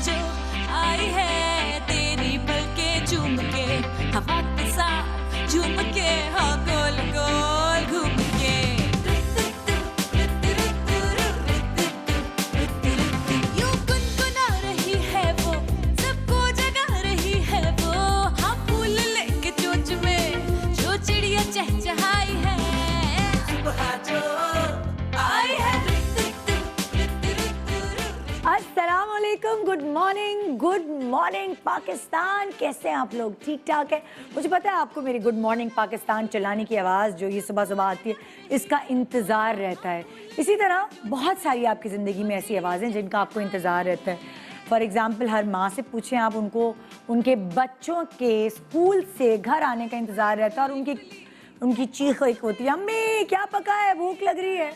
जो आई है तेरी पलकें चूम के, हवा के साथ झूम के, हाँ गोल गोल घूम के। यूं गुनगुना रही है वो, सबको जगा रही है वो, हाँ फूल लेके चोंच में जो चिड़िया चहचहाई है, सुबह जो आई है। अस्सलामुअलैकुम, गुड मॉर्निंग पाकिस्तान। कैसे हैं आप लोग? ठीक ठाक है। मुझे पता है आपको मेरी गुड मॉर्निंग पाकिस्तान चलाने की आवाज़ जो ये सुबह सुबह आती है इसका इंतज़ार रहता है। इसी तरह बहुत सारी आपकी ज़िंदगी में ऐसी आवाज़ें जिनका आपको इंतज़ार रहता है। फॉर एग्ज़ाम्पल हर माँ से पूछें आप, उनको उनके बच्चों के स्कूल से घर आने का इंतज़ार रहता है और उनकी चीख एक होती है, अम्मी क्या पका है, भूख लग रही है।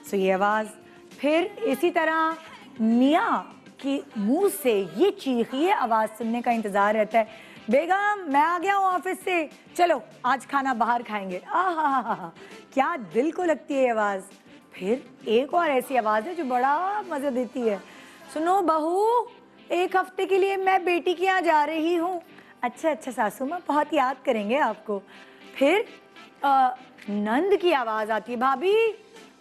सो ये आवाज़। फिर इसी तरह मियाँ की मुंह से ये चीख, ये आवाज़ सुनने का इंतज़ार रहता है, बेगम मैं आ गया हूँ ऑफिस से, चलो आज खाना बाहर खाएंगे। आहा, क्या दिल को लगती है ये आवाज़। फिर एक और ऐसी आवाज़ है जो बड़ा मज़ा देती है, सुनो बहू एक हफ्ते के लिए मैं बेटी के यहाँ जा रही हूँ। अच्छा सासू माँ बहुत याद करेंगे आपको। फिर नंद की आवाज़ आती है, भाभी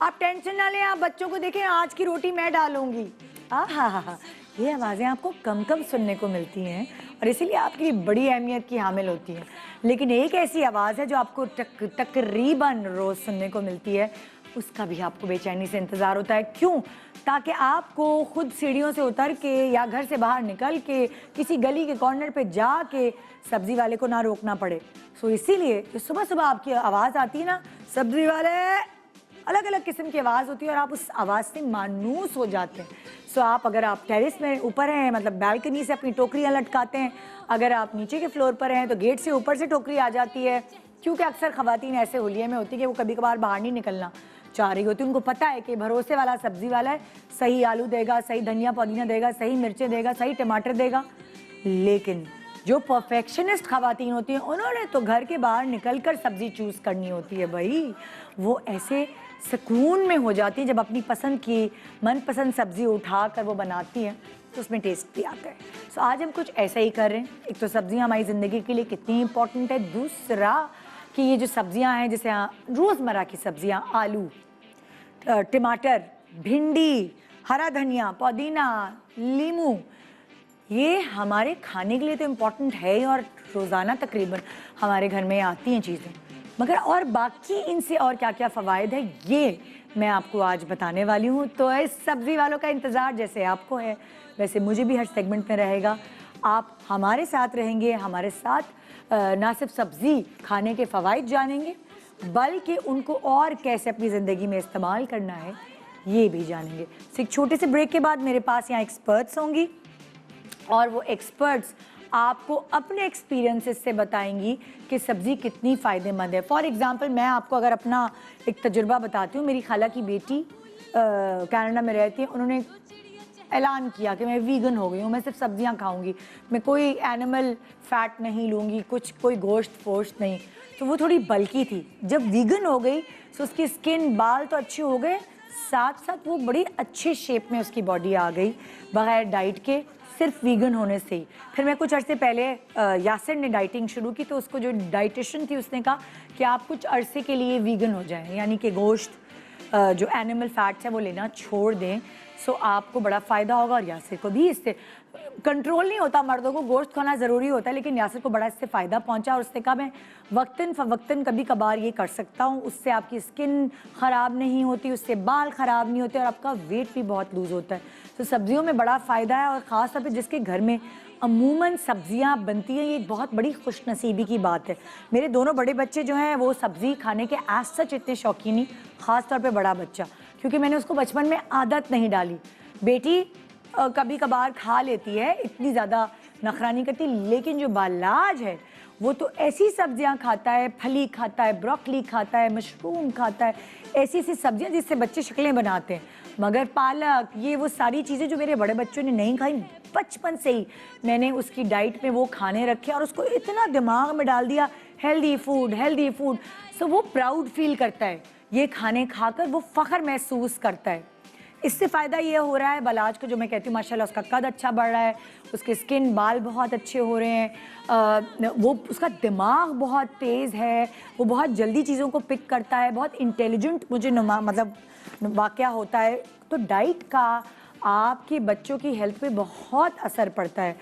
आप टेंशन ना लें, आप बच्चों को देखें, आज की रोटी मैं डालूंगी। आहा, ये आवाज़ें आपको कम कम सुनने को मिलती हैं और इसीलिए आपके लिए बड़ी अहमियत की हामिल होती हैं। लेकिन एक ऐसी आवाज़ है जो आपको तकरीबन रोज़ सुनने को मिलती है, उसका भी आपको बेचैनी से इंतज़ार होता है। क्यों? ताकि आपको खुद सीढ़ियों से उतर के या घर से बाहर निकल के किसी गली के कॉर्नर पे जाके सब्ज़ी वाले को ना रोकना पड़े। सो इसीलिए जो सुबह सुबह आपकी आवाज़ आती है ना, सब्ज़ी वाले, अलग अलग किस्म की आवाज़ होती है और आप उस आवाज़ से मानूस हो जाते हैं। सो आप अगर आप टेरेस में ऊपर हैं, मतलब बालकनी से अपनी टोकरियाँ लटकाते हैं, अगर आप नीचे के फ्लोर पर हैं तो गेट से ऊपर से टोकरी आ जाती है, क्योंकि अक्सर ख़वातीन ऐसे होलिये में होती है कि वो कभी कभार बाहर नहीं निकलना चाह रही होती। उनको पता है कि भरोसे वाला सब्ज़ी वाला है, सही आलू देगा, सही धनिया पुदीना देगा, सही मिर्चें देगा, सही टमाटर देगा। लेकिन जो परफेक्शनिस्ट ख़वातीन होती हैं उन्होंने तो घर के बाहर निकल कर सब्ज़ी चूज़ करनी होती है भाई। वो ऐसे सुकून में हो जाती है जब अपनी पसंद की मनपसंद सब्ज़ी उठा कर वो बनाती हैं तो उसमें टेस्ट भी आता है। सो आज हम कुछ ऐसा ही कर रहे हैं। एक तो सब्ज़ियाँ हमारी ज़िंदगी के लिए कितनी इंपॉर्टेंट है, दूसरा कि ये जो सब्ज़ियाँ हैं जैसे रोज़मर्रा की सब्ज़ियाँ, आलू, टमाटर, भिंडी, हरा धनिया, पुदीना, नींबू, ये हमारे खाने के लिए तो इम्पॉर्टेंट है ही और रोज़ाना तकरीबन हमारे घर में आती हैं चीज़ें। मगर और बाकी इनसे और क्या क्या फ़वाइद है ये मैं आपको आज बताने वाली हूँ। तो इस सब्ज़ी वालों का इंतज़ार जैसे आपको है वैसे मुझे भी हर सेगमेंट में रहेगा। आप हमारे साथ रहेंगे, हमारे साथ ना सिर्फ सब्ज़ी खाने के फ़वाइद जानेंगे बल्कि उनको और कैसे अपनी ज़िंदगी में इस्तेमाल करना है ये भी जानेंगे। तो एक छोटे से ब्रेक के बाद मेरे पास यहाँ एक्सपर्ट्स होंगी और वो एक्सपर्ट्स आपको अपने एक्सपीरियंसेस से बताएंगी कि सब्ज़ी कितनी फ़ायदेमंद है। फॉर एग्ज़ाम्पल मैं आपको अगर अपना एक तजुर्बा बताती हूँ, मेरी खाला की बेटी कनाडा में रहती है, उन्होंने ऐलान किया कि मैं वीगन हो गई हूँ, मैं सिर्फ सब्ज़ियाँ खाऊँगी, मैं कोई एनिमल फ़ैट नहीं लूँगी, कोई गोश्त फोश्त नहीं। तो वो थोड़ी बल्की थी, जब वीगन हो गई तो उसकी स्किन, बाल तो अच्छे हो गए, साथ साथ वो बड़ी अच्छे शेप में उसकी बॉडी आ गई बग़ैर डाइट के, सिर्फ वीगन होने से ही। फिर मैं कुछ अरसे पहले यासिर ने डाइटिंग शुरू की तो उसको जो डाइटिशियन थी उसने कहा कि आप कुछ अरसे के लिए वीगन हो जाएं, यानी कि गोश्त जो एनिमल फैट्स है वो लेना छोड़ दें। सो आपको बड़ा फ़ायदा होगा और यासिर को भी। इससे कंट्रोल नहीं होता, मर्दों को गोश्त खाना ज़रूरी होता है लेकिन यासिर को बड़ा इससे फ़ायदा पहुंचा और उसने कहा मैं वक्तन फ़वक्तन कभी कभार ये कर सकता हूँ, उससे आपकी स्किन ख़राब नहीं होती, उससे बाल ख़राब नहीं होते और आपका वेट भी बहुत लूज़ होता है। तो सब्ज़ियों में बड़ा फ़ायदा है और ख़ास तौर पर जिसके घर में अमूमन सब्ज़ियाँ बनती हैं, ये एक बहुत बड़ी खुशनसीबी की बात है। मेरे दोनों बड़े बच्चे जो हैं वो सब्ज़ी खाने के एज सच इतने शौकीन नहीं, ख़ास तौर पे बड़ा बच्चा, क्योंकि मैंने उसको बचपन में आदत नहीं डाली। बेटी कभी कभार खा लेती है, इतनी ज़्यादा नखरा नहीं करती, लेकिन जो बालाज है वो तो ऐसी सब्जियां खाता है, फली खाता है, ब्रोकली खाता है, मशरूम खाता है, ऐसी ऐसी सब्जियां जिससे बच्चे शक्लें बनाते हैं। मगर पालक, ये वो सारी चीज़ें जो मेरे बड़े बच्चों ने नहीं खाई, बचपन से ही मैंने उसकी डाइट में वो खाने रखे और उसको इतना दिमाग में डाल दिया हेल्दी फूड हेल्दी फूड। सो वो प्राउड फील करता है, ये खाने खाकर वो फ़ख्र महसूस करता है इससे फ़ायदा ये हो रहा है बलाज को, जो मैं कहती हूँ माशाल्लाह उसका कद अच्छा बढ़ रहा है, उसके स्किन बाल बहुत अच्छे हो रहे हैं, वो उसका दिमाग बहुत तेज़ है, वो बहुत जल्दी चीज़ों को पिक करता है, बहुत इंटेलिजेंट मुझे मतलब वाक़या होता है। तो डाइट का आपके बच्चों की हेल्थ पे बहुत असर पड़ता है।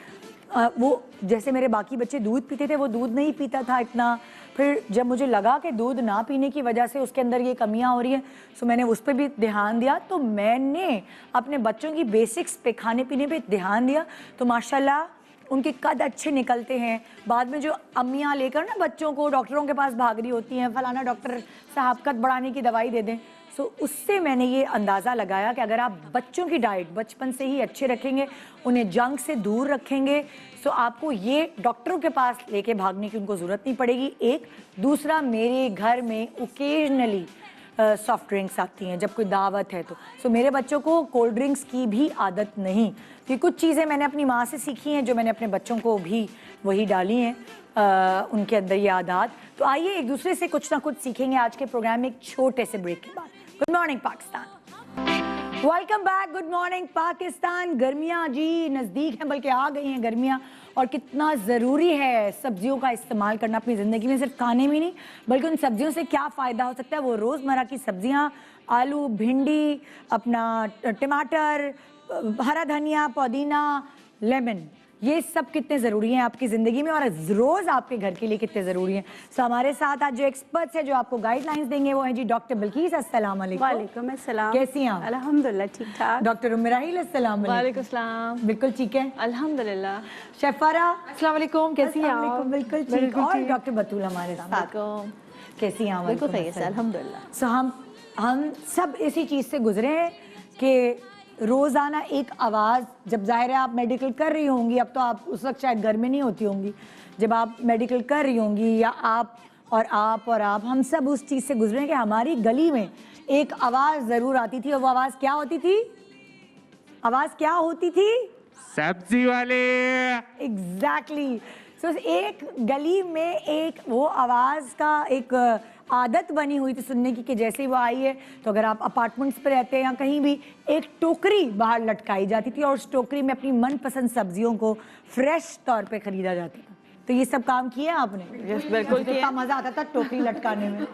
वो जैसे मेरे बाकी बच्चे दूध पीते थे, वो दूध नहीं पीता था इतना। फिर जब मुझे लगा कि दूध ना पीने की वजह से उसके अंदर ये कमियां हो रही हैं, तो मैंने उस पर भी ध्यान दिया। तो मैंने अपने बच्चों की बेसिक्स पे, खाने पीने पे ध्यान दिया, तो माशाल्लाह उनके कद अच्छे निकलते हैं। बाद में जो अम्मियाँ लेकर ना बच्चों को डॉक्टरों के पास भाग रही होती हैं, फलाना डॉक्टर साहब कद बढ़ाने की दवाई दे दें, सो उससे मैंने ये अंदाज़ा लगाया कि अगर आप बच्चों की डाइट बचपन से ही अच्छे रखेंगे, उन्हें जंक से दूर रखेंगे, सो आपको ये डॉक्टरों के पास लेके भागने की उनको ज़रूरत नहीं पड़ेगी। एक दूसरा, मेरे घर में ओकेजनली सॉफ्ट ड्रिंक्स आती हैं जब कोई दावत है तो। सो मेरे बच्चों को कोल्ड ड्रिंक्स की भी आदत नहीं, कि कुछ चीज़ें मैंने अपनी माँ से सीखी हैं जो मैंने अपने बच्चों को भी वही डाली हैं उनके अंदर ये आदत। तो आइए एक दूसरे से कुछ ना कुछ सीखेंगे आज के प्रोग्राम में एक छोटे से ब्रेक के बाद। Good morning Pakistan, welcome back. Good morning Pakistan. गर्मियाँ जी नज़दीक हैं, बल्कि आ गई हैं गर्मियाँ, और कितना ज़रूरी है सब्जियों का इस्तेमाल करना अपनी ज़िंदगी में, सिर्फ खाने में नहीं बल्कि उन सब्जियों से क्या फ़ायदा हो सकता है। वो रोज़मर्रा की सब्जियाँ, आलू, भिंडी, अपना टमाटर, हरा धनिया, पुदीना, लेमन, ये सब कितने ज़रूरी हैं आपकी ज़िंदगी में और रोज़ आपके घर के लिए कितने ज़रूरी हैं। सो हमारे साथ आज जो एक्सपर्ट्स हैं जो आपको गाइडलाइंस देंगे वो हैं जी डॉक्टर बिल्कीस, अस्सलाम वालेकुम। वालेकुम अस्सलाम। कैसी हैं आप? अल्हम्दुलिल्लाह ठीक ठाक। डॉक्टर उम्राहिल, अस्सलाम वालेकुम सलाम। बिल्कुल ठीक है अल्हम्दुलिल्लाह। शेफारा, अस्सलाम वालेकुम, कैसी हैं आप? बिल्कुल ठीक। और डॉक्टर बतूल हमारे साथ, कैसी हैं आप? बिल्कुल खैरियत से अल्हम्दुलिल्लाह। सो हम सब इसी चीज़ से गुजरे हैं कि रोज़ाना एक आवाज़, जब ज़ाहिर है आप मेडिकल कर रही होंगी, अब तो आप उस वक्त शायद घर में नहीं होती होंगी, जब आप मेडिकल कर रही होंगी, या आप हम सब उस चीज़ से गुजरे हैं कि हमारी गली में एक आवाज़ ज़रूर आती थी। और वो आवाज़ क्या होती थी? आवाज़ क्या होती थी? सब्जी वाले। एग्जैक्टली। सो एक गली में एक वो आवाज़ का एक आदत बनी हुई थी सुनने की, कि जैसे ही वो आई है तो अगर आप अपार्टमेंट्स पे रहते हैं या कहीं भी, एक टोकरी बाहर लटकाई जाती थी और उस टोकरी में अपनी मनपसंद सब्जियों को फ्रेश तौर पे खरीदा जाता था। तो ये सब काम किए आपने? यस बिल्कुल किया। कितना मज़ा आता था टोकरी लटकाने में,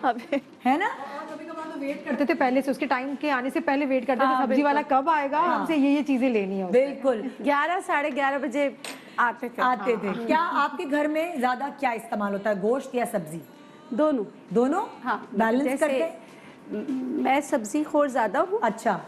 है ना? कभी-कभार तो वेट करते थे पहले से, उसके टाइम के आने से पहले वेट करते थे सब्जी वाला कब आएगा, हमसे ये चीजें लेनी है। बिल्कुल 11 साढ़े 11 बजे आते थे। क्या आपके घर में ज़्यादा क्या इस्तेमाल होता है, गोश्त या सब्जी? दोनों हाँ, बैलेंस जैसे करके? मैं सब्जी खोर ज्यादा हूँ, अच्छा।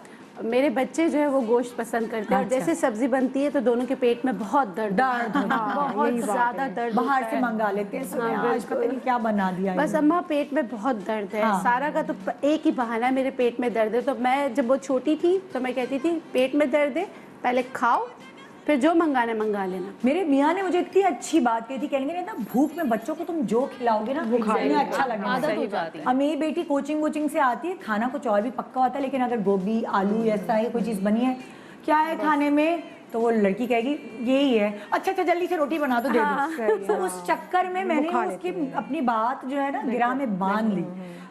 मेरे बच्चे जो है वो गोश्त पसंद करते हैं। और अच्छा। जैसे सब्जी बनती है तो दोनों के पेट में बहुत दर्द होता है। बहुत ज्यादा दर्द बाहर होता से है। मंगा लेते हैं, सुने हाँ, आज पता नहीं क्या बना दिया बस अम्मा पेट में बहुत दर्द है। हाँ। सारा का तो एक ही बहाना है, मेरे पेट में दर्द है। तो मैं जब वो छोटी थी तो मैं कहती थी पेट में दर्द है, पहले खाओ, फिर जो मंगाना मंगा लेना। मेरे मियाँ ने मुझे इतनी अच्छी बात कही थी, कहने ना भूख में बच्चों को तुम जो खिलाओगे ना उन्हें अच्छा लगेगा। आदत हो जाती है। अब मेरी बेटी कोचिंग से आती है, खाना कुछ और भी पक्का होता है, लेकिन अगर गोभी, आलू या इस तरह की कोई चीज़ बनी है, क्या है खाने में, तो वो लड़की कहेगी यही है, अच्छा जल्दी से रोटी बना दो, दे दो। तो उस चक्कर में मैंने उसकी अपनी बात जो है ना गिरा में बांध ली।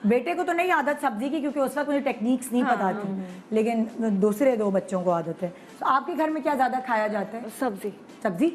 बेटे को तो नहीं आदत सब्जी की, क्योंकि उस वक्त मुझे टेक्निक्स नहीं पता थी, लेकिन दूसरे 2 बच्चों को आदत है। तो आपके घर में क्या ज्यादा खाया जाता है? सब्जी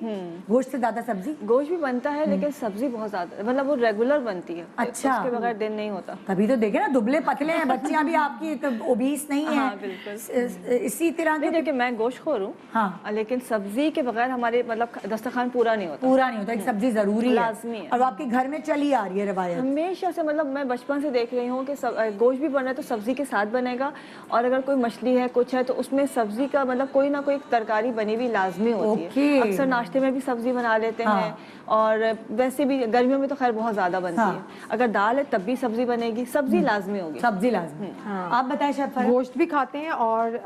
गोश्त से ज्यादा सब्जी? गोश्त भी बनता है लेकिन सब्जी बहुत ज्यादा, मतलब वो रेगुलर बनती है। अच्छा। उसके बगैर दिन नहीं होता। तभी तो देखे ना दुबले पतले हैं बच्चियां भी आपकी, तो ओबीस नहीं है। हाँ, बिल्कुल। इसी तरह नहीं, देखिए मैं गोश्तखोर हूँ, हाँ, लेकिन सब्जी के बगैर हमारे मतलब दस्तरखान पूरा नहीं होता। एक सब्जी जरूरी लाजमी है। और आपके घर में चली आ रही है रवायत हमेशा से, मतलब मैं बचपन से देख रही हूँ कि गोश्त भी बन रहा है तो सब्जी के साथ बनेगा, और अगर कोई मछली है कुछ है तो उसमें सब्जी का मतलब कोई ना कोई तरकारी बनी हुई लाजमी होती है। अक्सर नाश्ते में भी सब्जी बना लेते हैं, और वैसे भी गर्मियों में तो खैर बहुत ज्यादा बनती है। अगर दाल है तब भी सब्जी बनेगी, सब्जी लाजमी होगी। सब्जी लाजमी। आप बताएं शेफ। गोश्त भी खाते हैं और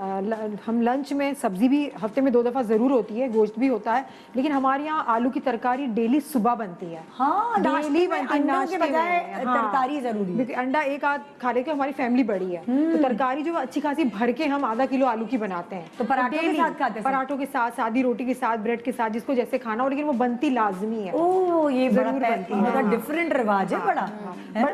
हम लंच में सब्जी भी हफ्ते में 2 दफा जरूर होती है, गोश्त भी होता है, लेकिन हमारे यहाँ आलू की तरकारी डेली सुबह बनती है। हाँ, डेली बनती है, अंडों के बजाय तरकारी जरूरी है। अंडा एक आध खा ले, हमारी फैमिली बड़ी है तो तरकारी जो अच्छी खासी भर के हम आधा किलो आलू की बनाते हैं। तो पराठों के daily, साथ खाते हैं? पराठों के साथ, सादी रोटी के साथ, ब्रेड के साथ, जिसको जैसे खाना हो, लेकिन वो बनती लाजमी है। ओ ये बड़ा जरूर बनती है। मतलब डिफरेंट रिवाज है बड़ा।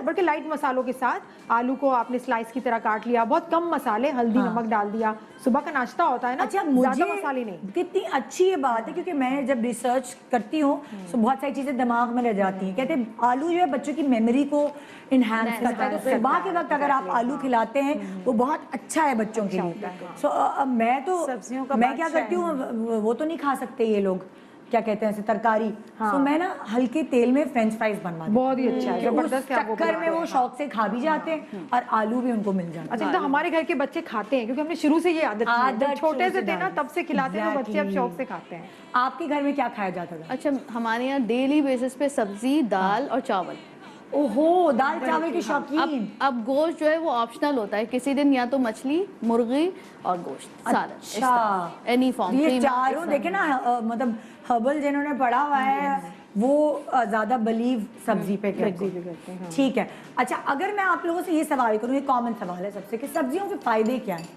बल्कि लाइट मसालों के साथ आलू को आपने स्लाइस की तरह काट लिया, बहुत कम मसाले, हल्दी नमक डाल दिया। सुबह का नाश्ता होता है ना, अच्छा ज्यादा मुझे मसाले नहीं। कितनी अच्छी ये बात है, क्योंकि मैं जब रिसर्च करती हूँ तो बहुत सारी चीजें दिमाग में रह जाती हैं। कहते हैं आलू जो है बच्चों की मेमोरी को इनहैंस करता है, तो सुबह के वक्त अगर आप आलू खिलाते हैं वो बहुत अच्छा है बच्चों के लिए। सो मैं तो सब्जियों का मैं क्या करती हूँ, वो तो नहीं खा सकते ये लोग, क्या कहते हैं ऐसे तरकारी, सो मैं ना हल्के तेल में फ्रेंच फ्राइज बनवा देती हूँ। बहुत ही अच्छा है, उस जबरदस्त है। चक्कर में वो शौक से खा भी जाते हैं और आलू भी उनको मिल जाता है। अच्छा, तो हमारे घर के बच्चे खाते हैं क्योंकि हमने शुरू से ये आदत की है। जब छोटे से थे ना तब से खिलाते हैं, तो बच्चे अब शौक से खाते हैं। आपके घर में क्या खाया जाता था? अच्छा, हमारे यहाँ डेली बेसिस पे सब्जी, दाल और चावल। ओहो, दाल चावल की शौकीन। अब गोश्त जो है वो ऑप्शनल होता है, किसी दिन या तो मछली, मुर्गी और गोश्त, सारा अच्छा, एनी फॉर्म। ये चारों देखे ना, मतलब हर्बल जिन्होंने पढ़ा हुआ है वो ज्यादा बिलीव सब्जी पे करते हैं। ठीक है। अच्छा, अगर मैं आप लोगों से ये सवाल करूँ, ये कॉमन सवाल है सबसे, कि सब्जियों के फायदे क्या हैं,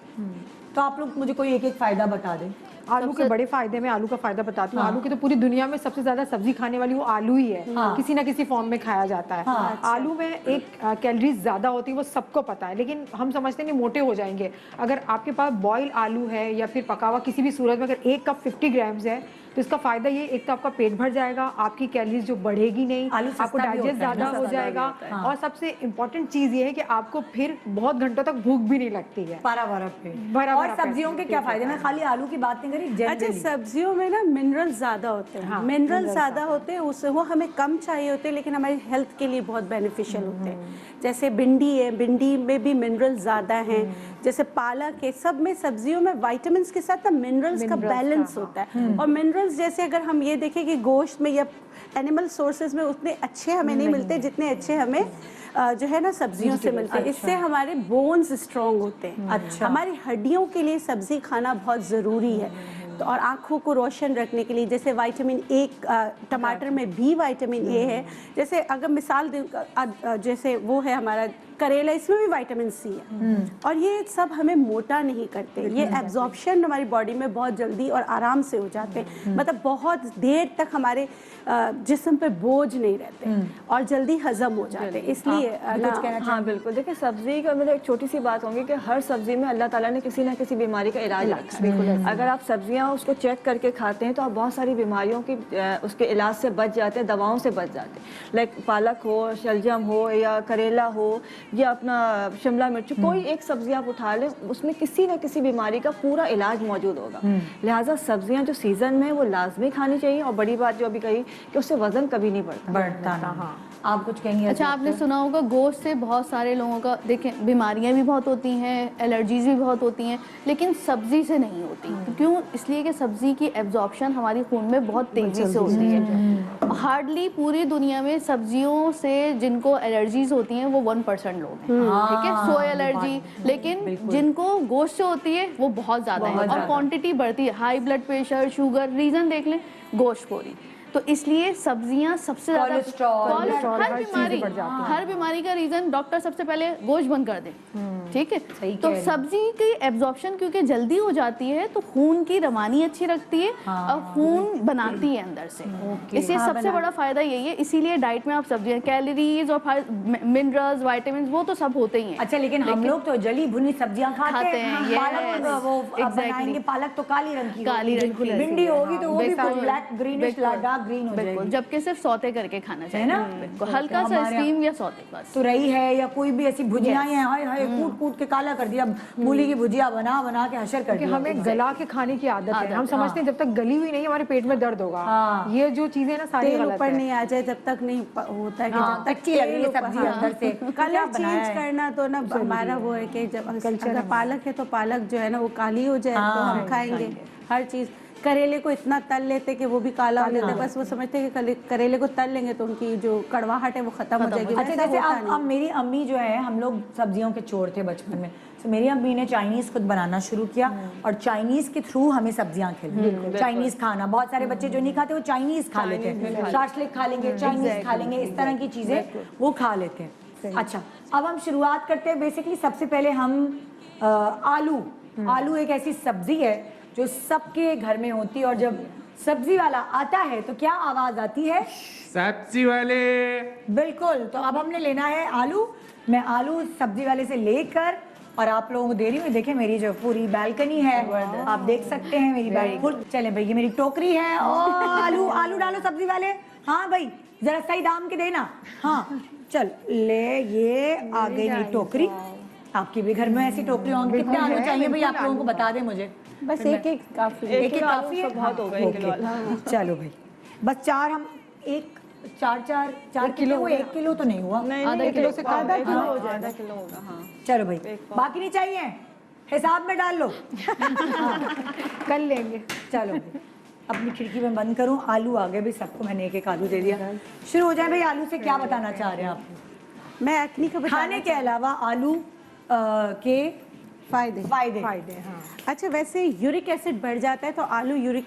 तो आप लोग मुझे कोई एक एक फायदा बता दें। आलू के बड़े फायदे में आलू का फायदा बताती हूँ। आलू की तो पूरी दुनिया में सबसे ज्यादा सब्जी खाने वाली वो आलू ही है। किसी ना किसी फॉर्म में खाया जाता है। आलू में एक कैलोरीज ज्यादा होती है, वो सबको पता है, लेकिन हम समझते हैं कि मोटे हो जाएंगे। अगर आपके पास बॉयल आलू है या फिर पका हुआ किसी भी सूरत में अगर 1 कप 50 ग्राम्स है, तो इसका फायदा ये, एक तो आपका पेट भर जाएगा, आपकी कैलोरीज जो बढ़ेगी नहीं, आपको डाइजेस्ट ज्यादा हो जाएगा, और सबसे इम्पोर्टेंट चीज ये है कि आपको फिर बहुत घंटों तक भूख भी नहीं लगती है। भरा और सब्जियों के क्या फायदे? मैं खाली आलू की बात नहीं करी। अच्छा, सब्जियों में ना मिनरल ज़्यादा होते हैं। मिनरल ज़्यादा होते हैं, उससे वो हमें कम चाहिए होते हैं, लेकिन हमारी हेल्थ के लिए बहुत बेनिफिशियल होते हैं। जैसे भिंडी है, भिंडी में भी मिनरल ज़्यादा हैं। जैसे पालक है, सब में सब्जियों में विटामिन के साथ ना मिनरल्स का बैलेंस होता है। और मिनरल्स जैसे अगर हम ये देखें कि गोश्त में या एनिमल सोर्सेज में उतने अच्छे हमें नहीं मिलते जितने अच्छे हमें जो है ना सब्जियों से मिलते हैं। इससे हमारे बोन्स स्ट्रॉन्ग होते हैं। अच्छा, हमारी हड्डियों के लिए सब्जी खाना बहुत ज़रूरी है। तो और आँखों को रोशन रखने के लिए, जैसे विटामिन ए, टमाटर में भी विटामिन ए है। जैसे अगर मिसाल जैसे वो है हमारा करेला, इसमें भी विटामिन सी है। और ये सब हमें मोटा नहीं करते, ये एब्जॉर्प्शन हमारी बॉडी में बहुत जल्दी और आराम से हो जाते हैं। मतलब बहुत देर तक हमारे जिस्म पे बोझ नहीं रहते और जल्दी हजम हो जाते हैं। इसलिए हाँ बिल्कुल, देखिए सब्जी का मतलब एक छोटी सी बात होगी कि हर सब्जी में अल्लाह ताला ने किसी ना किसी बीमारी का इलाज रखा है। अगर आप सब्जियां उसको चेक करके खाते हैं तो आप बहुत सारी बीमारियों की उसके इलाज से बच जाते हैं, दवाओं से बच जाते हैं। लाइक पालक हो, शलजम हो या करेला हो या अपना शिमला मिर्च, कोई एक सब्जी आप उठा लें, उसमें किसी न किसी बीमारी का पूरा इलाज मौजूद होगा। लिहाजा सब्जियां जो सीजन में वो लाजमी खानी चाहिए। और बड़ी बात जो अभी कही कि उससे वजन कभी नहीं बढ़ता ना। हाँ, आप कुछ कहेंगे? अच्छा, आपने सुना होगा गोश्त से बहुत सारे लोगों का, देखें, बीमारियां भी बहुत होती हैं, एलर्जीज भी बहुत होती हैं, लेकिन सब्जी से नहीं होती। क्यों? इसलिए कि सब्जी की एब्जॉर्प्शन हमारी खून में बहुत तेजी से होती है। हार्डली पूरी दुनिया में सब्जियों से जिनको एलर्जीज होती हैं वो 1% लोग हैं। ठीक है, सोया एलर्जी, लेकिन जिनको गोश्त से होती है वो बहुत ज़्यादा है और क्वांटिटी बढ़ती है। High blood pressure, sugar, reason देख लें, गोश्तखोरी। तो इसलिए सब्जियां सबसे ज्यादा कोलेस्ट्रॉल, हर बीमारी का रीजन डॉक्टर सबसे पहले गोश्त बंद कर दे। ठीक है, तो सब्जी की एब्जॉर्प्शन क्योंकि जल्दी हो जाती है तो खून की रवानी अच्छी रखती है और खून बनाती है अंदर से। इसलिए सबसे बड़ा फायदा यही है। इसीलिए डाइट में आप सब्जियां, कैलोरीज और मिनरल्स, विटामिन वो तो सब होते ही हैं। अच्छा, लेकिन हम लोग तो जली भुनी सब्जियां खाते हैं। पालक वो बनाएंगे, पालक तो काली रंग की, काली रंग की, भिंडी होगी तो वो भी ब्लैक ग्रीनिश, डार्क ग्रीन हो जाएगी। जबकि सिर्फ सौते करके खाना चाहिए ना, हल्का सा स्टीम या सौते बस। तुरई है या कोई भी ऐसी भुजिया है, हाय हाय कूट के काला कर दिया, मूली की भुजिया बना के हशर कर दिया। हमें गला के खाने की आदत है। हम समझते हैं जब तक गली हुई नहीं हमारे पेट में दर्द होगा। ये जो चीजें ना सारी गलत है। ऊपर नहीं आ जाए जब तक नहीं होता है कि जब तक अच्छी लग रही है सब्जी अंदर से। कलर चेंज करना तो ना हमारा वो है कि जब अगर पालक है तो पालक जो है ना वो काली हो जाए तो हम खाएंगे हर चीज। करेले को इतना तल लेते कि वो भी काला हो जाता है, बस वो समझते हैं कि करेले को तल लेंगे तो उनकी जो कड़वाहट है वो खत्म हो जाएगी। अच्छा, जैसे अब मेरी अम्मी जो है, हम लोग सब्जियों के चोर थे बचपन में, तो मेरी अम्मी ने चाइनीज खुद बनाना शुरू किया और चाइनीज के थ्रू हमें सब्जियां खिलाई। चाइनीज खाना, बहुत सारे बच्चे जो नहीं खाते वो चाइनीज खा लेते हैं, शाशलिक खा लेंगे, चाइनीज खा लेंगे, इस तरह की चीजें वो खा लेते हैं। अच्छा, अब हम शुरुआत करते हैं। बेसिकली सबसे पहले हम आलू एक ऐसी सब्जी है जो सबके घर में होती है, और जब सब्जी वाला आता है तो क्या आवाज आती है? सब्जी वाले। बिल्कुल। तो अब हमने लेना है आलू। मैं आलू सब्जी वाले से लेकर और आप लोगों को दे रही हूँ। देखिए मेरी जो पूरी बालकनी है, आप देख सकते हैं मेरी बालकनी। चले भाई, ये मेरी टोकरी है। और आलू डालो सब्जी वाले। हाँ भाई, जरा सही दाम के देना। हाँ चल ले, ये आ गई मेरी टोकरी। आपके भी घर में ऐसी टोकरी होंगी? कितने आलू चाहिए भाई आप लोगों को बता दें मुझे। बस एक एक काफी है। एक काफी है? बहुत हो गए, 1 किलो आलू। चलो भाई, बस 4 हम चार किलो। वो 1 किलो तो नहीं हुआ। नहीं, आधा किलो से कम। आधा किलो हो जाएगा। आधा किलो होगा। हाँ, चलो भाई, बाकी नहीं चाहिए, हिसाब में डाल लो। कर लेंगे। चलो भाई, अपनी खिड़की में बंद करूं। आलू आ गए भाई, सबको मैंने एक एक आलू दे दिया। शुरू हो जाए भाई। आलू से क्या बताना चाह रहे हैं आप? मैं एक्नी का खाने के अलावा आलू के फायदे। हाँ। अच्छा, वैसे यूरिक एसिड बढ़ जाता है तो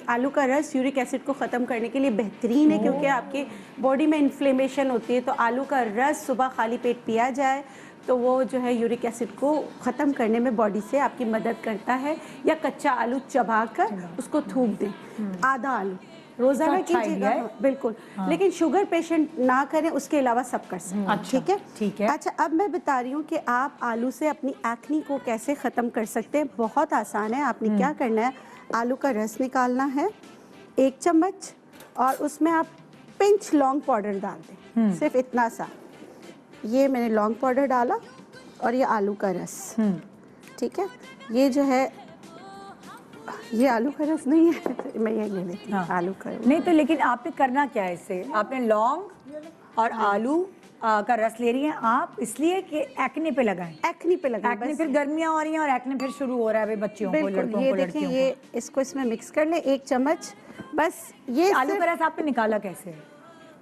आलू का रस यूरिक एसिड को ख़त्म करने के लिए बेहतरीन है, क्योंकि आपके बॉडी में इन्फ्लेमेशन होती है। तो आलू का रस सुबह खाली पेट पिया जाए तो वो जो है यूरिक एसिड को ख़त्म करने में बॉडी से आपकी मदद करता है। या कच्चा आलू चबाकर उसको थूक दें, आधा आलू रोजाना अच्छा कीजिएगा। idea है। बिल्कुल। लेकिन शुगर पेशेंट ना करें, उसके अलावा सब कर सकते हैं। अच्छा, ठीक है, ठीक है। अच्छा, अब मैं बता रही हूँ कि आप आलू से अपनी एक्नी को कैसे ख़त्म कर सकते हैं। बहुत आसान है। आपने क्या करना है, आलू का रस निकालना है 1 चम्मच, और उसमें आप पिंच लौंग पाउडर डाल दें, सिर्फ इतना सा। ये मैंने लौंग पाउडर डाला और ये आलू का रस। ठीक है, ये जो है, ये आलू का रस नहीं है, मैं ये ले लेती हूँ। आलू का नहीं तो, लेकिन आपने करना क्या है इससे? आपने लौंग और आलू का रस ले रही हैं आप, इसलिए कि एक्ने पे लगाएं। एक्नी पे लगाएं। एक्ने फिर गर्मियां हो रही हैं और एक्ने फिर शुरू हो रहा है भाई बच्चियों को, बिल्कुल। लड़कों ये को, देखिए, लड़कियों को। ये इसको इसमें मिक्स कर ले 1 चम्मच बस। ये आलू का रस आपने निकाला कैसे?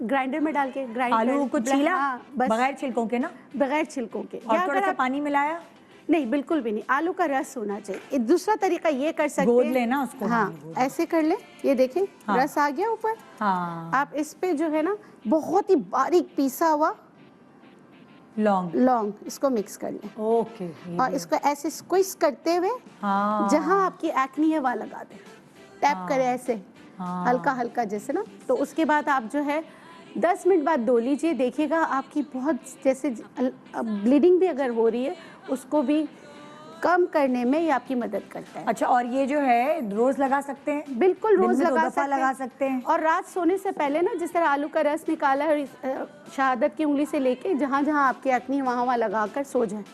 ग्राइंडर में डाल के ग्राइंड आलू को छीला? हाँ, बस बगैर छिलकों के ना? बगैर छिलकों के। और या थोड़ा अगर सा आप, पानी मिलाया? नहीं बिल्कुल भी नहीं, आलू का रस होना चाहिए। दूसरा तरीका ये कर सकते गोद हैं, लेना उसको। हाँ ऐसे कर ले। ये देखें, रस आ गया ऊपर। हाँ, आप इस पे जो है ना बहुत ही बारीक पीसा हुआ लौंग इसको मिक्स कर लें। ओके। और इसको ऐसे स्क्विज करते हुए हाँ, जहां आपकी एक्नी है वहां लगा दें। टैप करें ऐसे, हल्का हल्का जैसे ना। तो उसके बाद आप जो है 10 मिनट बाद धो लीजिए। देखिएगा आपकी बहुत, जैसे ब्लीडिंग भी अगर हो रही है उसको भी कम करने में ये आपकी मदद करता है। अच्छा, और ये जो है रोज लगा सकते हैं? बिल्कुल, दिन रोज में 2 लगा दफा लगा सकते हैं। और रात सोने से पहले ना, जिस तरह आलू का रस निकाला है और शहादत की उंगली से लेके जहाँ जहाँ आपकी एक्नी वहाँ वहाँ लगा कर सो जाए।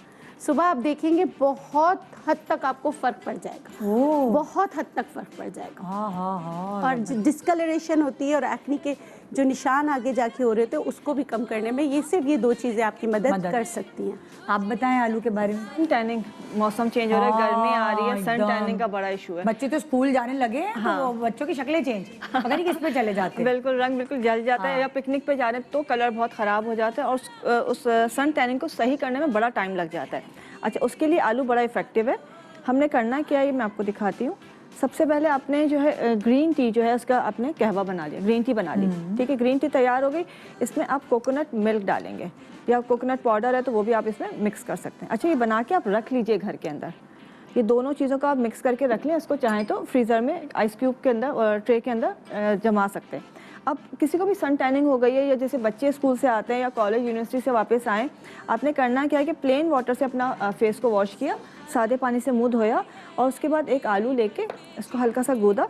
सुबह आप देखेंगे बहुत हद तक आपको फर्क पड़ जाएगा। बहुत हद तक फर्क पड़ जाएगा। हाँ हाँ हाँ। और डिस्कलरेशन होती है और एक्नी के जो निशान आगे जाके हो रहे थे उसको भी कम करने में ये सिर्फ ये 2 चीज़ें आपकी मदद कर सकती हैं। आप बताएं आलू के बारे में। सन टैनिंग, मौसम चेंज हो रहा है, गर्मी आ रही है, सन एकदम। टैनिंग का बड़ा इशू है। बच्चे तो स्कूल जाने लगे हैं, तो बच्चों की शक्लें चेंज, पता नहीं किस पे चले जाते हैं। बिल्कुल, रंग बिल्कुल जल जाता है, या पिकनिक पे जा रहे हैं तो कलर बहुत ख़राब हो जाता है, और उस सन टैनिंग को सही करने में बड़ा टाइम लग जाता है। अच्छा, उसके लिए आलू बड़ा इफेक्टिव है। हमने करना क्या है ये मैं आपको दिखाती हूँ। सबसे पहले आपने जो है ग्रीन टी जो है उसका आपने कहवा बना लिया, ग्रीन टी बना ली। ठीक है, ग्रीन टी तैयार हो गई। इसमें आप कोकोनट मिल्क डालेंगे या कोकोनट पाउडर है तो वो भी आप इसमें मिक्स कर सकते हैं। अच्छा, ये बना के आप रख लीजिए घर के अंदर। ये दोनों चीज़ों का आप मिक्स करके रख लें। इसको चाहें तो फ्रीज़र में आइस क्यूब के अंदर, ट्रे के अंदर जमा सकते हैं। अब किसी को भी सन टैनिंग हो गई है, या जैसे बच्चे स्कूल से आते हैं या कॉलेज यूनिवर्सिटी से वापस आएँ, आपने करना क्या है कि प्लेन वाटर से अपना फेस को वॉश किया, सादे पानी से मुंह धोया, और उसके बाद एक आलू लेके इसको हल्का सा गूदा,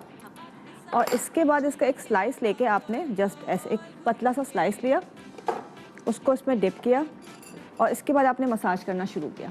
और इसके बाद इसका एक स्लाइस लेके आपने जस्ट ऐसे एक पतला सा स्लाइस लिया, उसको इसमें डिप किया, और इसके बाद आपने मसाज करना शुरू किया।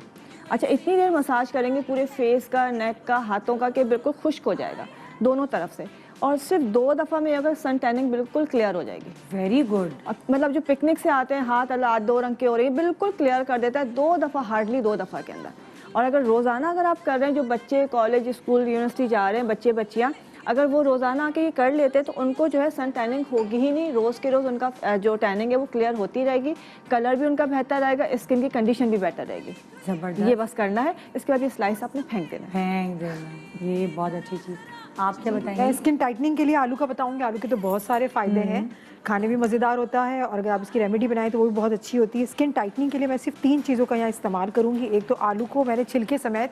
अच्छा, इतनी देर मसाज करेंगे पूरे फेस का, नेक का, हाथों का, कि बिल्कुल खुश्क हो जाएगा दोनों तरफ से। और सिर्फ 2 दफ़ा में अगर सन टैनिंग बिल्कुल क्लियर हो जाएगी। Very good. मतलब जो पिकनिक से आते हैं हाथ 2 रंग के हो रही है, बिल्कुल क्लियर कर देता है 2 दफ़ा, हार्डली 2 दफ़ा के अंदर। और अगर रोज़ाना अगर आप कर रहे हैं, जो बच्चे कॉलेज स्कूल यूनिवर्सिटी जा रहे हैं बच्चे बच्चियाँ, अगर वो रोज़ाना आके ये कर लेते हैं तो उनको जो है सन टैनिंग होगी ही नहीं। रोज़ के रोज़ उनका जो टैनिंग है वो क्लियर होती रहेगी, कलर भी उनका बेहतर रहेगा, स्किन की कंडीशन भी बेहतर रहेगी। जबरदस्त। ये बस करना है। इसके बाद ये स्लाइस आपने फेंक देना है। फेंक देना, ये बहुत अच्छी चीज़। आप क्या मैं बताएंगे? स्किन टाइटनिंग के लिए आलू का बताऊंगी। आलू के तो बहुत सारे फायदे हैं, खाने भी मज़ेदार होता है और अगर आप इसकी रेमेडी बनाएं तो वो भी बहुत अच्छी होती है। स्किन टाइटनिंग के लिए मैं सिर्फ 3 चीज़ों का यहाँ इस्तेमाल करूँगी। एक तो आलू को मैंने छिलके समेत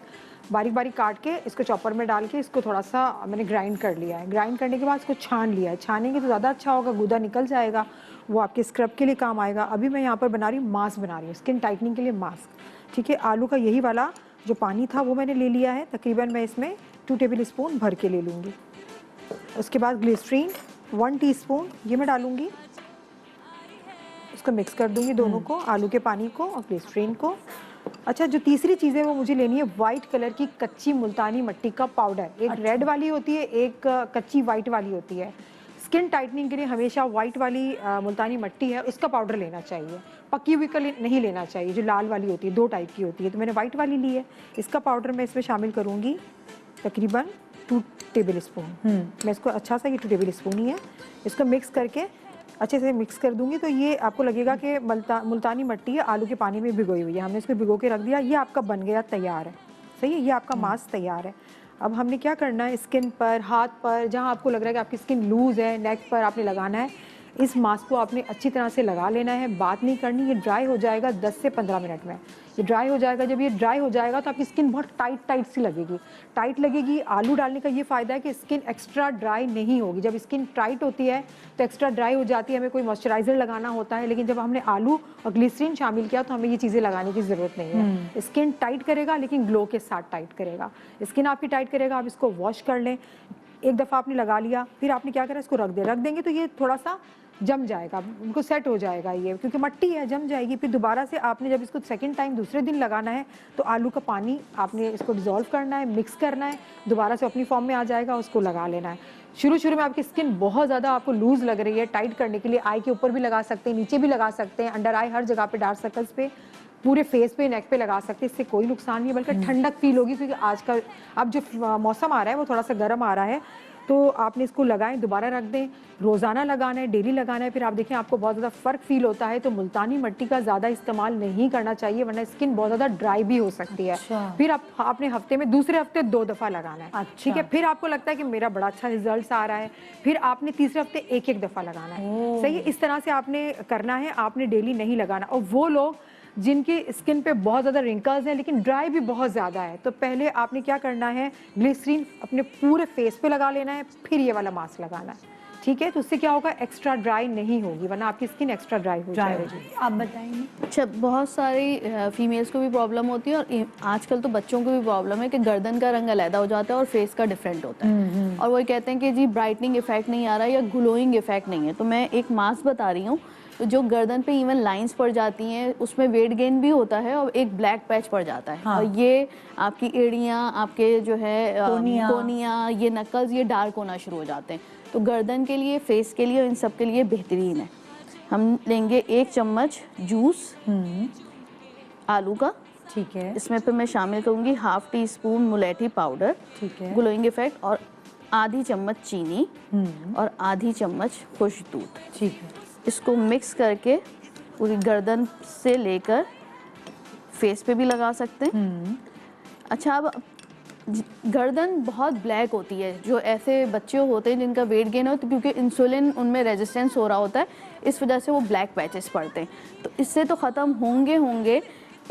बारीक बारीक काट के इसको चॉपर में डाल के इसको थोड़ा सा मैंने ग्राइंड कर लिया है। ग्राइंड करने के बाद इसको छान लिया है। छानेंगे तो ज़्यादा अच्छा होगा, गूदा निकल जाएगा, वो आपके स्क्रब के लिए काम आएगा। अभी मैं यहाँ पर बना रही हूँ मास्क, बना रही हूँ स्किन टाइटनिंग के लिए मास्क। ठीक है, आलू का यही वाला जो पानी था वो मैंने ले लिया है, तकरीबन मैं इसमें 2 टेबल स्पून भर के ले लूँगी। उसके बाद ग्लिसरीन 1 टीस्पून ये मैं डालूँगी, इसको मिक्स कर दूँगी दोनों को, आलू के पानी को और ग्लिसरीन को। अच्छा, जो तीसरी चीज़ है वो मुझे लेनी है वाइट कलर की कच्ची मुल्तानी मिट्टी का पाउडर। एक रेड वाली होती है, एक कच्ची वाइट वाली होती है। स्किन टाइटनिंग के लिए हमेशा वाइट वाली मुल्तानी मिट्टी है उसका पाउडर लेना चाहिए, पकी हुई का नहीं लेना चाहिए। जो लाल वाली होती है 2 टाइप की होती है, तो मैंने वाइट वाली ली है। इसका पाउडर मैं इसमें शामिल करूँगी तकरीबन 2 टेबल स्पून। मैं इसको अच्छा सा, ये 2 टेबल स्पून ही है, इसको मिक्स करके अच्छे से मिक्स कर दूंगी। तो ये आपको लगेगा कि मुल्तानी मिट्टी है आलू के पानी में भिगोई हुई है। हमने इसको भिगो के रख दिया, ये आपका बन गया तैयार है। सही है, ये आपका मास्क तैयार है। अब हमने क्या करना है, स्किन पर, हाथ पर, जहाँ आपको लग रहा है कि आपकी स्किन लूज़ है, नेक पर आपने लगाना है। इस मास्क को आपने अच्छी तरह से लगा लेना है, बात नहीं करनी। ये ड्राई हो जाएगा 10 से 15 मिनट में, ये ड्राई हो जाएगा। जब ये ड्राई हो जाएगा तो आपकी स्किन बहुत टाइट सी लगेगी, टाइट लगेगी। आलू डालने का ये फ़ायदा है कि स्किन एक्स्ट्रा ड्राई नहीं होगी। जब स्किन टाइट होती है तो एक्स्ट्रा ड्राई हो जाती है, हमें कोई मॉइस्चराइज़र लगाना होता है, लेकिन जब हमने आलू और ग्लिसरीन शामिल किया तो हमें ये चीज़ें लगाने की ज़रूरत नहीं है। स्किन टाइट करेगा लेकिन ग्लो के साथ टाइट करेगा। स्किन आपकी टाइट करेगा, आप इसको वॉश कर लें। एक दफ़ा आपने लगा लिया, फिर आपने क्या करा, इसको रख देंगे तो ये थोड़ा सा जम जाएगा, उनको सेट हो जाएगा ये, क्योंकि मिट्टी है, जम जाएगी। फिर दोबारा से आपने जब इसको सेकंड टाइम दूसरे दिन लगाना है तो आलू का पानी आपने इसको डिज़ोल्व करना है, मिक्स करना है, दोबारा से अपनी फॉर्म में आ जाएगा, उसको लगा लेना है। शुरू में आपकी स्किन बहुत ज़्यादा आपको लूज़ लग रही है, टाइट करने के लिए आई के ऊपर भी लगा सकते हैं, नीचे भी लगा सकते हैं, अंडर आई हर जगह पे, डार्क सर्कल्स पे, पूरे फेस पे, नेक पे लगा सकते हैं। इससे कोई नुकसान नहीं है, बल्कि ठंडक फील होगी, क्योंकि आजकल अब जो मौसम आ रहा है वो थोड़ा सा गर्म आ रहा है। तो आपने इसको लगाएं, दोबारा रख दें, रोज़ाना लगाना है, डेली लगाना है। फिर आप देखें आपको बहुत ज़्यादा फ़र्क फील होता है। तो मुल्तानी मिट्टी का ज़्यादा इस्तेमाल नहीं करना चाहिए, वरना स्किन बहुत ज़्यादा ड्राई भी हो सकती है। फिर आपने हफ्ते में दूसरे हफ्ते 2 दफ़ा लगाना है। ठीक है, फिर आपको लगता है कि मेरा बड़ा अच्छा रिजल्ट आ रहा है, फिर आपने तीसरे हफ्ते 1 दफ़ा लगाना है। सही है, इस तरह से आपने करना है, आपने डेली नहीं लगाना। और वो लोग जिनकी स्किन पे बहुत ज़्यादा रिंकल्स हैं लेकिन ड्राई भी बहुत ज़्यादा है, तो पहले आपने क्या करना है, ग्लिसरीन अपने पूरे फेस पे लगा लेना है, फिर ये वाला मास्क लगाना है। ठीक है, तो उससे क्या होगा, एक्स्ट्रा ड्राई नहीं होगी, वरना आपकी स्किन एक्स्ट्रा ड्राई हो जाएगी। आप बताएंगे? अच्छा, बहुत सारी फीमेल्स को भी प्रॉब्लम होती है और आजकल तो बच्चों को भी प्रॉब्लम है कि गर्दन का रंग अलग हो जाता है और फेस का डिफरेंट होता है, और वो कहते हैं कि जी ब्राइटनिंग इफेक्ट नहीं आ रहा या ग्लोइंग इफेक्ट नहीं है। तो मैं एक मास्क बता रही हूँ, तो जो गर्दन पे इवन लाइंस पड़ जाती हैं, उसमें वेट गेन भी होता है और एक ब्लैक पैच पड़ जाता है। और ये आपकी एड़ियाँ, आपके जो है कोनियाँ, ये नकल्स, ये डार्क होना शुरू हो जाते हैं। तो गर्दन के लिए, फेस के लिए, इन सब के लिए बेहतरीन है। हम लेंगे 1 चम्मच जूस आलू का। ठीक है, इसमें फिर मैं शामिल करूँगी ½ टीस्पून मुलेठी पाउडर, ठीक है, ग्लोइंग इफेक्ट, और आधी चम्मच चीनी और आधी चम्मच खुश्क दूध। ठीक है, इसको मिक्स करके पूरी गर्दन से लेकर फेस पे भी लगा सकते हैं। अच्छा, अब गर्दन बहुत ब्लैक होती है, जो ऐसे बच्चे होते हैं जिनका वेट गेन हो, तो क्योंकि इंसुलिन उनमें रेजिस्टेंस हो रहा होता है, इस वजह से वो ब्लैक पैचेस पड़ते हैं। तो इससे तो ख़त्म होंगे।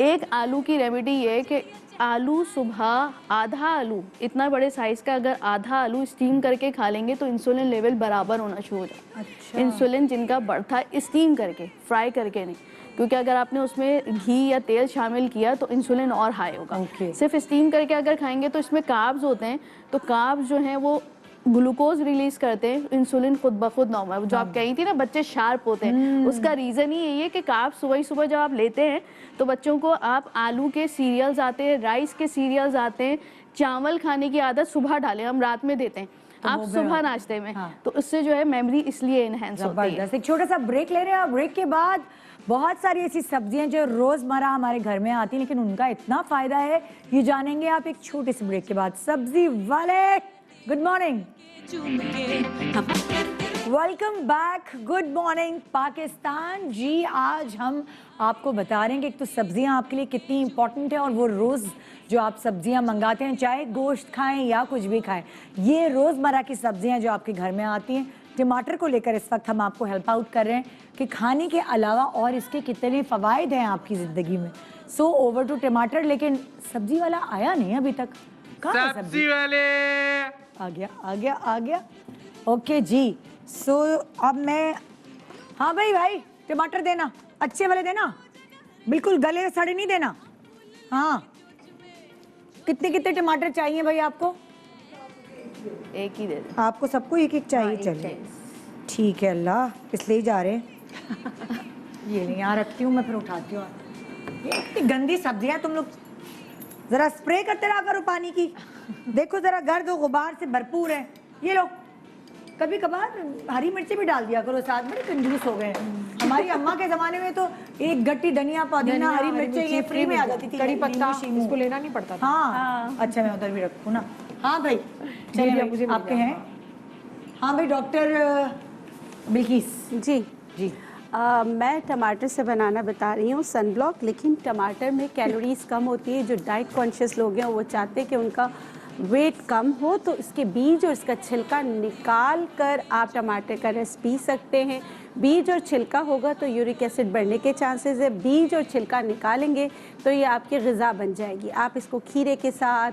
एक आलू की रेमेडी ये है कि आलू सुबह आधा आलू, इतना बड़े साइज़ का अगर आधा आलू स्टीम करके खा लेंगे तो इंसुलिन लेवल बराबर होना शुरू हो जाता है। अच्छा। इंसुलिन जिनका बढ़ता है स्टीम करके, फ्राई करके नहीं, क्योंकि अगर आपने उसमें घी या तेल शामिल किया तो इंसुलिन और हाई होगा। सिर्फ स्टीम करके अगर खाएंगे तो इसमें कार्ब्स होते हैं, तो कार्ब्स जो हैं वो ग्लूकोज रिलीज करते हैं, इंसुलिन खुद ब खुद नॉर्मल। जो आप कही थी ना बच्चे शार्प होते हैं, उसका रीज़न ही यही है कि कार्ब्स सुबह जब आप लेते हैं तो बच्चों को आप आलू के सीरियल्स आते हैं, राइस के सीरियल्स आते हैं, चावल खाने की आदत सुबह डालें, हम रात में देते हैं, तो आप सुबह नाश्ते में। तो इससे जो है मेमोरी इसलिए इनहेंस होती है। एक छोटा सा ब्रेक ले रहे हैं। ब्रेक के बाद बहुत सारी ऐसी सब्जियां जो रोजमर्रा हमारे घर में आती हैं लेकिन उनका इतना फायदा है, ये जानेंगे आप एक छोटे से ब्रेक के बाद। सब्जी वाले, good morning. Welcome back, good morning Pakistan ji. आज हम आपको बता रहे हैं कि एक तो सब्जियां आपके लिए कितनी इंपॉर्टेंट है और वो रोज़ जो आप सब्जियां मंगाते हैं, चाहे गोश्त खाएं या कुछ भी खाएं, ये रोज़मर्रा की सब्जियां जो आपके घर में आती हैं। टमाटर को लेकर इस वक्त हम आपको हेल्प आउट कर रहे हैं कि खाने के अलावा और इसके कितने फ़वाइद हैं आपकी ज़िंदगी में। सो ओवर टू टमाटर। लेकिन सब्जी वाला आया नहीं अभी तक। कहाँ है सब्जी वाले? आ गया आ गया आ गया। ओके जी। सो अब मैं, हाँ भाई टमाटर देना, अच्छे वाले देना, बिल्कुल गले सड़े नहीं देना। हाँ, कितने कितने टमाटर चाहिए भाई आपको? एक ही दे दे। आपको सबको एक एक चाहिए? चलिए ठीक है, अल्लाह इसलिए जा रहे हैं। ये नहीं, यहाँ रखती हूँ मैं, फिर उठाती हूँ। ये इतनी गंदी सब्जियाँ तुम लोग जरा स्प्रे करते रहा करो पानी की। देखो जरा गर्द और गुबार से भरपूर है ये लोग। कभी कभार हरी मिर्ची भी डाल दिया करो साथ में, कंजूस हो गए हैं। हमारी अम्मा के जमाने में तो एक गट्टी धनिया पुदीना हरी मिर्ची ये फ्री में आ जाती थी। कड़ी पत्ता नींबू, इसको लेना नहीं पड़ता था। हाँ अच्छा, मैं उधर भी रखूँ ना। हाँ भाई चलिए, मुझे आपके हैं। हाँ भाई डॉक्टर बिल्किस जी जी। मैं टमाटर से बनाना बता रही हूँ सनब्लॉक। लेकिन टमाटर में कैलोरीज कम होती है। जो डाइट कॉन्शियस लोग हैं वो चाहते हैं कि उनका वेट कम हो, तो इसके बीज और इसका छिलका निकाल कर आप टमाटर का रस पी सकते हैं। बीज और छिलका होगा तो यूरिक एसिड बढ़ने के चांसेस है। बीज और छिलका निकालेंगे तो ये आपकी ग़िज़ा बन जाएगी। आप इसको खीरे के साथ,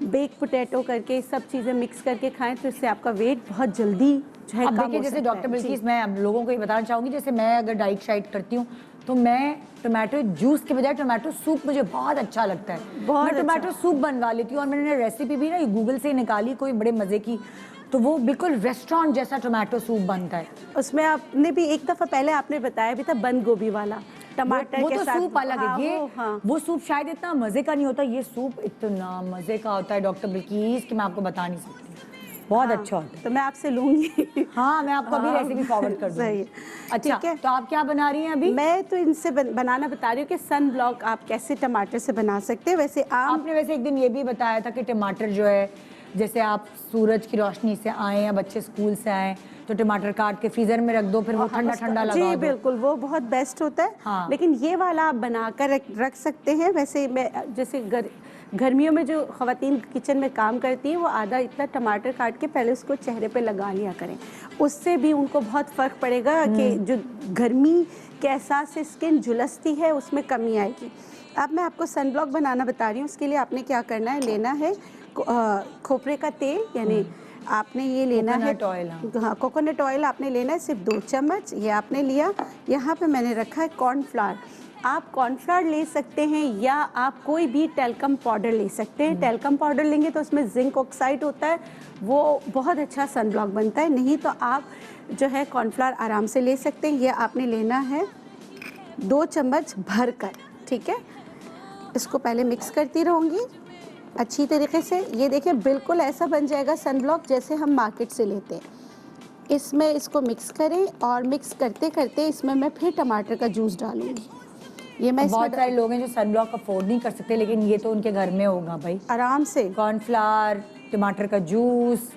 बेक पोटैटो करके, सब चीज़ें मिक्स करके खाएं तो इससे आपका वेट बहुत जल्दी जो है अब कम देखिए, हो जैसे सकता डॉक्टर है। बिल्किस, मैं हम लोगों को ये बताना चाहूँगी, जैसे मैं अगर डाइट शाइट करती हूँ तो मैं टमाटो जूस के बजाय टमाटो सूप मुझे बहुत अच्छा लगता है। बहुत मैं टमाटो सूप बनवा लेती हूँ और मैंने रेसिपी भी ना गूगल से निकाली कोई बड़े मज़े की, तो वो बिल्कुल रेस्टोरेंट जैसा टमाटो सूप बनता है। उसमें आपने भी एक दफ़ा पहले आपने बताया भी था बंद गोभी वाला टमाटर वो के तो साथ। सूप अलग हाँ, है। ये हाँ। वो सूप शायद इतना मज़े का नहीं होता, ये सूप इतना मज़े का होता है डॉक्टर बिल्किस कि मैं आपको बता नहीं सकती। बहुत हाँ, अच्छा होता है। तो मैं आपसे लूंगी। हाँ, मैं आपको अभी हाँ, रेसिपी फॉरवर्ड कर दूँगी। सही है। अच्छा, ठीक है। तो आप क्या बना रही हैं अभी? मैं तो इनसे बनाना बता रही हूँ कि सन ब्लॉक आप कैसे टमाटर से बना सकते हैं। वैसे आपने वैसे एक दिन ये भी बताया था कि टमाटर जो है, जैसे आप सूरज की रोशनी से आए या बच्चे स्कूल से आए तो टमाटर काट के फ्रीजर में रख दो, फिर वो ठंडा ठंडा लगा दो। जी बिल्कुल, वो बहुत बेस्ट होता है। हाँ। लेकिन ये वाला आप बनाकर रख सकते हैं। वैसे मैं जैसे गर्मियों में जो ख़वातीन किचन में काम करती हैं वो आधा इतना टमाटर काट के पहले उसको चेहरे पे लगा लिया करें। उससे भी उनको बहुत फ़र्क पड़ेगा कि जो गर्मी के एहसास से स्किन झुलसती है उसमें कमी आएगी। अब मैं आपको सन ब्लॉक बनाना बता रही हूँ। उसके लिए आपने क्या करना है, लेना है खोपरे का तेल, यानी आपने ये लेना है कोकोनट ऑयल। हाँ, कोकोनट ऑयल आपने लेना है सिर्फ 2 चम्मच। ये आपने लिया। यहाँ पे मैंने रखा है कॉर्नफ्लावर। आप कॉर्नफ्लावर ले सकते हैं या आप कोई भी टेल्कम पाउडर ले सकते हैं। टेल्कम पाउडर लेंगे तो उसमें जिंक ऑक्साइड होता है, वो बहुत अच्छा सन ब्लॉक बनता है। नहीं तो आप जो है कॉर्नफ्लावर आराम से ले सकते हैं। ये आपने लेना है 2 चम्मच भर कर, ठीक है। इसको पहले मिक्स करती रहूँगी अच्छी तरीके से। ये देखिए बिल्कुल ऐसा बन जाएगा सन ब्लॉक जैसे हम मार्केट से लेते हैं। इसमें इसको मिक्स करें और मिक्स करते करते इसमें मैं फिर टमाटर का जूस डालूंगी। ये मैं बहुत सारे लोग हैं जो सन ब्लॉक अफोर्ड नहीं कर सकते, लेकिन ये तो उनके घर में होगा भाई, आराम से। कॉर्नफ्लावर, टमाटर का जूस,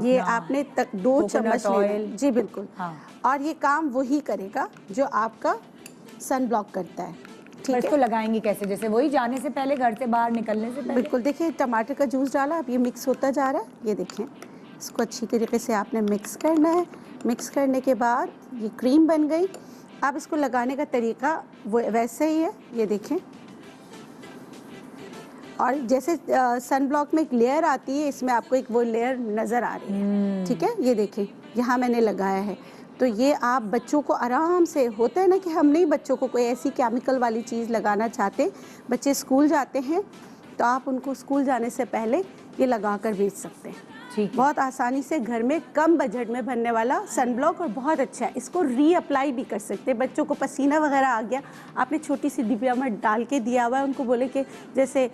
ये आपने 2 चम्मच ऑयल। जी बिल्कुल। हाँ। और ये काम वही करेगा जो आपका सन ब्लॉक करता है, ठीक है। इसको लगाएंगे कैसे? जैसे वही जाने से पहले, घर से बाहर निकलने से पहले। बिल्कुल, देखिए टमाटर का जूस डाला, अब ये मिक्स होता जा रहा है। ये देखें, इसको अच्छी तरीके से आपने मिक्स करना है। मिक्स करने के बाद ये क्रीम बन गई। अब इसको लगाने का तरीका वो वैसे ही है, ये देखें। और जैसे सन ब्लॉक में एक लेयर आती है, इसमें आपको एक वो लेयर नज़र आ रही है, ठीक है। ये देखें, यहाँ मैंने लगाया है। तो ये आप बच्चों को आराम से, होता है ना कि हम नहीं बच्चों को कोई ऐसी केमिकल वाली चीज़ लगाना चाहते। बच्चे स्कूल जाते हैं तो आप उनको स्कूल जाने से पहले ये लगा कर भेज सकते हैं। ठीक है। बहुत आसानी से घर में कम बजट में बनने वाला सन ब्लॉक और बहुत अच्छा है। इसको रीअप्लाई भी कर सकते हैं। बच्चों को पसीना वगैरह आ गया, आपने छोटी सी डिबिया में डाल के दिया हुआ है, उनको बोले कि जैसे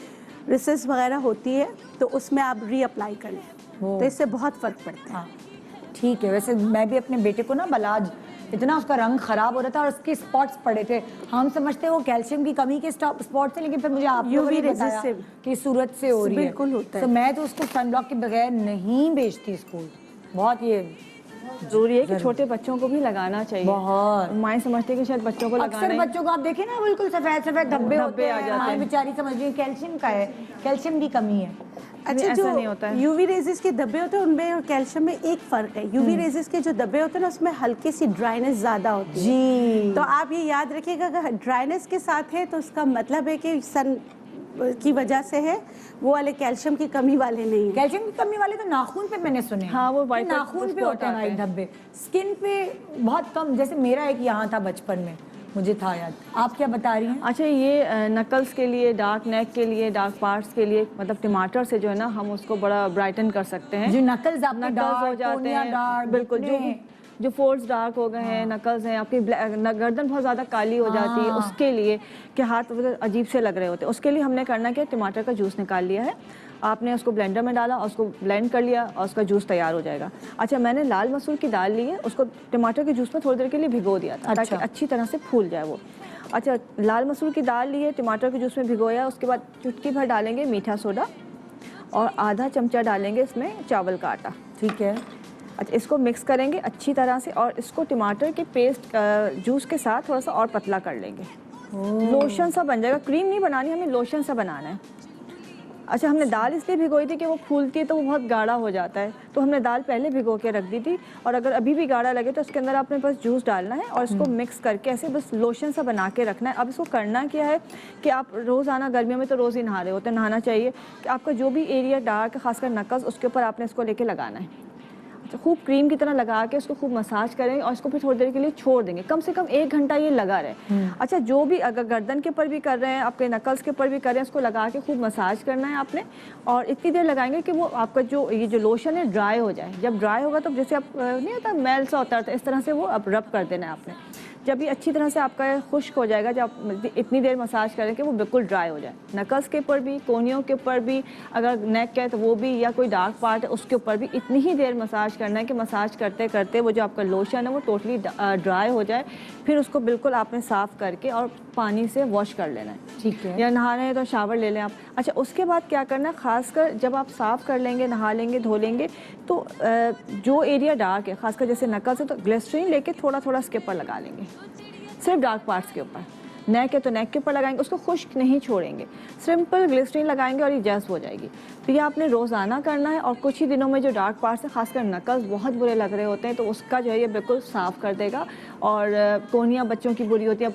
रिसेस वगैरह होती है तो उसमें आप रीअप्लाई करें, तो इससे बहुत फ़र्क पड़ता है। हाँ ठीक है। वैसे मैं भी अपने बेटे को ना बलाज, इतना उसका रंग खराब हो रहा था और उसके स्पॉट्स पड़े थे। हम समझते वो कैल्शियम की कमी के स्पॉट्स थे, लेकिन फिर मुझे आप लोगों ने बताया कि सूरज से हो रही है। बिल्कुल होता है। तो मैं तो उसको सन ब्लॉक के बगैर नहीं भेजती स्कूल। बहुत ये जरूरी है कि छोटे बच्चों को भी लगाना चाहिए। बहुत। माएँ समझते हैं कि शायद बच्चों को लगाना अक्सर है। बच्चों को आप देखें ना बिल्कुल सफेद सफेद धब्बे होते आ हैं, जाते माएँ हैं। बेचारी समझ रही है कैल्शियम का है, कैल्शियम की कमी है। अच्छा, ऐसा जो नहीं होता है। यूवी रेजिस के धब्बे होते हैं उनमें और कैल्शियम में एक फ़र्क है। यूवी रेजिस के जो धब्बे होते हैं ना उसमें हल्की सी ड्राइनेस ज़्यादा होती है। जी। तो आप ये याद रखिएगा अगर ड्राइनेस के साथ है तो उसका मतलब है कि सन की वजह से है, वो वाले कैल्शियम की कमी वाले नहीं है। कैल्शियम की कमी वाले तो नाखून पे मैंने सुने हैं। हाँ, वो कि white नाखून पे spot होते हैं आते वाइट हैं। धब्बे, स्किन पे बहुत कम। जैसे मेरा एक यहाँ था बचपन में, मुझे था याद। आप क्या बता रही हैं? अच्छा, ये नकल्स के लिए, डार्क नेक के लिए, डार्क पार्ट्स के लिए, मतलब टमाटर से जो है ना हम उसको बड़ा ब्राइटन कर सकते हैं। जो नकल्स आपके नकल्स हो डार्क, जाते कोनिया हैं, डार्क, बिल्कुल, घुटने। जो फोल्ड्स डार्क हो गए हैं, नकल्स हैं, आपकी गर्दन बहुत ज़्यादा काली हो जाती है, उसके लिए कि हाथ अजीब से लग रहे होते हैं, उसके लिए हमने करना क्या, टमाटर का जूस निकाल लिया है, आपने उसको ब्लेंडर में डाला और उसको ब्लेंड कर लिया और उसका जूस तैयार हो जाएगा। अच्छा, मैंने लाल मसूर की दाल ली है, उसको टमाटर के जूस में थोड़ी देर के लिए भिगो दिया था ताकि अच्छी तरह से फूल जाए वो। अच्छा, लाल मसूर की दाल ली है, टमाटर के जूस में भिगोया, उसके बाद चुटकी भर डालेंगे मीठा सोडा और आधा चमचा डालेंगे इसमें चावल का आटा। ठीक है। अच्छा, इसको मिक्स करेंगे अच्छी तरह से और इसको टमाटर के पेस्ट जूस के साथ थोड़ा सा और पतला कर लेंगे। लोशन सा बन जाएगा, क्रीम नहीं बनानी, हमें लोशन सा बनाना है। अच्छा, हमने दाल इसलिए भिगोई थी कि वो फूलती है तो वो बहुत गाढ़ा हो जाता है, तो हमने दाल पहले भिगो के रख दी थी। और अगर अभी भी गाढ़ा लगे तो उसके अंदर आपने बस जूस डालना है और इसको मिक्स करके ऐसे बस लोशन सा बना के रखना है। अब इसको करना क्या है कि आप रोज़ाना, गर्मियों में तो रोज़ ही नहा रहे होते हैं, नहाना चाहिए कि आपका जो भी एरिया डार्क है, खासकर नकल्स, उसके ऊपर आपने इसको लेके लगाना है। अच्छा, खूब क्रीम की तरह लगा के उसको खूब मसाज करेंगे और इसको फिर थोड़ी देर के लिए छोड़ देंगे, कम से कम 1 घंटा ये लगा रहे। अच्छा, जो भी अगर गर्दन के ऊपर भी कर रहे हैं, आपके नकल्स के ऊपर भी कर रहे हैं, इसको लगा के खूब मसाज करना है आपने और इतनी देर लगाएंगे कि वो आपका जो लोशन है ड्राई हो जाए। जब ड्राई होगा तो जैसे आप नहीं होता मैल सा होता है, इस तरह से वो अब रब कर देना है आपने। जब ये अच्छी तरह से आपका खुश्क हो जाएगा, जब इतनी देर मसाज करें कि वो बिल्कुल ड्राई हो जाए, नकल्स के ऊपर भी, कोनियों के ऊपर भी, अगर नेक का है तो वो भी, या कोई डार्क पार्ट है उसके ऊपर भी इतनी ही देर मसाज करना है कि मसाज करते करते वो जो आपका लोशन है वो टोटली ड्राई हो जाए। फिर उसको बिल्कुल आपने साफ़ करके और पानी से वॉश कर लेना है। ठीक है। या नहा रहे हैं तो शावर ले लें आप। अच्छा, उसके बाद क्या करना है, खासकर जब आप साफ़ कर लेंगे, नहा लेंगे, धो लेंगे, तो जो एरिया डार्क है, खासकर जैसे नकल से, तो ग्लिसरीन लेके थोड़ा थोड़ा इसके ऊपर लगा लेंगे, सिर्फ डार्क पार्ट्स के ऊपर। नेक है तो नेक के ऊपर लगाएंगे, उसको खुश्क नहीं छोड़ेंगे, सिंपल ग्लिसरीन लगाएंगे और ये जज़्ब हो जाएगी। तो ये आपने रोज़ाना करना है और कुछ ही दिनों में जो डार्क पार्ट्स हैं, खासकर नकल्स बहुत बुरे लग रहे होते हैं, तो उसका जो है ये बिल्कुल साफ़ कर देगा। और कोनियाँ बच्चों की बुरी होती है,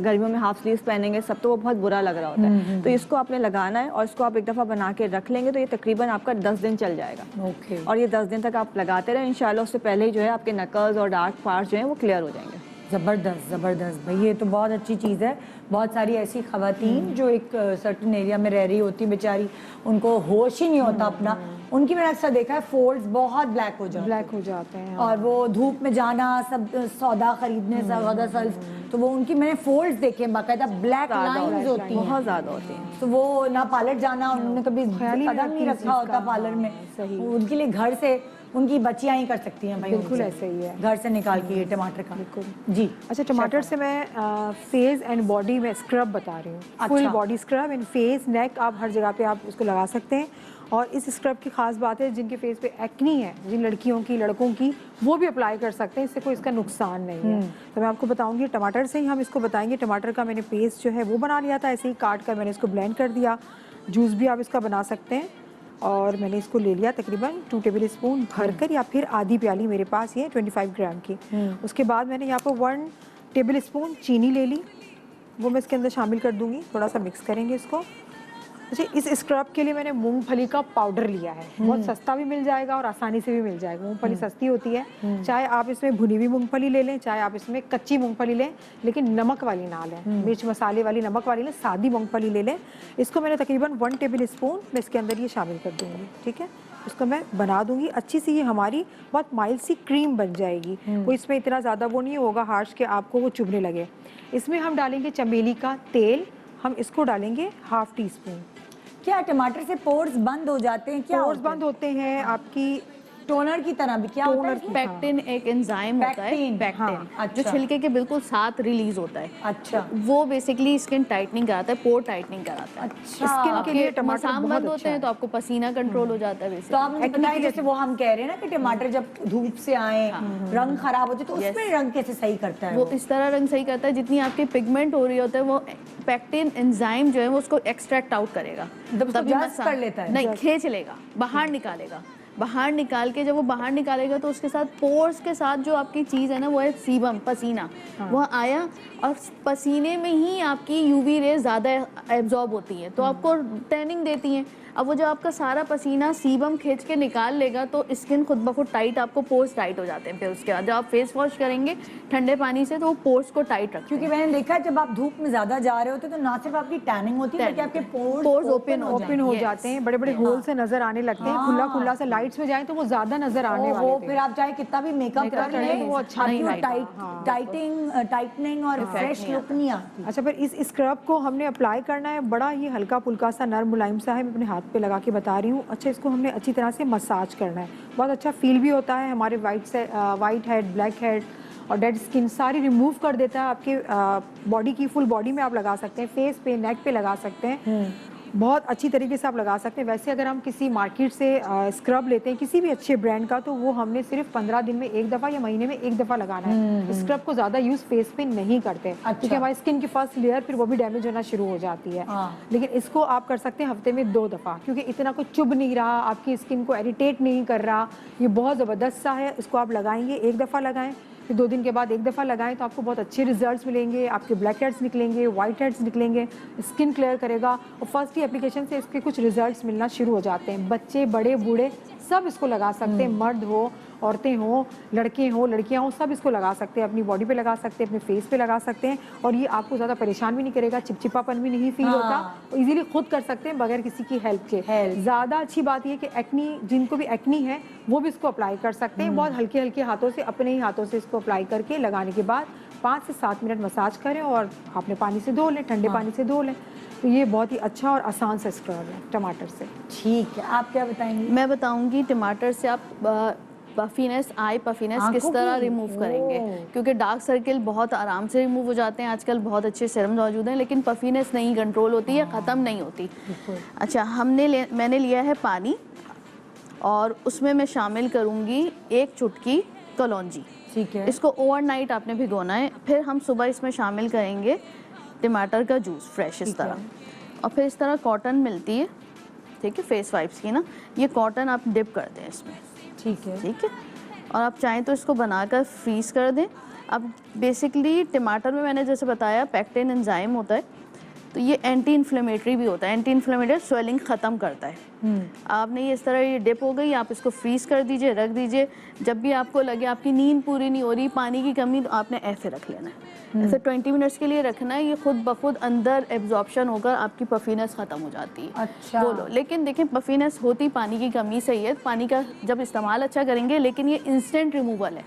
गर्मियों में हाफ स्लीव्स पहनेंगे सब, तो वो बहुत बुरा लग रहा होता है, तो इसको आपने लगाना है और इसको आप एक दफ़ा बना के रख लेंगे तो ये तकरीबन आपका 10 दिन चल जाएगा। ओके। और ये 10 दिन तक आप लगाते रहें, इंशाल्लाह उससे पहले ही जो है आपके नकल्स और डार्क पार्ट्स जो हैं वो क्लियर हो जाएंगे। ज़बरदस्त ज़बरदस्त भाई, ये तो बहुत अच्छी चीज़ है। बहुत सारी ऐसी ख़वातीन जो एक सर्टन एरिया में रह रही होती बेचारी, उनको होश ही नहीं होता अपना, उनकी मैंने अक्सर देखा है फोल्ड्स बहुत ब्लैक हो जाते हैं हाँ। और वो धूप में जाना, सब सौदा खरीदने, सौदा सेल्फ, तो वो उनकी मैंने फोल्ड्स देखे हैं, बाकायदा ब्लैक लाइंस होती हैं, बहुत ज़्यादा होती हैं। तो वो ना पार्लर जाना, उन्होंने कभी कदम नहीं रखा होता पार्लर में, उनके लिए घर से उनकी बच्चियाँ ही कर सकती हैं भाई। बिल्कुल उनसे। ऐसे ही है। घर से निकाल के ये टमाटर का। बिल्कुल। जी। अच्छा, टमाटर से मैं फेस एंड बॉडी में स्क्रब बता रही हूँ। Full body scrub in face, neck, आप हर जगह पे आप उसको लगा सकते हैं। और इस स्क्रब की खास बात है, जिनके फेस पे एक्नी है, जिन लड़कियों की, लड़कों की, वो भी अप्लाई कर सकते हैं, इससे कोई इसका नुकसान नहीं है। तो मैं आपको बताऊंगी, टमाटर से ही हम इसको बताएंगे। टमाटर का मैंने पेस्ट जो है वो बना लिया था, ऐसे ही काट कर मैंने इसको ब्लेंड कर दिया। जूस भी आप इसका बना सकते हैं। और मैंने इसको ले लिया तकरीबन 2 टेबल स्पून भरकर, या फिर आधी प्याली मेरे पास ये 25 ग्राम की। उसके बाद मैंने यहाँ पर 1 टेबल स्पून चीनी ले ली, वो मैं इसके अंदर शामिल कर दूंगी। थोड़ा सा मिक्स करेंगे इसको। अच्छा, इस स्क्रब के लिए मैंने मूंगफली का पाउडर लिया है, बहुत सस्ता भी मिल जाएगा और आसानी से भी मिल जाएगा। मूंगफली सस्ती होती है, चाहे आप इसमें भुनी हुई मूंगफली ले लें, चाहे आप इसमें कच्ची मूंगफली लें, लेकिन नमक वाली ना लें, मिर्च मसाले वाली नमक वाली लें, सादी मूंगफली ले लें। इसको मैंने तकरीबन 1 टेबल स्पून मैं इसके अंदर ये शामिल कर दूँगी। ठीक है, इसको मैं बना दूंगी अच्छी सी, ये हमारी बहुत माइल्ड सी क्रीम बन जाएगी। कोई इसमें इतना ज़्यादा वो नहीं होगा हार्श के आपको वो चुभने लगे। इसमें हम डालेंगे चमेली का तेल, हम इसको डालेंगे 1/2 टीस्पून। क्या टमाटर से पोर्स बंद हो जाते हैं? क्या पोर्स बंद होते हैं, आपकी टोनर की तरह भी क्या होता है? पैक्टिन एक एंजाइम होता है, पैक्टिन, पैक्टिन, हाँ, अच्छा। जो छिलके के बिल्कुल साथ रिलीज होता है। अच्छा। वो बेसिकली स्किन टाइटनिंग कराता है, पोर टाइटनिंग कराता है। अच्छा। स्किन के लिए आपके टमाटर मसाम बहुत बंद होते अच्छा हैं तो आपको पसीना कंट्रोल हो जाता है तो बेसिकली। आपने बताया जैसे वो हम कह रहे हैं ना कि टमाटर जब धूप से आए रंग खराब होते तो उसमें रंग कैसे सही करता है वो इस तरह रंग सही करता है, जितनी आपकी पिगमेंट हो रही होता है वो पैक्टिन एंजाइम जो है वो उसको एक्सट्रैक्ट आउट करेगा, मतलब उसको तभी जस्ट कर लेता है? नहीं, खींच लेगा, बाहर निकालेगा। बाहर निकाल के जब वो बाहर निकालेगा तो उसके साथ पोर्स के साथ जो आपकी चीज़ है ना वो है सीबम, पसीना। वह आया और पसीने में ही आपकी यूवी रेज ज़्यादा एब्जॉर्ब होती हैं तो आपको टैनिंग देती हैं। अब वो जो आपका सारा पसीना सीबम खींच के निकाल लेगा तो स्किन खुद ब खुद टाइट, आपको पोर्स टाइट हो जाते हैं। फिर उसके बाद जब आप फेस वॉश करेंगे ठंडे पानी से तो वो पोर्स को टाइट रखते क्योंकि मैंने देखा है जब आप धूप में ज्यादा जा रहे होते तो ना सिर्फ आपकी टैनिंग होती है बल्कि आपके पोर्स ओपन हो जाते हैं, बड़े बड़े होल से नजर आने लगते हैं। खुला खुला से लाइट्स में जाए तो वो ज्यादा नजर आने वाले वो थे। फिर आप चाहे कितना भी मेकअप कर लें वो अच्छा नहीं टाइटनिंग और फ्रेश लुक नहीं आती। अच्छा, फिर इस स्क्रब को हमने अप्लाई करना है, बड़ा ही हल्का फुल्का सा नरम मुलायम सा है, मैं अपने हाथ पे लगा के बता रही हूँ। अच्छा, इसको हमने अच्छी तरह से मसाज करना है, बहुत अच्छा फील भी होता है। हमारे वाइट हेड, ब्लैक हेड और डेड स्किन सारी रिमूव कर देता है। आपके बॉडी की फुल बॉडी में आप लगा सकते हैं, फेस पे, नेक पे लगा सकते हैं, बहुत अच्छी तरीके से आप लगा सकते हैं। वैसे अगर हम किसी मार्केट से स्क्रब लेते हैं किसी भी अच्छे ब्रांड का तो वो हमने सिर्फ 15 दिन में एक दफ़ा या महीने में एक दफ़ा लगाना है। स्क्रब को ज़्यादा यूज़ फेस पे नहीं करते क्योंकि हमारी स्किन की फर्स्ट लेयर फिर वो भी डैमेज होना शुरू हो जाती है। लेकिन इसको आप कर सकते हैं हफ्ते में 2 दफ़ा, क्योंकि इतना कुछ चुभ नहीं रहा, आपकी स्किन को इरिटेट नहीं कर रहा, ये बहुत ज़बरदस्त सा है। इसको आप लगाएंगे, एक दफ़ा लगाएं, फिर 2 दिन के बाद एक दफ़ा लगाएं तो आपको बहुत अच्छे रिजल्ट्स मिलेंगे। आपके ब्लैक हेड्स निकलेंगे, वाइट हेड्स निकलेंगे, स्किन क्लियर करेगा और फर्स्ट ही एप्लीकेशन से इसके कुछ रिजल्ट्स मिलना शुरू हो जाते हैं। बच्चे, बड़े, बूढ़े सब इसको लगा सकते हैं, मर्द हो, औरतें हो, लड़के हो, लड़कियां हो, सब इसको लगा सकते हैं। अपनी बॉडी पे लगा सकते हैं, अपने फेस पे लगा सकते हैं और ये आपको ज़्यादा परेशान भी नहीं करेगा, चिपचिपापन भी नहीं फील होता, इजीली खुद कर सकते हैं बगैर किसी की हेल्प के। ज़्यादा अच्छी बात ये कि एक्नी, जिनको भी एक्नी है वो भी इसको अप्लाई कर सकते हैं। बहुत हल्के हल्के हाथों से, अपने ही हाथों से इसको अप्लाई करके लगाने के बाद 5 से 7 मिनट मसाज करें और अपने पानी से धो लें, ठंडे पानी से धो लें। तो ये बहुत ही अच्छा और आसान सा स्क्रब है टमाटर से। ठीक है, आप क्या बताएंगी? मैं बताऊंगी टमाटर से आप पफीनेस, आई पफीनेस किस तरह रिमूव करेंगे, क्योंकि डार्क सर्किल बहुत आराम से रिमूव हो जाते हैं। आजकल बहुत अच्छे सीरम मौजूद हैं लेकिन पफीनेस नहीं कंट्रोल होती है, ख़त्म नहीं होती। अच्छा, मैंने लिया है पानी और उसमें मैं शामिल करूँगी 1 चुटकी कलौंजी। ठीक है, इसको ओवरनाइट आपने भिगोना है। फिर हम सुबह इसमें शामिल करेंगे टमाटर का जूस फ्रेश इस तरह, और फिर इस तरह कॉटन मिलती है, ठीक है, फेस वाइप्स की ना, ये कॉटन आप डिप कर दें इसमें, ठीक है, ठीक है। और आप चाहें तो इसको बनाकर फ्रीज कर दें। अब बेसिकली टमाटर में मैंने जैसे बताया पैक्टिन एंजाइम होता है, तो ये एंटी इन्फ्लेमेटरी भी होता है। एंटी इन्फ्लेमेटरी स्वेलिंग ख़त्म करता है। आपने ये इस तरह ये डिप हो गई, आप इसको फ्रीज कर दीजिए, रख दीजिए। जब भी आपको लगे आपकी नींद पूरी नहीं हो रही, पानी की कमी, तो आपने ऐसे रख लेना है, ऐसे 20 मिनट्स के लिए रखना है। ये खुद ब खुद अंदर एब्जॉर्प्शन होकर आपकी पफीनेस ख़त्म हो जाती है। अच्छा, बोलो, लेकिन देखें पफीनेस होती पानी की कमी से ही है। पानी का जब इस्तेमाल अच्छा करेंगे, लेकिन ये इंस्टेंट रिमूवल है।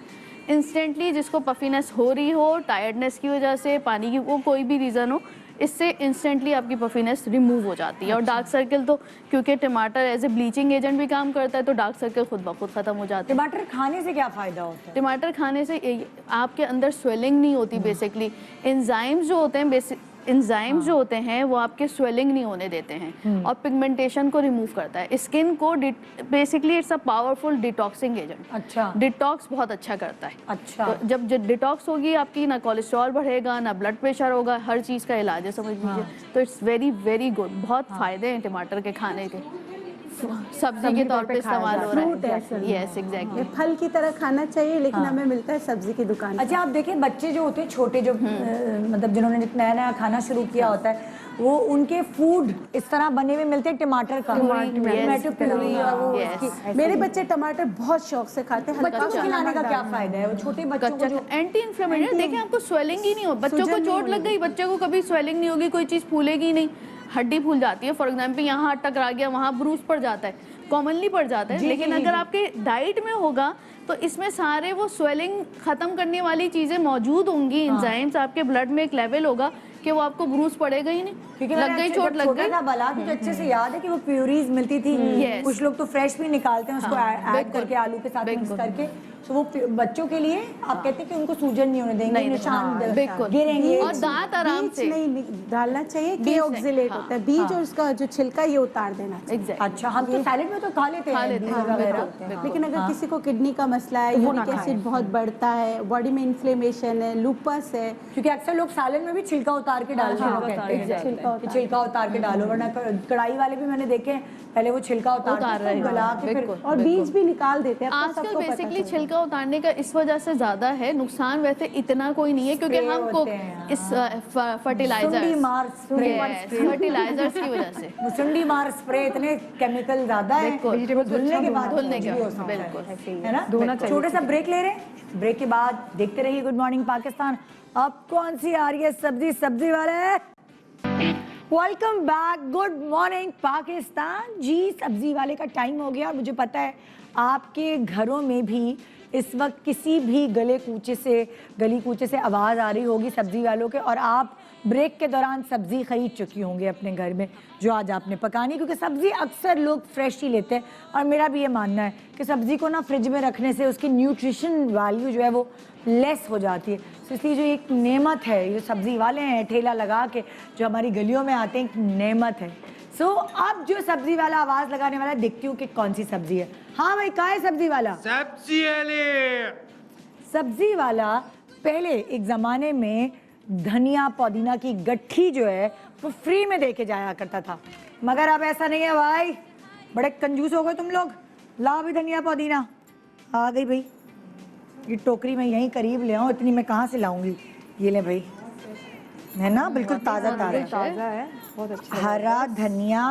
इंस्टेंटली जिसको पफीनेस हो रही हो, टायर्डनेस की वजह से, पानी की, वो कोई भी रीज़न हो, इससे इंस्टेंटली आपकी पफीनेस रिमूव हो जाती है। और डार्क सर्किल तो क्योंकि टमाटर एज ए ब्लीचिंग एजेंट भी काम करता है, तो डार्क सर्किल खुद ब खुद ख़त्म हो जाते हैं। टमाटर खाने से क्या फ़ायदा होता है? टमाटर खाने से आपके अंदर स्वेलिंग नहीं होती। बेसिकली एंजाइम्स जो होते हैं, एंजाइम्स जो होते हैं वो आपके स्वेलिंग नहीं होने देते हैं और पिगमेंटेशन को रिमूव करता है। स्किन को basically it's a powerful detoxing agent. अच्छा, डिटॉक्स बहुत अच्छा करता है। अच्छा, तो जब डिटॉक्स होगी आपकी, ना कोलेस्ट्रॉल बढ़ेगा, ना ब्लड प्रेशर होगा, हर चीज़ का इलाज है, समझ लीजिए। तो इट्स वेरी वेरी गुड, बहुत फ़ायदे हैं टमाटर के खाने के। सब्जी के तौर पे इस्तेमाल हो रहा है। Yes, exactly. फल की तरह खाना चाहिए, लेकिन हमें मिलता है सब्जी की दुकान। अच्छा, आप देखें बच्चे जो होते हैं छोटे, जो मतलब जिन्होंने नया नया खाना शुरू किया होता है, वो उनके फूड इस तरह बने हुए मिलते हैं टमाटर का, टमाटो प्यूरी और वो उसकी। मेरे बच्चे टमाटर बहुत शौक से खाते हैं। बच्चों को खिलाने का क्या फायदा है? वो छोटे बच्चों को जो एंटी इन्फ्लेमेटरी, देखें आपको स्वेलिंग ही नहीं हो, बच्चों को चोट लग गई, बच्चे को कभी स्वेलिंग नहीं होगी, कोई चीज़ फूलेगी नहीं, हड्डी फूल जाती है। फॉर एग्जाम्पल यहाँ टकरा गया, वहाँ ब्रूस पड़ जाता है, कॉमनली पड़ जाता है। लेकिन अगर आपके डाइट में होगा तो इसमें सारे वो स्वेलिंग ख़त्म करने वाली चीज़ें मौजूद होंगी। एंजाइम्स आपके ब्लड में एक लेवल होगा कि वो आपको ब्रूस पड़ेगा ही नहीं, क्योंकि लग गई चोट लग गई। बला तो अच्छे से याद है कि वो प्यूरीज मिलती थी, Yes. कुछ लोग तो फ्रेश भी निकालते हैं उसको ऐड बिल्कुल। करके आलू के साथ मिक्स बिल्कुल। करके, तो वो बच्चों के लिए आप कहते हैं कि उनको सूजन नहीं होने देंगे, नहीं, निशान बिल्कुल। गिरेंगे। और दांत आराम बीज से नहीं डालना चाहिए, बीज के नहीं, ऑक्सिलेट हाँ, होता है बीज, और उसका जो छिलका ये उतार देना चाहिए। एग्जैक्ट। अच्छा, हम तो सैलेड में तो खा लेते खा हैं लेते बीज हैं, वगैरह। बिल्कुल। लेकिन अगर किसी को किडनी का मसला है, यूरिक एसिड बहुत बढ़ता है, बॉडी में इन्फ्लेमेशन है, लूपस है, क्योंकि अक्सर लोग सैलेड में भी छिलका उतार के डालते हैं, लोग कहते हैं कि छिलका उतार के डालो, वरना कढ़ाई वाले भी मैंने देखे हैं, पहले वो छिलका उतार उतार रहे के हैं, गला के फिर बिल्कुल। और बीज भी निकाल देते हैं। अब तो आजकल सबको पता बेसिकली चल छिलका उतारने का इस वजह से ज्यादा है, नुकसान वैसे इतना कोई नहीं है, क्योंकि Spray हमको होते हैं, इस फर्टिलाइजर सुंडी मार स्प्रे फर्टिलाइजर्स की वजह से मुसंडी मार स्प्रे, इतने केमिकल ज्यादा है, बिल्कुल। वो धुलने के बाद धुलने के कुछ भी हो बाद, सकता है। बिल्कुल। है ना। धोना चाहिए। छोटे सा ब्रेक ले रहे हैं, ब्रेक के बाद देखते रहिए गुड मॉर्निंग पाकिस्तान। अब कौन सी आ रही है सब्जी, सब्जी वाले। Welcome back, good morning Pakistan. जी, सब्जी वाले का टाइम हो गया और मुझे पता है आपके घरों में भी इस वक्त किसी भी गली कूचे से आवाज़ आ रही होगी सब्जी वालों के, और आप ब्रेक के दौरान सब्जी खरीद चुकी होंगी अपने घर में जो आज आपने पकानी, क्योंकि सब्जी अक्सर लोग फ्रेश ही लेते हैं। और मेरा भी ये मानना है कि सब्जी को ना फ्रिज में रखने से उसकी न्यूट्रिशन वैल्यू जो है वो लेस हो जाती है। तो इसलिए जो एक नेमत है, ये सब्जी वाले हैं ठेला लगा के जो हमारी गलियों में आते हैं, एक नेमत है। सो अब जो सब्जी वाला आवाज़ लगाने वाला, देखती हूँ कि कौन सी सब्जी है। हाँ भाई, कहाँ है सब्जी वाला? सब्जी वाले। सब्जी वाला पहले एक ज़माने में धनिया पुदीना की गट्ठी जो है वो फ्री में दे के जाया करता था, मगर अब ऐसा नहीं है भाई, बड़े कंजूस हो गए तुम लोग। ला भी धनिया पुदीना आ गई भाई, ये टोकरी में यहीं करीब ले आऊँ, इतनी मैं कहाँ से लाऊंगी। ये ले भाई, है ना, बिल्कुल ताज़ा ताज़ा है, बहुत अच्छा। हरा धनिया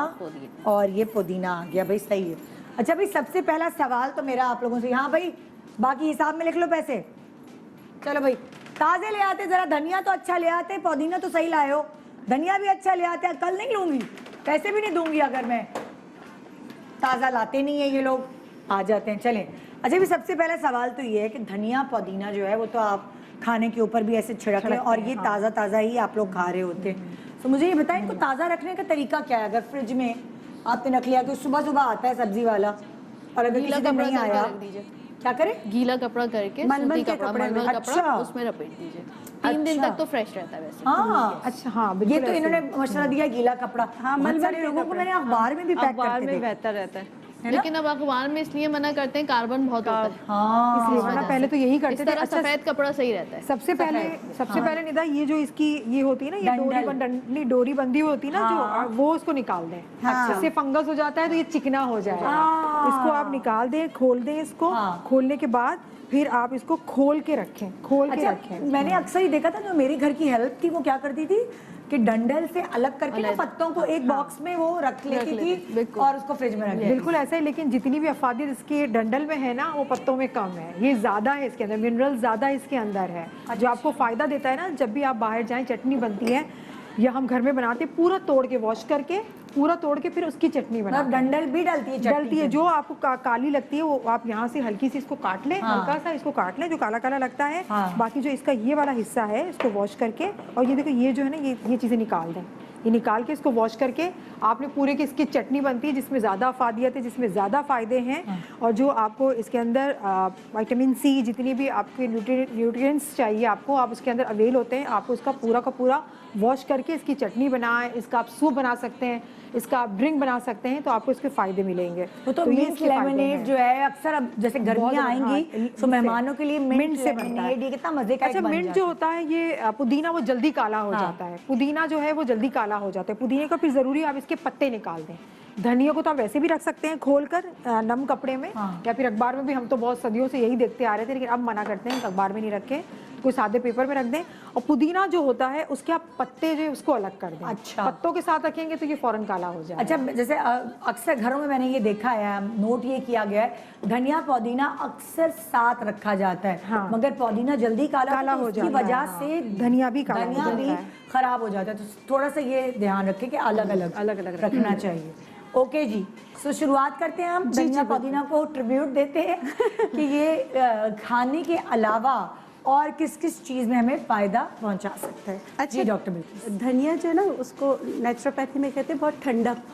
और ये पुदीना आ गया भाई, सही है। अच्छा भाई, सबसे पहला सवाल तो मेरा आप लोगों से, हाँ भाई बाकी हिसाब में लिख लो पैसे। चलो भाई, ताज़े ले आते, ज़रा धनिया तो अच्छा ले आते, पुदीना तो सही लाए हो, धनिया भी अच्छा ले आते। कल नहीं लूँगी, पैसे भी नहीं दूंगी अगर मैं, ताज़ा लाते नहीं है ये लोग, आ जाते हैं। चलें, अच्छा भी सबसे पहला सवाल तो ये है कि धनिया पुदीना जो है वो तो आप खाने के ऊपर भी ऐसे छिड़क लें, और ये ताज़ा ताज़ा ही आप लोग खा रहे होते हैं। तो मुझे ये बताएं, इनको ताज़ा रखने का तरीका क्या है? अगर फ्रिज में आपने रख लिया कि सुबह सुबह आता है सब्जी वाला, और अगर किसी दिन नहीं आया, क्या करें? गीला कपड़ा करके, मलमल सूती के कपड़ा, कपड़े में। मलमल कपड़ा, अच्छा। उसमें लपेट दीजिए। 3 दिन अच्छा। तक तो फ्रेश रहता है वैसे। हाँ, अच्छा, हाँ ये बिल्कुल तो ऐसे इन्होंने मशवरा दिया गीला कपड़ा। हाँ, बहुत मलमल सारे के लोगों को कपड़े। मैंने अखबार में भी पैक अखबार करते में देखा। बेहतर रहता है। लेकिन अब अखबार में इसलिए मना करते हैं, कार्बन बहुत होता है, हाँ, इसलिए, वरना पहले तो यही इस करते थे। तरह अच्छा, सफेद कपड़ा सही रहता है। सबसे पहले निदा, ये जो इसकी ये होती है ना, ये डोरी बंधी हुई होती है ना, जो वो उसको निकाल दें। इससे फंगस हो जाता है तो ये चिकना हो जाएगा। इसको आप निकाल दें, खोल दें इसको, खोलने के बाद फिर आप इसको खोल के रखें, अच्छा, मैंने अक्सर ही देखा था, जो मेरी घर की हेल्प थी वो क्या करती थी कि डंडल से अलग करके ना पत्तों को एक बॉक्स में वो रख लेती थी और उसको फ्रिज में रख देती। बिल्कुल ऐसा ही, लेकिन जितनी भी अफादियत इसके डंडल में है ना, वो पत्तों में कम है। ये ज्यादा है, इसके अंदर मिनरल ज्यादा इसके अंदर है, जो आपको फायदा देता है ना। जब भी आप बाहर जाएं, चटनी बनती है या हम घर में बनाते, पूरा तोड़ के वॉश करके, पूरा तोड़ के फिर उसकी चटनी बनाते हैं। डंडल भी डलती है, डलती है, जो आपको काली लगती है वो आप यहाँ से हल्की सी इसको काट लें, हल्का सा इसको काट लें जो काला काला लगता है। बाकी जो इसका ये वाला हिस्सा है इसको वॉश करके, और ये देखो ये जो है ना, ये चीज़ें निकाल दें। ये निकाल के इसको वॉश करके आपने पूरे की इसकी चटनी बनती है, जिसमें ज़्यादा अफादियत है, जिसमें ज़्यादा फ़ायदे हैं, और जो आपको इसके अंदर विटामिन सी, जितनी भी आपके न्यूट्रिएंट्स चाहिए आपको, आप उसके अंदर अवेल होते हैं। आपको इसका पूरा का पूरा वॉश करके इसकी चटनी बनाएं, इसका आप सूप बना सकते हैं, इसका आप ड्रिंक बना सकते हैं, तो आपको इसके फ़ायदे मिलेंगे। तो मिंट लेमनेड जो है, अक्सर अब जैसे गर्मियाँ आएंगी तो मेहमानों के लिए मिंट से बनता है, ये कितना मजे का। अच्छा, मिंट जो होता है, ये पुदीना वो जल्दी काला हो जाता है, पुदीना जो है वो जल्दी काला हो जाता है। पुदीने का फिर ज़रूरी आप इसके पत्ते निकाल दें। धनिया को तो आप वैसे भी रख सकते हैं खोल कर नम कपड़े में, या फिर अखबार में भी, हम तो बहुत सदियों से यही देखते आ रहे थे, लेकिन अब मना करते हैं अखबार में नहीं रखें, कोई सादे पेपर में रख दें। और पुदीना जो होता है उसके आप पत्ते जो उसको अलग कर दें। अच्छा, पत्तों के साथ रखेंगे तो ये फौरन काला हो जाए। अच्छा, जैसे अक्सर घरों में मैंने ये देखा है, नोट ये किया गया है, धनिया पुदीना अक्सर साथ रखा जाता है, मगर पुदीना जल्दी काला हो जाता है, उसकी वजह से धनिया भी खराब हो जाता है। तो थोड़ा सा ये ध्यान रखें कि अलग अलग रखना चाहिए। ओके जी, तो शुरुआत करते हैं हम। धनिया पुदीना को ट्रिब्यूट देते हैं कि ये खाने के अलावा और किस किस चीज़ में हमें फ़ायदा पहुंचा सकता है। अच्छा जी डॉक्टर बिल्कुल। धनिया जो है ना उसको नेचुरोपैथी में कहते हैं बहुत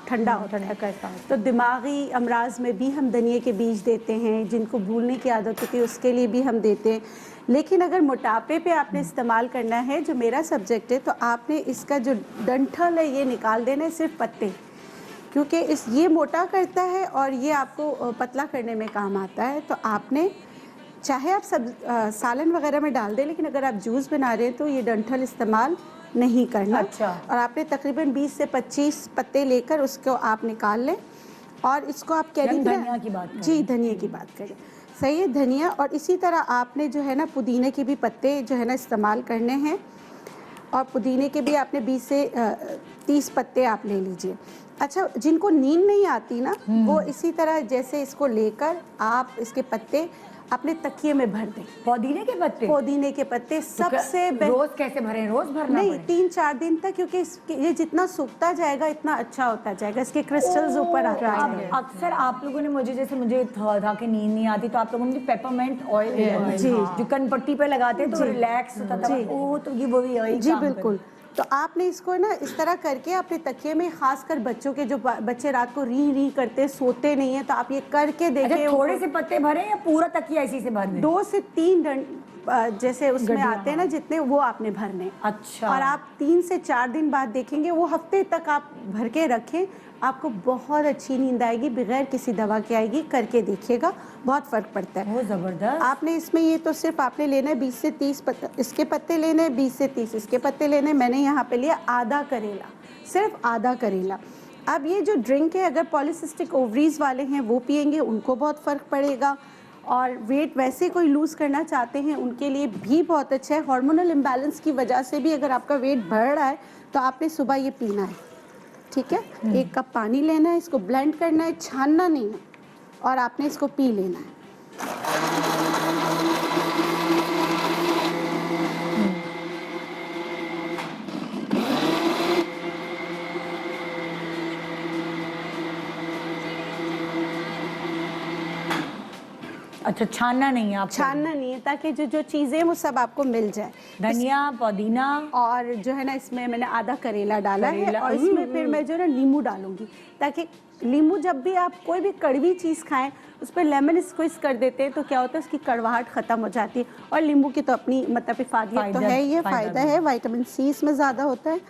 ठंडा होता है, तो दिमागी अमराज में भी हम धनिया के बीज देते हैं, जिनको भूलने की आदत होती है उसके लिए भी हम देते हैं। लेकिन अगर मोटापे पे आपने इस्तेमाल करना है, जो मेरा सब्जेक्ट है, तो आपने इसका जो डंठल है ये निकाल देना है, सिर्फ पत्ते, क्योंकि ये मोटा करता है और ये आपको पतला करने में काम आता है। तो आपने चाहे आप सब सालन वगैरह में डाल दें, लेकिन अगर आप जूस बना रहे हैं तो ये डंठल इस्तेमाल नहीं करना। अच्छा। और आपने तकरीबन 20 से 25 पत्ते लेकर उसको आप निकाल लें और इसको आप कैरी करें। धनिया की बात करें। जी धनिया की बात करें, सही है, धनिया। और इसी तरह आपने जो है ना पुदीने के भी पत्ते जो है ना इस्तेमाल करने हैं, और पुदीने के भी आपने 20 से 30 पत्ते आप ले लीजिए। अच्छा, जिनको नींद नहीं आती ना, वो इसी तरह जैसे इसको लेकर आप इसके पत्ते अपने तकिए में भर दें। पुदीने के पत्ते? पुदीने के पत्ते सबसे रोज कैसे भरें? रोज भरना नहीं, पड़े? 3-4 दिन तक, क्योंकि ये जितना सूखता जाएगा इतना अच्छा होता जाएगा, इसके क्रिस्टल्स ऊपर आते जाएंगे। अक्सर आप लोगों ने मुझे था कि नींद नहीं आती, तो आप लोगों ने पेपरमेंट ऑयल जी, जो कनपट्टी पे लगाते हैं तो रिलैक्स होता था। ओ तो ये वो भी यही जी काम बिल्कुल। तो आपने इसको ना इस तरह करके अपने तकिए में, खासकर बच्चों के, जो बच्चे रात को री करते सोते नहीं है, तो आप ये करके देखिए। अच्छा, थोड़े से पत्ते भरे या पूरा तकिया इसी से भर दें? 2 से 3 जैसे उसमें आते हैं ना जितने, वो आपने भरने। अच्छा। और आप 3 से 4 दिन बाद देखेंगे, वो हफ्ते तक आप भर के रखें, आपको बहुत अच्छी नींद आएगी, बगैर किसी दवा के आएगी। करके देखिएगा, बहुत फ़र्क पड़ता है। वो ज़बरदस्त। आपने इसमें ये तो सिर्फ आपने लेना है 20 से 30 पत्ते इसके पत्ते लेने हैं, 20 से 30 इसके पत्ते लेने। मैंने यहाँ पे लिया आधा करेला, सिर्फ आधा करेला। अब ये जो ड्रिंक है, अगर पॉलीसिस्टिक ओवरीज वाले हैं वो पिएंगे, उनको बहुत फ़र्क पड़ेगा। और वेट वैसे कोई लूज़ करना चाहते हैं उनके लिए भी बहुत अच्छा है। हार्मोनल इम्बैलेंस की वजह से भी अगर आपका वेट बढ़ रहा है तो आपने सुबह ये पीना है, ठीक है। 1 कप पानी लेना है, इसको ब्लेंड करना है, छानना नहीं है, और आपने इसको पी लेना है। अच्छा, छानना नहीं है आप? छानना नहीं है, ताकि जो चीज़ें वो सब आपको मिल जाए। धनिया, पुदीना, और जो है ना इसमें मैंने आधा करेला डाला है, और इसमें फिर मैं जो है ना नींबू डालूंगी, ताकि नींबू जब भी आप कोई भी कड़वी चीज़ खाएं उस पर लेमन स्क्विज कर देते हैं तो क्या होता है, उसकी कड़वाहट ख़त्म हो जाती है। और नींबू की तो अपनी मतलब इफादियत तो है, ये फ़ायदा है, विटामिन सी इसमें ज़्यादा होता है।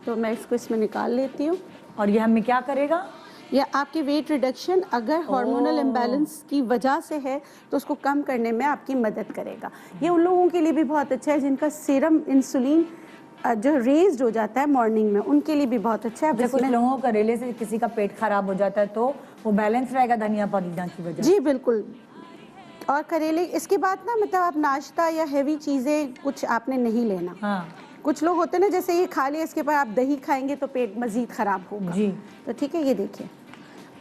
तो मैं इसको इसमें निकाल लेती हूँ। और ये हमें क्या करेगा? या आपकी वेट रिडक्शन अगर हार्मोनल इम्बैलेंस की वजह से है तो उसको कम करने में आपकी मदद करेगा। ये उन लोगों के लिए भी बहुत अच्छा है जिनका सीरम इंसुलिन जो रेज्ड हो जाता है मॉर्निंग में, उनके लिए भी बहुत अच्छा है। कुछ लोगों को करेले से किसी का पेट खराब हो जाता है तो वो बैलेंस रहेगा धनिया पुदीना की वजह। जी बिल्कुल। और करेले इसके बाद ना, मतलब आप नाश्ता या हैवी चीज़ें कुछ आपने नहीं लेना। हाँ। कुछ लोग होते हैं ना, जैसे ये खा लिया इसके बाद आप दही खाएंगे तो पेट मज़ीद ख़राब होगा। जी। तो ठीक है, ये देखिए।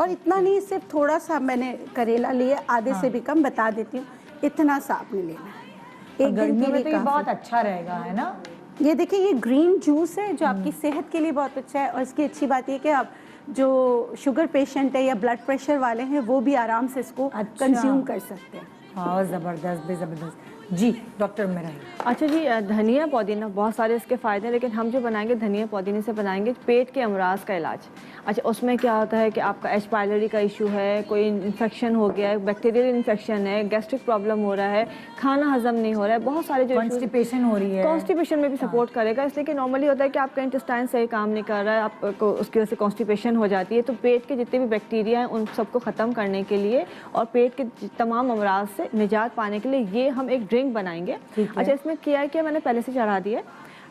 और इतना नहीं, सिर्फ थोड़ा सा मैंने करेला लिया, आधे से भी कम, बता देती हूँ, इतना सा आपने लेना है। एक गर्मी में तो ये बहुत अच्छा रहेगा, है ना? ये देखिए, ये ग्रीन जूस है जो आपकी सेहत के लिए बहुत अच्छा है। और इसकी अच्छी बात ये कि आप जो शुगर पेशेंट है या ब्लड प्रेशर वाले हैं वो भी आराम से इसको कंज्यूम कर सकते हैं। हाँ, ज़बरदस्त, बेज़बरदस्त। जी डॉक्टर मेरा। अच्छा जी, धनिया पुदीना बहुत सारे इसके फ़ायदे हैं, लेकिन हम जो बनाएंगे धनिया पुदीने से बनाएंगे पेट के अमराज का इलाज। अच्छा, उसमें क्या होता है कि आपका एच पायलरी का इशू है, कोई इन्फेक्शन हो गया है, बैक्टीरियल इन्फेक्शन है, गैस्ट्रिक प्रॉब्लम हो रहा है, खाना हजम नहीं हो रहा है, बहुत सारे जो कॉन्स्टिपेशन हो रही है, कॉन्स्टिपेशन में भी सपोर्ट करेगा। इसलिए कि नॉर्मली होता है कि आपका इंटेस्टाइन सही काम नहीं कर रहा है, आपको उसकी वजह से कॉन्स्टिपेशन हो जाती है। तो पेट के जितने भी बैक्टीरिया हैं उन सबको ख़त्म करने के लिए और पेट के तमाम अमराज से निजात पाने के लिए ये हम एक ड्रिंक बनाएंगे। अच्छा, इसमें क्या है कि मैंने पहले से चढ़ा दिया है।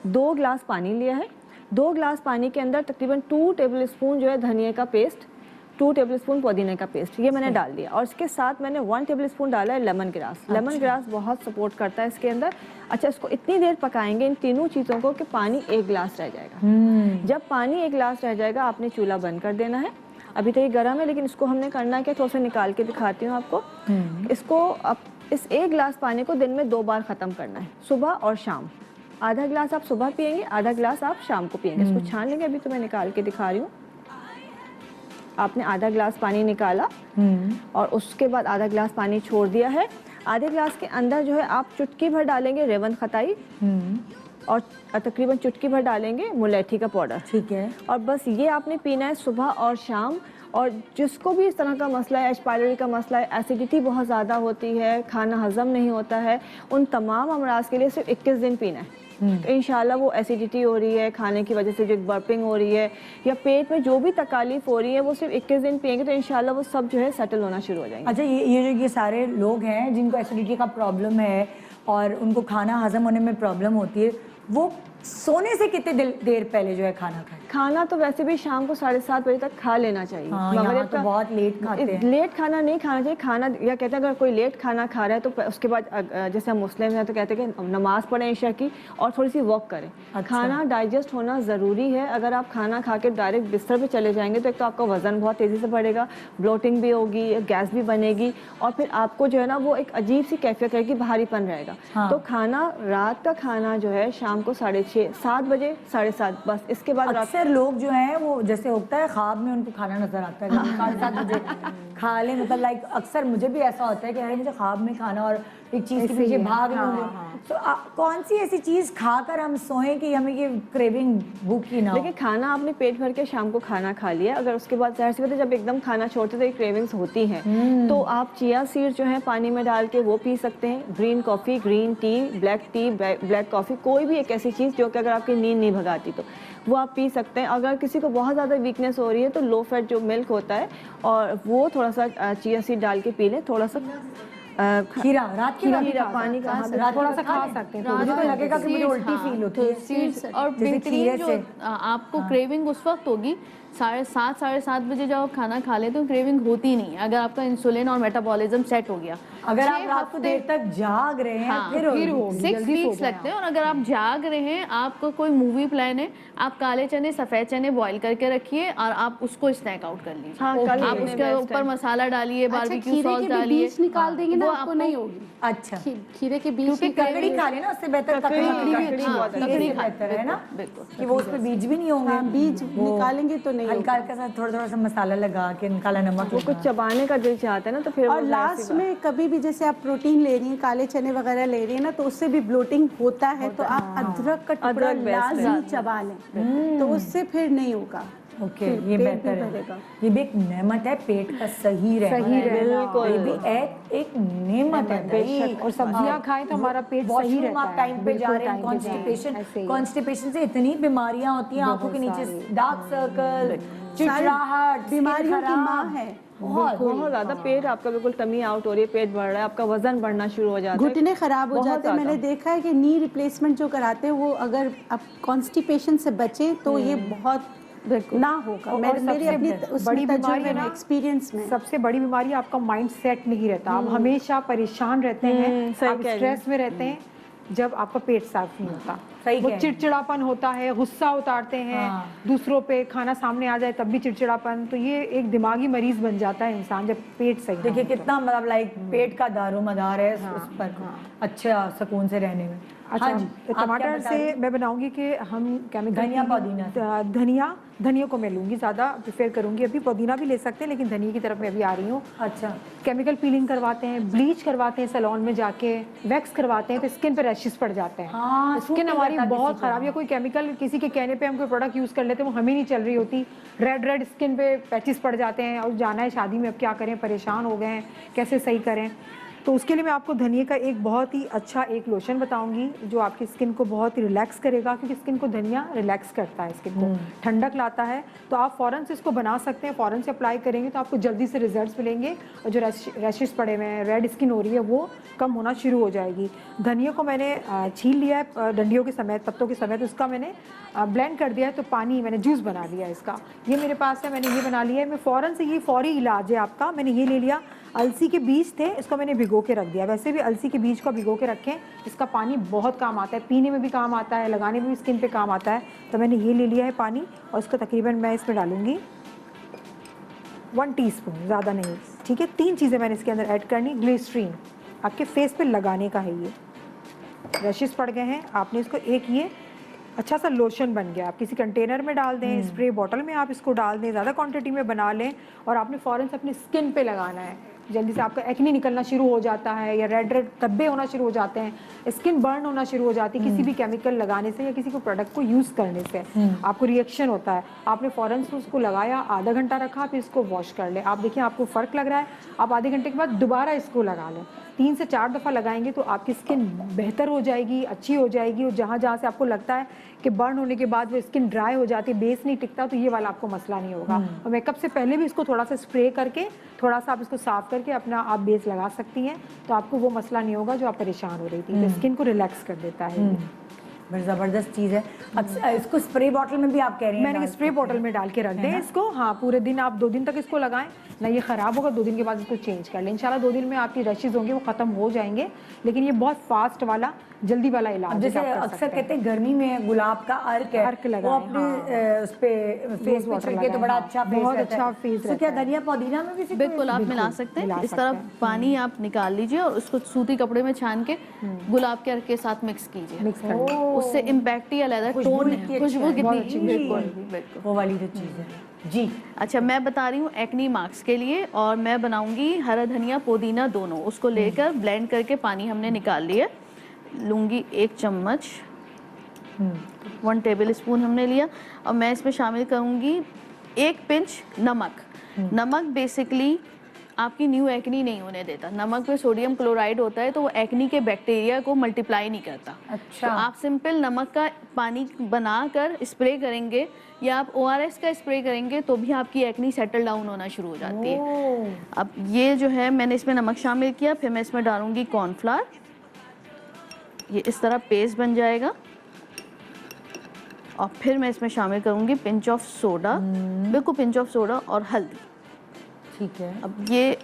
2 गिलास पानी लिया है, 2 गिलास पानी के अंदर तकरीबन 2 टेबलस्पून जो है धनिया का पेस्ट, 2 टेबलस्पून पुदीने का पेस्ट, ये मैंने डाल दिया। और इसके साथ मैंने 1 टेबलस्पून डाला है लेमन ग्रास। लेमन ग्रास बहुत सपोर्ट करता है इसके अंदर। अच्छा, इसको इतनी देर पकाएंगे इन तीनों चीज़ों को कि पानी 1 गिलास रह जाएगा। जब पानी 1 गिलास रह जाएगा आपने चूल्हा बंद कर देना है। अभी तो ये गर्म है, लेकिन इसको हमने करना है कि थोड़ा सा निकाल के दिखाती हूँ आपको। इसको अब इस 1 गिलास पानी को दिन में 2 बार ख़त्म करना है, सुबह और शाम। आधा गिलास आप सुबह पिएंगे, आधा गिलास आप शाम को पिएंगे। इसको छान लेंगे, अभी तो मैं निकाल के दिखा रही हूँ। आपने आधा गिलास पानी निकाला और उसके बाद आधा गिलास पानी छोड़ दिया है। आधे गिलास के अंदर जो है आप चुटकी भर डालेंगे रेवन खताई और तकरीबन चुटकी भर डालेंगे मुलैठी का पाउडर। ठीक है। और बस ये आपने पीना है सुबह और शाम। और जिसको भी इस तरह का मसला है, एच पायलोरी का मसला है, एसिडिटी बहुत ज़्यादा होती है, खाना हजम नहीं होता है, उन तमाम अमराज के लिए सिर्फ 21 दिन पीना है। तो इंशाल्लाह वो एसिडिटी हो रही है, खाने की वजह से जो बर्पिंग हो रही है या पेट में जो भी तकालीफ हो रही है, वो सिर्फ 21 दिन पिएंगे तो इंशाल्लाह वो सब जो है सेटल होना शुरू हो जाएंगे। अच्छा, ये सारे लोग हैं जिनको एसिडिटी का प्रॉब्लम है और उनको खाना हजम होने में प्रॉब्लम होती है, वो सोने से कितने देर पहले जो है खाना खाएं? खाना तो वैसे भी शाम को 7:30 बजे तक खा लेना चाहिए। हाँ, यहाँ तो बहुत लेट खाते हैं। लेट खाना नहीं खाना चाहिए। खाना या कहते हैं अगर कोई लेट खाना खा रहा है तो उसके बाद जैसे हम मुस्लिम हैं तो कहते हैं कि नमाज पढ़ें ईशा की और थोड़ी सी वॉक करें। अच्छा। खाना डाइजेस्ट होना ज़रूरी है। अगर आप खाना खा के डायरेक्ट बिस्तर पे चले जाएंगे तो एक तो आपका वज़न बहुत तेज़ी से बढ़ेगा, ब्लोटिंग भी होगी, गैस भी बनेगी और फिर आपको जो है ना वो एक अजीब सी कैफियत रहेगी, भारीपन रहेगा। हाँ। तो खाना, रात का खाना जो है शाम को 6:30 7 बजे 7:30 बस। इसके बाद अक्सर लोग जो हैं वो जैसे होता है ख्वाब में उनको खाना नजर आता है 7:30 बजे खा लें, मतलब लाइक अक्सर मुझे भी ऐसा होता है कि अरे मुझे ख्वाब में खाना और एक चीज़ के पीछे भाग लूँ। तो कौन सी ऐसी चीज़ खाकर हम सोएं कि हमें ये क्रेविंग भूख की ना हो? देखिए, खाना आपने पेट भर के शाम को खाना खा लिया, अगर उसके बाद ज़ाहिर सी बात है जब एकदम खाना छोड़ते तो ये क्रेविंग्स होती हैं। तो आप चिया सीड जो है पानी में डाल के वो पी सकते हैं। Green coffee, green tea, black coffee, कोई भी एक ऐसी चीज़ जो कि अगर आपकी नींद नहीं भगाती तो वो आप पी सकते हैं। अगर किसी को बहुत ज़्यादा वीकनेस हो रही है तो लो फैट जो मिल्क होता है और वो थोड़ा सा चिया सीड डाल के पी लें। थोड़ा सा खीरा, रात की पानी का थोड़ा सा खा सकते हैं। मुझे तो लगेगा कि मुझे उल्टी फील होती है सीड्स और जैसे बेहतरीन खीरे जो से। आपको क्रेविंग उस वक्त होगी 7:30 7:30 बजे जब आप खाना खा लेते हो क्रेविंग होती नहीं है, अगर आपका इंसुलिन और मेटाबॉलिज्म सेट हो गया। अगर आप रात को देर तक जाग रहे हैं हाँ, फिर होगी। 6 वीक्स लगते हैं। और अगर आप जाग रहे हैं, आपका कोई मूवी प्लान है, आप काले चने सफ़ेद चने बॉईल करके रखिए और आप उसको स्नैक आउट कर लीजिए। हाँ, कल आप उसके ऊपर मसाला डालिए, बारबेक्यू सॉस डालिए, बीज निकाल देंगे ना, आपको नहीं होगी। अच्छा, खीरे के बीज क्योंकि ककड़ी खा लेना उससे बेहतर ककड़ी ककड़ी बेहतर है ना, कि वो उसमें बीज भी नहीं होंगे। बीज निकालेंगे तो नहीं हल्का हल्का सा थोड़ा सा मसाला लगा के काला नमक वो कुछ चबाने का दिल चाहता है ना तो फिर और लास्ट में कभी भी जैसे आप प्रोटीन ले रही हैं, काले चने वगैरह ले रही हैं ना, तो उससे भी ब्लोटिंग होता है। तो आप अदरक का टुकड़ा लाजमी चबा लें, तो उससे फिर नहीं होगा। ओके, ये बेहतर है। ये भी एक नेमत है, पेट का सही रहना। बिल्कुल, ये भी एक नेमत है भाई। और सब्जियां खाएं तो हमारा पेट सही रहता आप है। टाइम पे जा रहे हैं। कॉन्स्टिपेशन से इतनी बीमारियां होती हैं, आंखों के नीचे डार्क सर्कल, चिड़चिड़ाहट, बीमारियों की माँ है। बहुत ज़्यादा पेट आपका बिल्कुल टमी आउट हो रही है, पेट बढ़ रहा है, आपका वजन बढ़ना शुरू हो जाता है, घुटने खराब हो जाते हैं। मैंने देखा है कि नी रिप्लेसमेंट जो कराते हैं वो अगर आप कॉन्स्टिपेशन से बचे तो ये बहुत ना होगा। मेरे अपनी बड़ी बीमारी है ना, एक्सपीरियंस में सबसे बड़ी बीमारी आपका माइंड सेट नहीं रहता। आप हमेशा परेशान रहते हैं, आप स्ट्रेस में रहते हैं जब आपका पेट साफ नहीं होता। वो चिड़चिड़ापन होता है, गुस्सा उतारते हैं दूसरों पे, खाना सामने आ जाए तब भी चिड़चिड़ापन। तो ये एक दिमागी मरीज बन जाता है इंसान जब पेट सही। देखिए कितना मतलब लाइक पेट का दारोमदार है उस पर अच्छा सुकून से रहने में। अच्छा, टमाटर से मैं बनाऊंगी कि हम केमिकल धनिया पुदीना धनिया को मैं लूँगी, ज़्यादा प्रेफर करूँगी। अभी पुदीना भी ले सकते हैं लेकिन धनिया की तरफ मैं अभी आ रही हूँ। अच्छा, केमिकल पीलिंग करवाते हैं, ब्लीच करवाते हैं सैलून में जाके, वैक्स करवाते हैं तो स्किन पे रैशेस पड़ जाते हैं। हाँ, स्किन हमारी बहुत ख़राब, या कोई केमिकल किसी के कहने पे हम कोई प्रोडक्ट यूज़ कर लेते हैं, वो हमें नहीं चल रही होती, रेड स्किन पे पैचेस पड़ जाते हैं और जाना है शादी में, अब क्या करें, परेशान हो गए हैं, कैसे सही करें। तो उसके लिए मैं आपको धनिया का एक बहुत ही अच्छा एक लोशन बताऊंगी जो आपकी स्किन को बहुत ही रिलैक्स करेगा, क्योंकि स्किन को धनिया रिलैक्स करता है, स्किन को ठंडक लाता है। तो आप फ़ौरन से इसको बना सकते हैं, फ़ौरन से अप्लाई करेंगे तो आपको जल्दी से रिजल्ट्स मिलेंगे और जो रैशेस पड़े हुए हैं, रेड स्किन हो रही है, वो कम होना शुरू हो जाएगी। धनिया को मैंने छील लिया है डंडियों के समेत, पत्तों के समेत, उसका मैंने ब्लेंड कर दिया है। तो पानी मैंने जूस बना लिया है इसका, ये मेरे पास है, मैंने ये बना लिया है। मैं फ़ौरन से, ये फ़ौरी इलाज है आपका। मैंने ये ले लिया, अलसी के बीज थे, इसको मैंने भिगो के रख दिया। वैसे भी अलसी के बीज को भिगो के रखें, इसका पानी बहुत काम आता है, पीने में भी काम आता है, लगाने में भी स्किन पे काम आता है। तो मैंने ये ले लिया है पानी और इसको तकरीबन मैं इसमें डालूंगी 1 टीस्पून, ज़्यादा नहीं, ठीक है। 3 चीज़ें मैंने इसके अंदर ऐड करनी। ग्लिसरीन आपके फेस पे लगाने का है, ये रैशेस पड़ गए हैं, आपने इसको एक ये अच्छा सा लोशन बन गया, आप किसी कंटेनर में डाल दें, स्प्रे बॉटल में आप इसको डाल दें, ज़्यादा क्वांटिटी में बना लें और आपने फ़ौरन से अपनी स्किन पे लगाना है। जल्दी से आपका एक्ने निकलना शुरू हो जाता है या रेड रेड धब्बे होना शुरू हो जाते हैं, स्किन बर्न होना शुरू हो जाती है किसी भी केमिकल लगाने से या किसी को प्रोडक्ट को यूज़ करने से, आपको रिएक्शन होता है, आपने फ़ौरन से उसको लगाया, आधा घंटा रखा, फिर इसको वॉश कर लें, आप देखिए आपको फ़र्क लग रहा है, आप आधे घंटे के बाद दोबारा इसको लगा लें। 3 से 4 दफ़ा लगाएंगे तो आपकी स्किन बेहतर हो जाएगी, अच्छी हो जाएगी। और जहाँ जहाँ से आपको लगता है कि बर्न होने के बाद वो स्किन ड्राई हो जाती है, बेस नहीं टिकता, तो ये वाला आपको मसला नहीं होगा। और मेकअप से पहले भी इसको थोड़ा सा स्प्रे करके, थोड़ा सा आप इसको साफ करके अपना आप बेस लगा सकती हैं, तो आपको वो मसला नहीं होगा जो आप परेशान हो रही थी। तो स्किन को रिलैक्स कर देता है। बड़ी ज़बरदस्त चीज़ है। अब इसको स्प्रे बॉटल में भी आप कह रही हैं? मैंने स्प्रे बॉटल में डाल के रख दें इसको। हाँ, पूरे दिन आप 2 दिन तक इसको लगाएं, ना ये ख़राब होगा, 2 दिन के बाद इसको चेंज कर लें। इंशाल्लाह 2 दिन में आपकी रशेज़ होंगे वो ख़त्म हो जाएंगे। लेकिन ये बहुत फास्ट वाला, जल्दी वाला इलाज है। जैसे अक्सर कहते हैं गर्मी में गुलाब का अर्क है, अर्क लगाएं, वो अपने उस पे फेस पे छिड़के तो बड़ा अच्छा फेस बहुत रहता है। अच्छा फेस तो क्या धनिया पुदीना में भी इसी बिल्कुल आप मिला सकते हैं। इस तरह पानी आप निकाल लीजिए और उसको सूती कपड़े में छान के गुलाब के अर्क के साथ मिक्स कीजिए, मिक्स कर लें। उससे इम्पैक्ट ही अलग है, टोन खुशबू कितनी, बिल्कुल बिल्कुल वो वाली जो चीज़ है जी। अच्छा, मैं बता रही हूँ एक्नी मार्क्स के लिए, और मैं बनाऊंगी हरा धनिया पुदीना दोनों, उसको लेकर ब्लेंड करके पानी हमने निकाल लिया, लूँगी 1 चम्मच, 1 टेबल स्पून हमने लिया, और मैं इसमें शामिल करूँगी 1 पिंच नमक। नमक बेसिकली आपकी न्यू एक्नी नहीं होने देता, नमक में सोडियम क्लोराइड होता है, तो वो एक्नी के बैक्टीरिया को मल्टीप्लाई नहीं करता। अच्छा। तो आप सिंपल नमक का पानी बनाकर स्प्रे करेंगे या आप ORS का स्प्रे करेंगे तो भी आपकी एक्नी सेटल डाउन होना शुरू हो जाती है। अब ये जो है मैंने इसमें नमक शामिल किया, फिर मैं इसमें डालूंगी कॉर्नफ्लावर, ये इस तरह पेस्ट बन जाएगा, और फिर मैं इसमें शामिल करूंगी पिंच ऑफ सोडा, बिल्कुल पिंच ऑफ सोडा और हल्दी। ठीक है। अब ये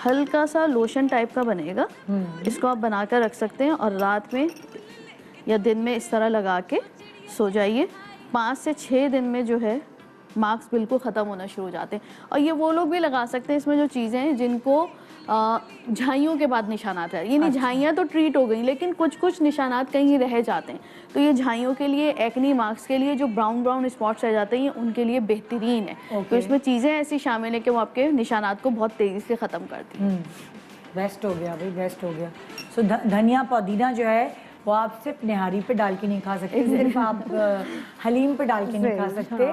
हल्का सा लोशन टाइप का बनेगा, इसको आप बनाकर रख सकते हैं और रात में या दिन में इस तरह लगा के सो जाइए। 5 से 6 दिन में जो है मार्क्स बिल्कुल ख़त्म होना शुरू हो जाते हैं। और ये वो लोग भी लगा सकते हैं इसमें जो चीज़ें हैं जिनको झाइयों के बाद निशानात है, ये नहीं झाइयाँ तो ट्रीट हो गई, लेकिन कुछ कुछ निशानात कहीं रह जाते हैं, तो ये झाइयों के लिए, एक्नी मार्क्स के लिए, जो ब्राउन ब्राउन स्पॉट्स रह जाते हैं, उनके लिए बेहतरीन है। तो इसमें चीज़ें ऐसी शामिल है कि वो आपके निशानात को बहुत तेज़ी से ख़त्म करती हैं। बेस्ट हो गया भाई, बेस्ट हो गया। सो धनिया पुदीना जो है वो आप सिर्फ निहारी पे डाल के नहीं खा सकते, सिर्फ आप हलीम पे डाल के नहीं खा सकते,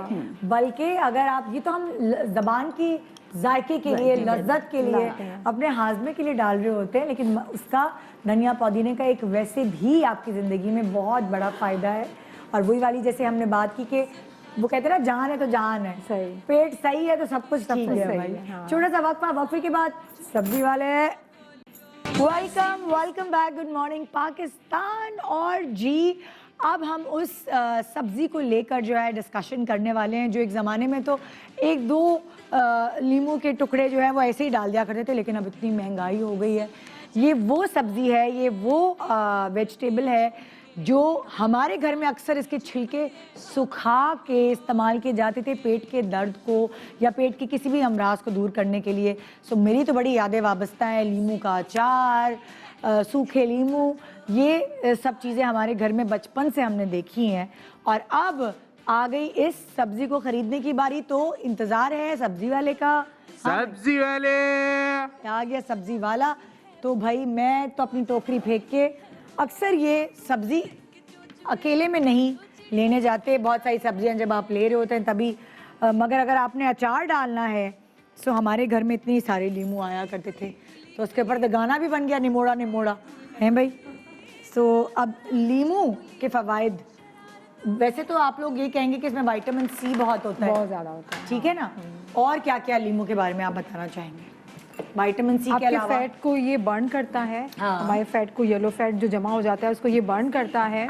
बल्कि अगर आप, ये तो हम ज़बान की जायके के लिए, लज्जत के लिए, अपने हाजमे के लिए डाल रहे होते हैं, लेकिन उसका धनिया पुदीने का एक वैसे भी आपकी ज़िंदगी में बहुत बड़ा फ़ायदा है। और वही वाली जैसे हमने बात की कि वो कहते हैं ना, जान है तो जान है, सही, पेट सही है तो सब कुछ ठीक है भाई। छोटा सा वक्फा, वक्फे के बाद सब्जी वाले welcome back, good morning Pakistan. और जी अब हम उस सब्ज़ी को लेकर जो है डिस्कशन करने वाले हैं, जो एक ज़माने में तो 1-2 लीमू के टुकड़े जो है वो ऐसे ही डाल दिया करते थे, लेकिन अब इतनी महंगाई हो गई है। ये वो सब्ज़ी है, ये वो वेजिटेबल है जो हमारे घर में अक्सर इसके छिलके सुखा के इस्तेमाल किए जाते थे पेट के दर्द को या पेट के किसी भी अमराज को दूर करने के लिए। सो मेरी तो बड़ी यादें वाबस्ता हैं, लीमू का अचार, सूखे लीमू, ये सब चीज़ें हमारे घर में बचपन से हमने देखी हैं। और अब आ गई इस सब्ज़ी को ख़रीदने की बारी, तो इंतज़ार है सब्ज़ी वाले का। सब्जी वाले आ गया सब्ज़ी वाला। तो भाई मैं तो अपनी टोकरी फेंक के अक्सर ये सब्ज़ी अकेले में नहीं लेने जाते, बहुत सारी सब्जियां जब आप ले रहे होते हैं तभी, मगर अगर आपने अचार डालना है तो हमारे घर में इतनी सारे लीमू आया करते थे, तो उसके ऊपर तो गाना भी बन गया, निमोड़ा निमोड़ा है भाई। सो अब लीमू के फ़वाइद, वैसे तो आप लोग ये कहेंगे कि इसमें विटामिन C बहुत होता है, बहुत ज़्यादा होता है, ठीक है ना। और क्या क्या लीमू के बारे में आप बताना चाहेंगे? विटामिन C के आपके अलावा फैट को ये बर्न करता है, हाँ। हमारे फैट को, येलो फैट जो जमा हो जाता है उसको ये बर्न करता है।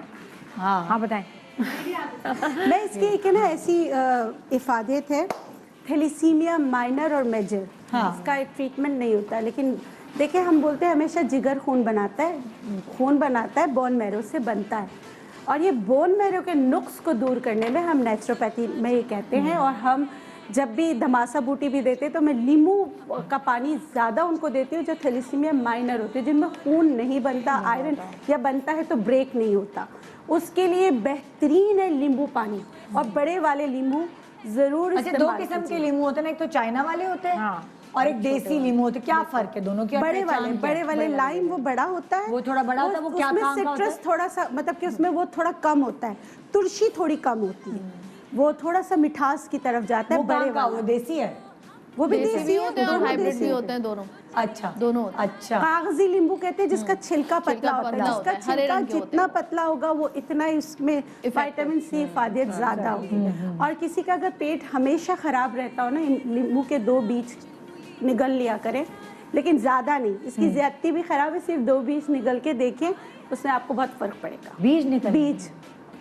हाँ हाँ बताएं। मैं इसकी एक है ना ऐसी इफादत है, थैलीसीमिया माइनर और मेजर, इसका एक ट्रीटमेंट नहीं होता, लेकिन देखिए हम बोलते हैं हमेशा जिगर खून बनाता है, बोन मैरो से बनता है, और ये बोन मैरो के नुक्स को दूर करने में हम नेचुरोपैथी में ये कहते हैं। और हम जब भी धमासा बूटी भी देते हैं तो मैं नींबू का पानी ज़्यादा उनको देती हूँ जो थैलीसीमिया माइनर होते हैं, जिनमें खून नहीं बनता, आयरन या बनता है तो ब्रेक नहीं होता, उसके लिए बेहतरीन है नींबू पानी। और बड़े वाले नींबू ज़रूर अच्छा, 2 किस्म के लीमू होते हैं ना, एक तो चाइना वाले होते हैं, और एक देसी नींबू होता है, क्या फर्क है दोनों की? और बड़े पहचान वाले क्या है? बड़े वाले लाइम वो बड़ा होता है, वो थोड़ा बड़ा होता है, वो क्या उसमें काम का होता है? सिट्रस थोड़ा सा, मतलब कि उसमें वो थोड़ा कम होता है, तुलसी थोड़ी कम होती है, वो थोड़ा सा मिठास की तरफ जाता है। वो बड़े काम का, वो वाला देसी है? वो भी देसी देसी भी है, होते हैं और दोनों हाइब्रिड देसी भी है। होते हैं, दोनों अच्छा दोनों होते हैं। अच्छा। कागजी नींबू कहते हैं जिसका छिलका पतला होता है, पतला होता जिसका है, हरे छिलका रंग के होते जितना हैं। पतला होगा वो इतना इसमें विटामिन सी इफादियत ज्यादा होगी। और किसी का अगर पेट हमेशा खराब रहता हो ना, इन नींबू के 2 बीज निगल लिया करें, लेकिन ज्यादा नहीं, इसकी ज्यादती भी खराब है, सिर्फ 2 बीज निगल के देखें, उससे आपको बहुत फर्क पड़ेगा। बीज निकल? बीज,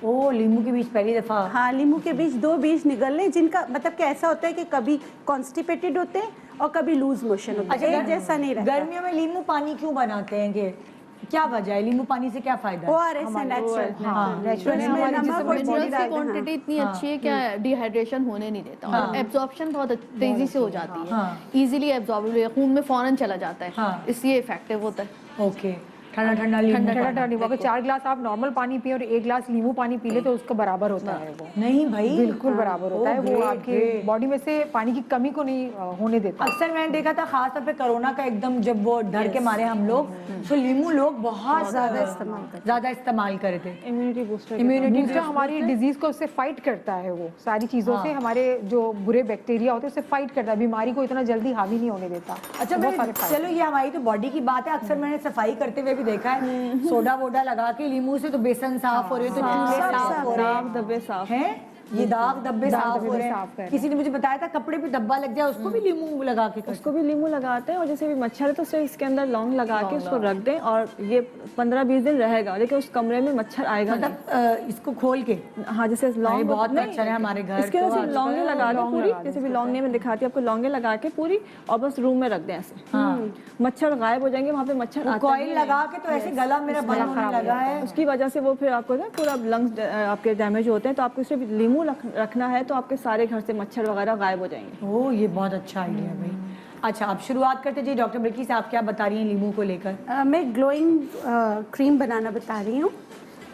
ओ नींबू के बीज पहली दफा? हाँ, नींबू के बीज 2 बीज निगल लें, जिनका मतलब कि ऐसा होता है कि कभी कॉन्स्टिपेटेड होते हैं और कभी लूज मोशन होता है, एक जैसा नहीं रहता। गर्मियों में नींबू पानी क्यों बनाते हैं? कि क्या वजह है? नींबू पानी से क्या फायदा है? ORS है नेचुरल, हाँ, नेचुरल इसमें हमारे नमक जिसम और में चीनी मिनरल्स डाल की दें, क्वांटिटी इतनी अच्छी है क्या डिहाइड्रेशन होने नहीं देता और एब्जॉर्प्शन बहुत तेजी से हो जाती है, इजीली एब्जॉर्ब, खून में फौरन चला जाता है, हाँ। इसलिए इफेक्टिव होता है। ओके, ठंडा ठंडा नींबू ठंडा पानी। ठंडा नींबू, अगर 4 गिलास आप नॉर्मल पानी पिए और 1 गिलास नींबू पानी पी ले तो उसका बराबर होता है वो। नहीं भाई, बिल्कुल बराबर होता है वो, great, आपके great। बॉडी में से पानी की कमी को नहीं होने देता। अक्सर मैंने देखा था खास तौर पे कोरोना का एकदम जब वो डर के मारे हम लोग, तो नींबू लोग बहुत ज्यादा इस्तेमाल करे थे। Immunity booster. इम्यूनिटी जो हमारी डिजीज को उससे फाइट करता है, वो सारी चीजों से हमारे जो बुरे बैक्टीरिया होते हैं उससे फाइट करता है, बीमारी को इतना जल्दी हावी नहीं होने देता। अच्छा बहुत सारे भाई, चलो ये हमारी तो बॉडी की बात है, अक्सर मैंने सफाई करते हुए भी देखा है, सोडा वोडा लगा के नींबू से तो बेसन साफ हो रहे हैं, तो चूल्हे साफ हो रहे हैं, धब्बे साफ हैं ये दाग धब्बे साफ हो रहे साफ कर रहे हैं। किसी ने मुझे बताया था कपड़े पे धब्बा लग जाए उसको भी नींबू लगा के करते उसको भी नींबू लगाते हैं, और जैसे भी मच्छर है तो उससे इसके अंदर लौंग लगा के उसको रख दें, और ये 15-20 दिन रहेगा, लेकिन उस कमरे में मच्छर आएगा नहीं। मतलब इसको खोल के? हाँ, जैसे लौंग बहुत नहीं, मच्छर है हमारे घर, इसके तो वजह से लौंगे आजकल लगा दें पूरी, जैसे भी लौंगे में दिखाती है आपको, लौंगे लगा के पूरी और बस रूम में रख दें ऐसे, मच्छर गायब हो जाएंगे, वहाँ पे मच्छर आते कॉइल लगा के, तो ऐसे गला मेरा बंद होने लगा है। उसकी वजह से वो फिर आपको ना पूरा लंग्स आपके डैमेज होते हैं, तो आपको सिर्फ नींबू रखना है तो आपके सारे घर से मच्छर वगैरह गायब हो जाएंगे। ओह, ये बहुत अच्छा आइडिया है भाई। अच्छा, आप शुरुआत करते जी डॉक्टर बिल्किस, आप क्या बता रही हैं नींबू को लेकर? मैं ग्लोइंग क्रीम बनाना बता रही हूँ,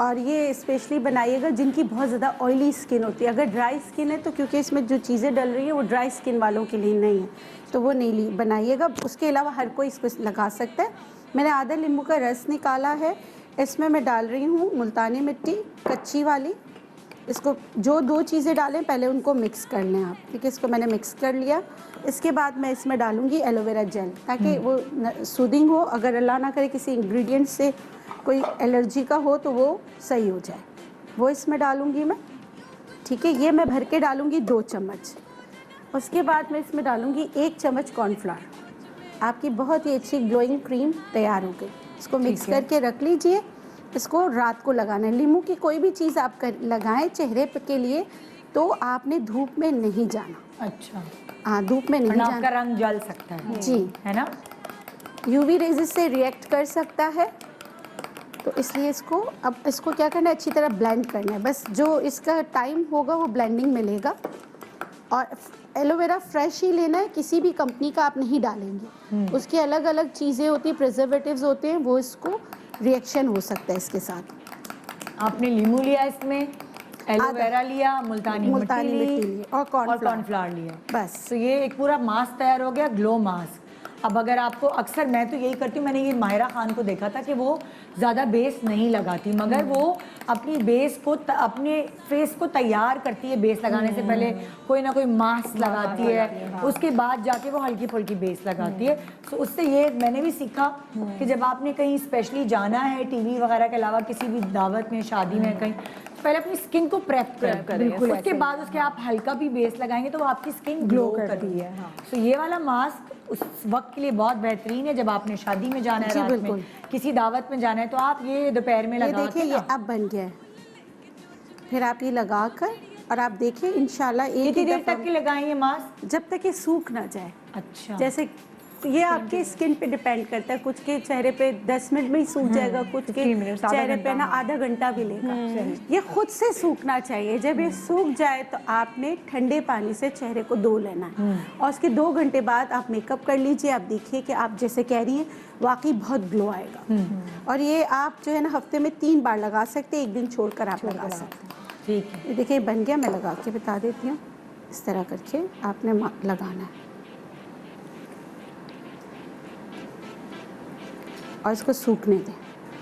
और ये स्पेशली बनाइएगा जिनकी बहुत ज़्यादा ऑयली स्किन होती है। अगर ड्राई स्किन है तो क्योंकि इसमें जो चीज़ें डल रही है वो ड्राई स्किन वालों के लिए नहीं है, तो वो नहीं बनाइएगा। उसके अलावा हर कोई इसको लगा सकता है। मैंने आधा नींबू का रस निकाला है, इसमें मैं डाल रही हूँ मुल्तानी मिट्टी कच्ची वाली। इसको जो 2 चीज़ें डालें पहले उनको मिक्स कर लें आप, ठीक है। इसको मैंने मिक्स कर लिया। इसके बाद मैं इसमें डालूँगी एलोवेरा जेल, ताकि वो सूदिंग हो, अगर अल्लाह ना करे किसी इंग्रेडिएंट से कोई एलर्जी का हो तो वो सही हो जाए, वो इसमें डालूँगी मैं, ठीक है। ये मैं भर के डालूँगी 2 चम्मच। उसके बाद मैं इसमें डालूँगी 1 चम्मच कॉर्नफ्लावर। आपकी बहुत ही अच्छी ग्लोइंग क्रीम तैयार हो गई। इसको मिक्स करके रख लीजिए। इसको रात को लगाना है। नींबू की कोई भी चीज़ आप लगाएं चेहरे के लिए तो आपने धूप में नहीं जाना। अच्छा, हाँ, धूप में नहीं वरना जाना, आपका रंग जल सकता है जी, है ना? यूवी रेज़ से रिएक्ट कर सकता है, तो इसलिए इसको अब इसको क्या करना है, अच्छी तरह ब्लेंड करना है। बस जो इसका टाइम होगा वो ब्लेंडिंग में लेगा। और एलोवेरा फ्रेश ही लेना है, किसी भी कंपनी का आप नहीं डालेंगे, उसकी अलग अलग चीज़ें होती हैं, प्रिजर्वेटिव्स होते हैं, वो इसको रिएक्शन हो सकता है इसके साथ। आपने नींबू लिया, इसमें एलोवेरा लिया, मुल्तानी मिट्टी ली और कॉर्नफ्लावर लिया, बस। तो ये एक पूरा मास्क तैयार हो गया, ग्लो मास्क। अब अगर आपको, अक्सर मैं तो यही करती हूँ, मैंने ये माहिरा खान को देखा था कि वो ज़्यादा बेस नहीं लगाती, मगर वो अपनी बेस को अपने फेस को तैयार करती है। बेस लगाने से पहले कोई ना कोई मास्क लगाती है, उसके बाद जाके वो हल्की फुल्की बेस लगाती है। तो उससे ये मैंने भी सीखा कि जब आपने कहीं स्पेशली जाना है, टीवी वगैरह के अलावा किसी भी दावत में, शादी में कहीं, पहले अपनी स्किन को प्रेप करें, उसके बाद उसके आप हल्का भी बेस लगाएंगे तो वो आपकी स्किन ग्लो करती है। तो ये वाला मास्क उस वक्त के लिए बहुत बेहतरीन है जब आपने शादी में जाना है, रात में किसी दावत में जाना है, तो आप ये दोपहर में लगा देखिए, ये अब बन गया है। फिर आप ये लगा कर और आप देखिए इंशाल्लाह कितनी देर तक के लगाएं ये मास्क? जब तक ये सूख ना जाए। अच्छा, जैसे ये आपके स्किन पे डिपेंड करता है, कुछ के चेहरे पे 10 मिनट में ही सूख जाएगा, कुछ के चेहरे पे ना आधा घंटा भी लेगा। ये खुद से सूखना चाहिए। जब ये सूख जाए तो आपने ठंडे पानी से चेहरे को धो लेना है, और उसके 2 घंटे बाद आप मेकअप कर लीजिए। आप देखिए कि आप जैसे कह रही हैं वाकई बहुत ग्लो आएगा। और ये आप जो है ना हफ्ते में 3 बार लगा सकते हैं, 1 दिन छोड़कर आप लगा सकते हैं। ठीक है, ये देखिए बन गया, मैं लगा के बता देती हूँ। इस तरह करके आपने लगाना है। और इसको सूखने दें।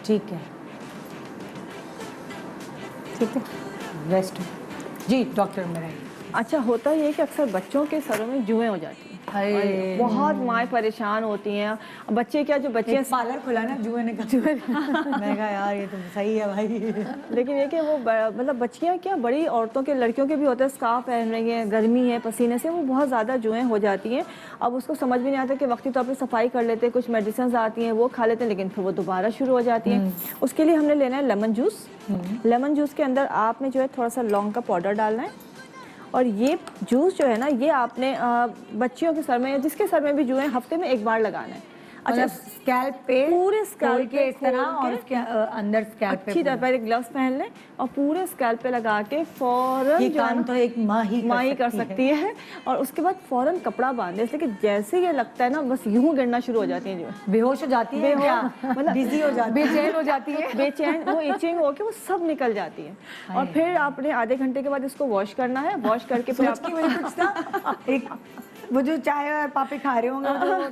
ठीक है, ठीक है, रेस्ट जी। डॉक्टर मेरा अच्छा होता ये है कि अक्सर बच्चों के सरों में जुएं हो जाती हैं। अरे बहुत माएँ परेशान होती हैं। बच्चे क्या, जो बच्चे पार्लर खुला ना जुए ने कहा मैं कहा यार ये तो सही है भाई। लेकिन ये कि वो मतलब बच्चियाँ क्या, बड़ी औरतों के, लड़कियों के भी होते हैं, स्कार्फ पहन रही हैं, गर्मी है, पसीने से वो बहुत ज़्यादा जुएं हो जाती हैं। अब उसको समझ में नहीं आता कि वक्ती तौर पर सफाई कर लेते हैं, कुछ मेडिसिन आती हैं वो खा लेते हैं, लेकिन फिर वो दोबारा शुरू हो जाती हैं। उसके लिए हमने लेना है लेमन जूस। लेमन जूस के अंदर आपने जो है थोड़ा सा लौंग का पाउडर डालना है, और ये जूस जो है ना, ये आपने बच्चियों के सर में या जिसके सर में भी जुएं, हफ्ते में एक बार लगाना है। अच्छा, स्कैल्प पे पूरे स्कैल्प के इस तरह और उसके अंदर स्कैल्प पे अच्छी तरह पहले ग्लव्स पहन लें और पूरे स्कैल्प पे लगा के फौरन ये जो है काम ना, तो एक माँ ही कर सकती है। और उसके बाद फौरन कपड़ा बांध दें, इसलिए कि जैसे ये लगता है ना, बस यूं गिरना शुरू हो जाती है जो बेहोश हो जाती है, मतलब बिजी हो जाती है, बेचैन हो जाती है, बेचैन, वो इचिंग होके वो सब निकल जाती है। और फिर आपने आधे घंटे के बाद इसको वॉश करना है। वॉश करके फिर सोच के मुझे कुछ ना एक वो जो चाय और पापे खा रहे होंगे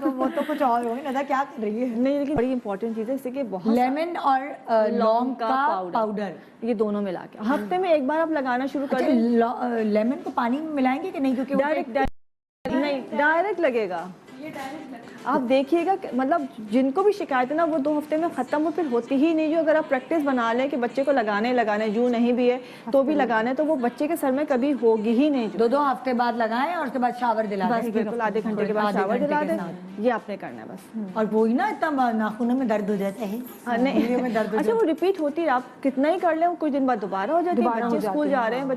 वो तो कुछ और होंगे ना, क्या कर रही है। नहीं, लेकिन बड़ी इंपॉर्टेंट चीज़ है, इससे कि बहुत लेमन और लौंग का पाउडर, ये दोनों मिला के हफ्ते में एक बार आप लगाना शुरू कर दें। लेमन को पानी में मिलाएंगे कि नहीं, क्योंकि डायरेक्ट लगेगा। आप देखिएगा, मतलब जिनको भी शिकायत है ना, वो 2 हफ्ते में ख़त्म, वो फिर होती ही नहीं। जो अगर आप प्रैक्टिस बना लें कि बच्चे को लगाने जू नहीं भी है तो भी लगाने, तो वो बच्चे के सर में कभी होगी ही नहीं। 2 हफ्ते बाद लगाएं और उसके बाद शावर दिला दें। बस बिल्कुल, आधे घंटे के बाद शावर दिला दें, ये आपने करना है बस। और वो ही ना इतना नाखूनों में दर्द हो जाता है। नहीं, अच्छा वो रिपीट होती है, आप कितना ही कर लें, कुछ दिन बाद दोबारा हो जाती है। बच्चे स्कूल जा रहे हैं,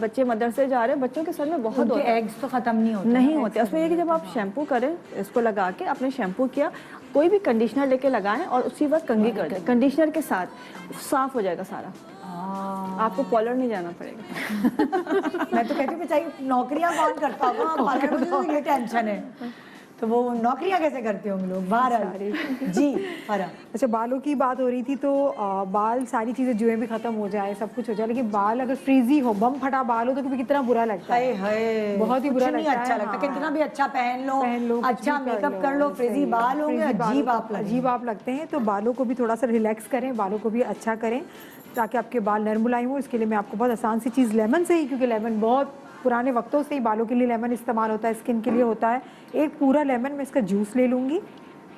बच्चे मदरसे जा रहे हैं, बच्चों के सर में बहुत एग्स तो खत्म नहीं होते उसमें ये कि जब आप शैम्पू करें, इसको लगा के आपने शैम्पू किया, कोई भी कंडीशनर लेके लगाएं और उसी वक्त कंघी कर दें। कंडीशनर के साथ साफ हो जाएगा सारा, आपको पार्लर नहीं जाना पड़ेगा। मैं तो कहती हूँ चाहिए नौकरियां कौन करता होगा, पार्लर मुझे तो ये टेंशन है, तो वो नौकरियां कैसे करते होंगे लोग बाहर जी। अच्छा, बालों की बात हो रही थी, तो बाल सारी चीज़ें जुएं भी ख़त्म हो जाए, सब कुछ हो जाए, लेकिन बाल अगर फ्रीजी हो, बम फटा बाल हो, तो कितना बुरा लगता है। बहुत ही बुरा लगता है। अच्छा लगता है, कितना भी अच्छा पहन लो, अच्छा मेकअप कर लो, फ्रीजी बाल होंगे, अजीब आप लगते हैं। तो बालों को भी थोड़ा सा रिलैक्स करें, बालों को भी अच्छा करें ताकि आपके बाल नरम मुलायम हो। इसके लिए मैं आपको बहुत आसान सी चीज़, लेमन से ही, क्योंकि लेमन बहुत पुराने वक्तों से ही बालों के लिए लेमन इस्तेमाल होता है, स्किन के लिए होता है। एक पूरा लेमन, मैं इसका जूस ले लूँगी,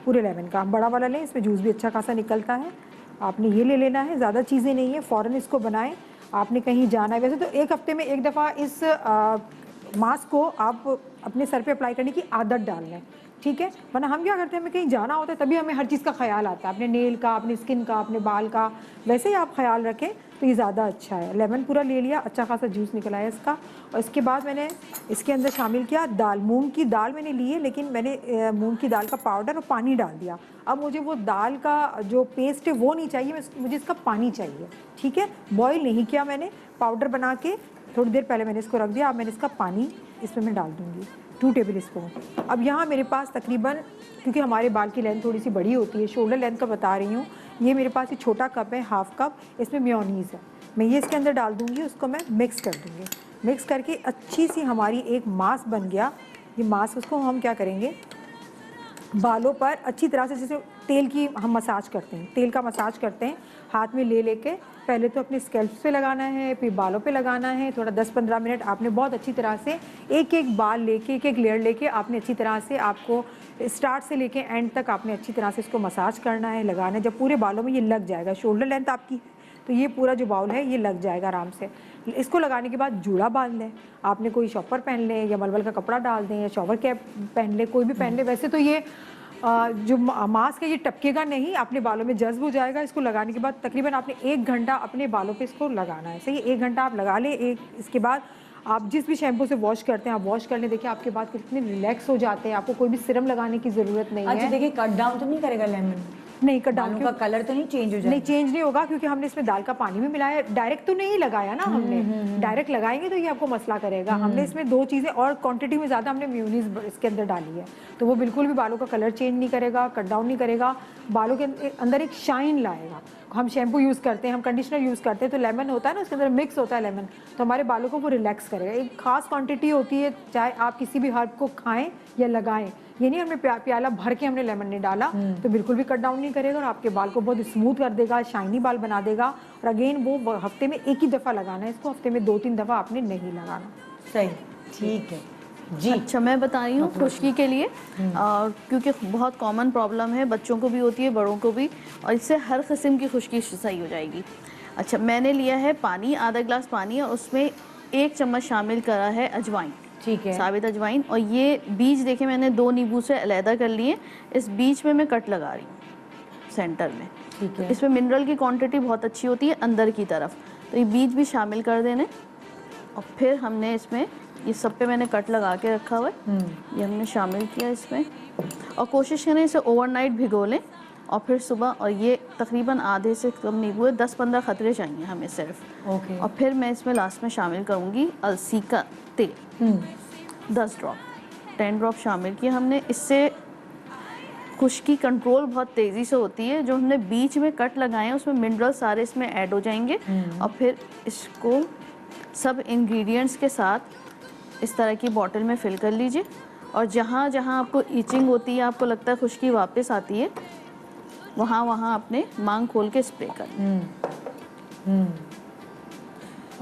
पूरे लेमन का, बड़ा वाला लें, इसमें जूस भी अच्छा खासा निकलता है। आपने ये ले लेना है, ज़्यादा चीज़ें नहीं है, फ़ौरन इसको बनाएं। आपने कहीं जाना है, वैसे तो 1 हफ्ते में एक दफ़ा इस मास्क को आप अपने सर पे अप्लाई करने की आदत डाल लें, ठीक है। वरना हम क्या करते हैं, हमें कहीं जाना होता है तभी हमें हर चीज़ का ख्याल आता है, अपने नेल का, अपनी स्किन का, अपने बाल का। वैसे ही आप ख्याल रखें तो ये ज़्यादा अच्छा है। लेमन पूरा ले लिया, अच्छा खासा जूस निकला है इसका, और इसके बाद मैंने इसके अंदर शामिल किया दाल। मूंग की दाल मैंने ली है, लेकिन मैंने मूंग की दाल का पाउडर और पानी डाल दिया। अब मुझे वो दाल का जो पेस्ट है वो नहीं चाहिए, मुझे इसका पानी चाहिए, ठीक है। बॉईल नहीं किया मैंने, पाउडर बना के थोड़ी देर पहले मैंने इसको रख दिया। अब मैंने इसका पानी इसमें मैं डाल दूँगी, 2 टेबल स्पून। अब यहाँ मेरे पास तकरीबन, क्योंकि हमारे बाल की लेंथ थोड़ी सी बड़ी होती है, शोल्डर लेंथ का बता रही हूँ, ये मेरे पास ये छोटा कप है, 1/2 कप, इसमें मेयोनीज़ है, मैं ये इसके अंदर डाल दूँगी। उसको मैं मिक्स कर दूँगी, मिक्स करके अच्छी सी हमारी एक मास्क बन गया। ये मास्क, उसको हम क्या करेंगे, बालों पर अच्छी तरह से, जैसे तेल की हम मसाज करते हैं, तेल का मसाज करते हैं, हाथ में ले लेके पहले तो अपने स्कैल्प पे लगाना है, फिर बालों पे लगाना है। थोड़ा 10-15 मिनट आपने बहुत अच्छी तरह से एक बाल लेके, एक लेयर लेके आपने अच्छी तरह से, आपको स्टार्ट से लेके एंड तक आपने अच्छी तरह से इसको मसाज करना है, लगाना है। जब पूरे बालों में ये लग जाएगा, शोल्डर लेंथ आपकी, तो ये पूरा जो बाउल है ये लग जाएगा आराम से। इसको लगाने के बाद जूड़ा बांध लें, आपने कोई शॉपर पहन लें या मलमल का कपड़ा डाल दें या शॉवर कैप पहन लें, कोई भी पहन लें। वैसे तो ये जो मास्क है ये टपकेगा नहीं, अपने बालों में जज्ब हो जाएगा। इसको लगाने के बाद तकरीबन आपने 1 घंटा अपने बालों पे इसको लगाना है, सही। 1 घंटा आप लगा लें। इसके बाद आप जिस भी शैम्पू से वॉश करते हैं आप वॉश कर लें। देखिए आपके बाल कितने रिलैक्स हो जाते हैं, आपको कोई भी सीरम लगाने की ज़रूरत नहीं है। अच्छा, देखिए कट डाउन तो नहीं करेगा लेमन? नहीं, कट डाउन का कलर तो नहीं चेंज हो जाएगा? नहीं, चेंज नहीं होगा, क्योंकि हमने इसमें दाल का पानी भी मिलाया। डायरेक्ट तो नहीं लगाया ना हमने, डायरेक्ट लगाएंगे तो ये आपको मसला करेगा। हमने इसमें 2 चीज़ें और क्वांटिटी में ज़्यादा हमने मेयोनीज इसके अंदर डाली है, तो वो बिल्कुल भी बालों का कलर चेंज नहीं करेगा, कट डाउन नहीं करेगा, बालों के अंदर एक शाइन लाएगा। हम शैम्पू यूज़ करते हैं, हम कंडीशनर यूज़ करते हैं, तो लेमन होता है ना, उसके अंदर मिक्स होता है लेमन, तो हमारे बालों को वो रिलैक्स करेगा। एक खास क्वांटिटी होती है, चाहे आप किसी भी हर्ब को खाएं या लगाएं, ये नहीं हमने प्याला भर के हमने लेमन नहीं डाला तो बिल्कुल भी कट डाउन नहीं करेगा और आपके बाल को बहुत स्मूथ कर देगा, शाइनी बाल बना देगा। और अगेन वो हफ्ते में एक ही दफ़ा लगाना है इसको, हफ्ते में 2-3 दफ़ा आपने नहीं लगाना। सही, ठीक है जी। अच्छा, मैं बता रही हूँ खुश्की के लिए, क्योंकि बहुत कॉमन प्रॉब्लम है, बच्चों को भी होती है, बड़ों को भी, और इससे हर किस्म की खुश्की सही हो जाएगी। अच्छा, मैंने लिया है पानी, आधा गिलास पानी, और उसमें 1 चम्मच शामिल करा है अजवाइन, ठीक है, साबित अजवाइन। और ये बीज देखे मैंने 2 नींबू से अलहदा कर लिए, इस बीज में मैं कट लगा रही हूँ सेंटर में। ठीक है। इसमें मिनरल की क्वांटिटी बहुत अच्छी होती है अंदर की तरफ, तो ये बीज भी शामिल कर देने। और फिर हमने इसमें ये सब पे मैंने कट लगा के रखा हुआ है, ये हमने शामिल किया इसमें। और कोशिश करें इसे ओवरनाइट भिगो लें और फिर सुबह, और ये तकरीबन आधे से कम नींबू है, 10-15 खतरे चाहिए हमें सिर्फ। ओके। और फिर मैं इसमें लास्ट में शामिल करूँगी अलसी का तेल, 10 ड्रॉप, 10 ड्रॉप शामिल किया हमने। इससे खुश्की कंट्रोल बहुत तेज़ी से होती है। जो हमने बीच में कट लगाए हैं उसमें मिनरल सारे इसमें ऐड हो जाएंगे। और फिर इसको सब इंग्रेडिएंट्स के साथ इस तरह की बॉटल में फिल कर लीजिए, और जहाँ जहाँ आपको ईचिंग होती है, आपको लगता है खुश्की वापस आती है, वहाँ वहाँ आपने मांग खोल के स्प्रे कर।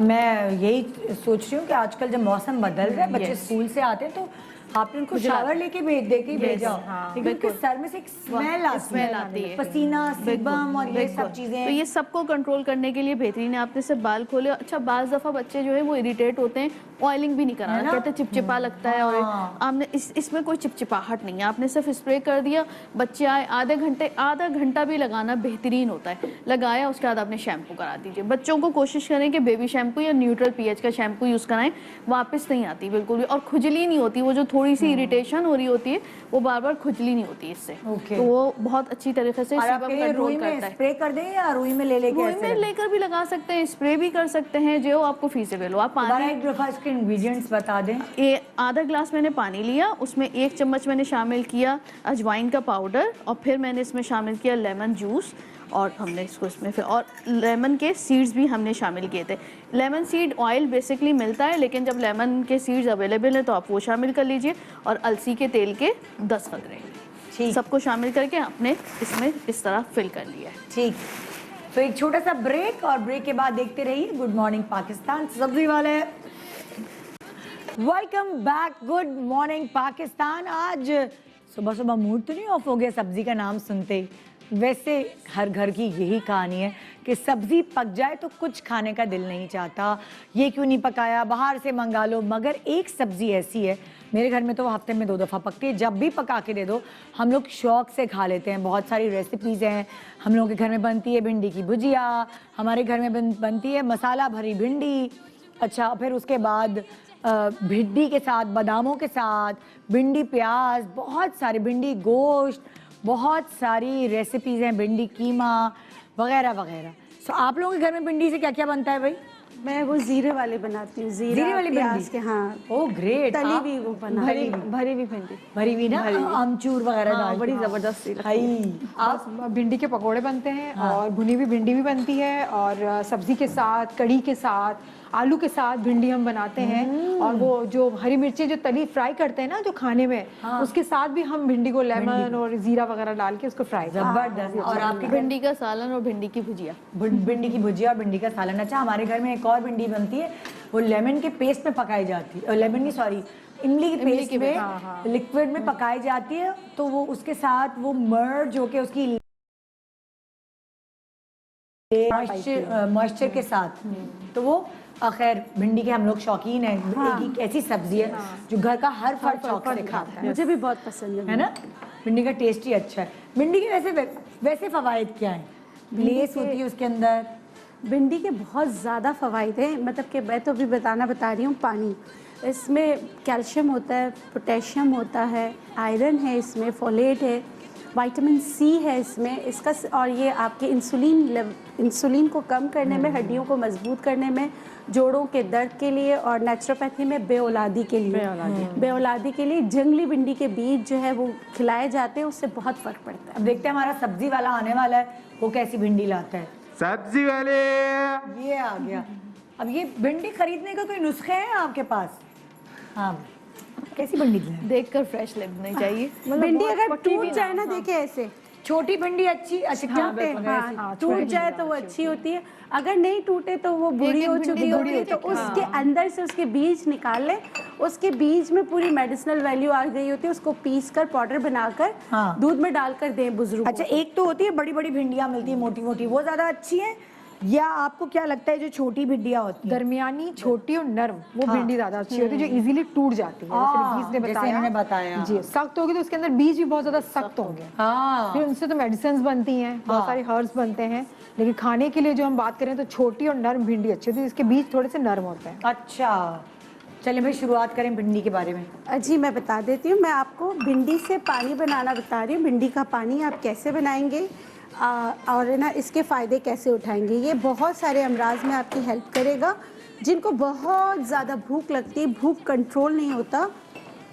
मैं यही सोच रही हूँ कि आजकल जब मौसम बदल रहा है, बच्चे Yes. स्कूल से आते हैं तो आपने उनको शावर लेके भेज दे के भेजा, क्योंकि उनके सर में से एक स्मेल आती है, पसीना, सीबम और ये सब चीजें। तो ये सबको कंट्रोल करने के लिए बेहतरीन है। आपने सिर्फ बाल खोले। अच्छा, बाज़ दफ़ा बच्चे जो है वो इरिटेट होते हैं, ऑयलिंग भी नहीं कराना, कहते चिपचिपा लगता है, और आपने इसमें कोई चिपचिपाहट नहीं है, आपने सिर्फ स्प्रे कर दिया। बच्चे आए, आधा घंटा भी लगाना बेहतरीन होता है, लगाया उसके बाद आपने शैम्पू करा दीजिए। बच्चों को कोशिश करें कि बेबी शैम्पू या न्यूट्रल पीएच का शैम्पू यूज़ कराएं, वापस नहीं आती बिल्कुल भी, और खुजली नहीं होती। वो जो थोड़ी सी इरिटेशन हो रही होती है वो बार बार खुजली नहीं होती इससे। तो वो बहुत अच्छी तरीके से रुई में स्प्रे कर दें या रुई में ले लेके रुई में लेकर भी लगा सकते हैं, स्प्रे भी कर सकते हैं, जो आपको फीसिबल हो। आप पानी, एक दफा इसके इंग्रेडिएंट्स बता दें। ये आधा ग्लास मैंने पानी लिया, उसमें 1 चम्मच मैंने शामिल किया अजवाइन का पाउडर, और फिर मैंने इसमें शामिल किया लेमन जूस, और हमने इसको इसमें फिर, और लेमन के सीड्स भी हमने शामिल किए थे। लेमन सीड ऑयल बेसिकली मिलता है, लेकिन जब लेमन के सीड्स अवेलेबल हैं तो आप वो शामिल कर लीजिए, और अलसी के तेल के 10 कतरे, सबको शामिल करके आपने इसमें इस तरह फिल कर लिया है। ठीक, तो एक छोटा सा ब्रेक, और ब्रेक के बाद देखते रहिए गुड मॉर्निंग पाकिस्तान सब्जी वाले। Welcome back, good morning Pakistan. आज सुबह सुबह मूड तो नहीं ऑफ हो गया सब्जी का नाम सुनते ही? वैसे हर घर की यही कहानी है कि सब्जी पक जाए तो कुछ खाने का दिल नहीं चाहता, ये क्यों नहीं पकाया, बाहर से मंगा लो। मगर एक सब्जी ऐसी है, मेरे घर में तो हफ्ते में 2 दफ़ा पकती है, जब भी पका के दे दो हम लोग शौक से खा लेते हैं। बहुत सारी रेसिपीज़ हैं हम लोगों के घर में, बनती है भिंडी की भुजिया, हमारे घर में बनती है मसाला भरी भिंडी। अच्छा, फिर उसके बाद भिंडी के साथ, बादामों के साथ, भिंडी प्याज, बहुत सारी भिंडी गोश्त, बहुत सारी रेसिपीज़ हैं, भिंडी कीमा वगैरह वगैरह। सो आप लोगों के घर में भिंडी से क्या क्या बनता है भाई? मैं वो जीरे वाले बनाती हूँ, जीरे वाली प्याज के। हाँ, ओह ग्रेट। तली भी वो बना, भरी हुई भिंडी, भरी हुई ना, आमचूर वगैरह डाल, बड़ी जबरदस्त आप भिंडी के पकोड़े बनते हैं, और भुनी हुई भिंडी भी बनती है, और सब्जी के साथ, कड़ी के साथ, आलू के साथ भिंडी हम बनाते हैं। और वो जो हरी मिर्ची जो तली फ्राई करते हैं ना जो खाने में, उसके साथ भी हम भिंडी को लेमन और जीरा वगैरह डाल के उसको फ्राई। जबरदस्त। और आपकी भिंडी का सालन और भिंडी की भुजिया, भिंडी की भुजिया और भिंडी का सालन। अच्छा, हमारे घर में एक और भिंडी बनती है, वो लेमन के पेस्ट में पकाई जाती है, लेमन नहीं सॉरी इमली के पेस्ट में, लिक्विड में पकाई जाती है। तो वो उसके साथ वो मर्ज होके उसकी मॉइस्चर के साथ, तो वो खैर भिंडी के हम लोग शौकीन हैं। एक ऐसी सब्जी है जो घर का हर फर्द शौक से खाता है। मुझे भी बहुत पसंद है ना, भिंडी का टेस्ट ही अच्छा है। भिंडी के वैसे फवायद क्या है? लेस होती है उसके अंदर। भिंडी के बहुत ज़्यादा फ़वाइद हैं, मतलब कि मैं तो अभी बता रही हूँ। पानी, इसमें कैल्शियम होता है, पोटेशियम होता है, आयरन है इसमें, फोलेट है, विटामिन सी है इसमें इसका, और ये आपके इंसुलिन को कम करने में, हड्डियों को मजबूत करने में, जोड़ों के दर्द के लिए, और नेचुरोपैथी में बेऔलादी के लिए, बेऔलादी के लिए जंगली भिंडी के बीज जो है वो खिलाए जाते हैं, उससे बहुत फ़र्क पड़ता है। अब देखते हैं हमारा सब्जी वाला आने वाला है, वो कैसी भिंडी लाता है। सब्जी वाले ये आ गया। अब ये भिंडी खरीदने का कोई नुस्खे हैं आपके पास? हाँ, कैसी भिंडी दी है? देखकर फ्रेश लगनी चाहिए। भिंडी अगर टूट जाए ना, देखिए ऐसे छोटी भिंडी अच्छी, अच्छा क्या टूटे, हाँ, टूट जाए तो वो अच्छी होती है, अगर नहीं टूटे तो वो बुरी हो चुकी होती है। तो उसके अंदर से उसके बीज निकाल ले, उसके बीज में पूरी मेडिसिनल वैल्यू आ गई होती है, उसको पीस कर पाउडर बनाकर दूध में डालकर दें बुजुर्गों अच्छा, एक तो होती है बड़ी बड़ी भिंडियां मिलती है मोटी मोटी, वो ज्यादा अच्छी है, या आपको क्या लगता है जो छोटी भिंडियां होती है? दरमियानी, छोटी और नर्म वो भिंडी ज्यादा अच्छी होती है, जो इजीली टूट जाती है। जैसे इन्होंने बताया जी, सख्त होगी तो उसके अंदर बीज भी बहुत ज्यादा सख्त होंगे। फिर उनसे तो मेडिसिन बनती हैं, बहुत सारे हर्ब्स बनते हैं, लेकिन खाने के लिए जो हम बात करें तो छोटी और नर्म भिंडी अच्छी होती है, इसके बीज थोड़े से नर्म होते हैं। अच्छा, चलिए भाई शुरुआत करें भिंडी के बारे में। जी मैं बता देती हूँ, मैं आपको भिंडी से पानी बनाना बता रही हूँ। भिंडी का पानी आप कैसे बनाएंगे और ना इसके फ़ायदे कैसे उठाएंगे। ये बहुत सारे अमराज में आपकी हेल्प करेगा। जिनको बहुत ज़्यादा भूख लगती है, भूख कंट्रोल नहीं होता,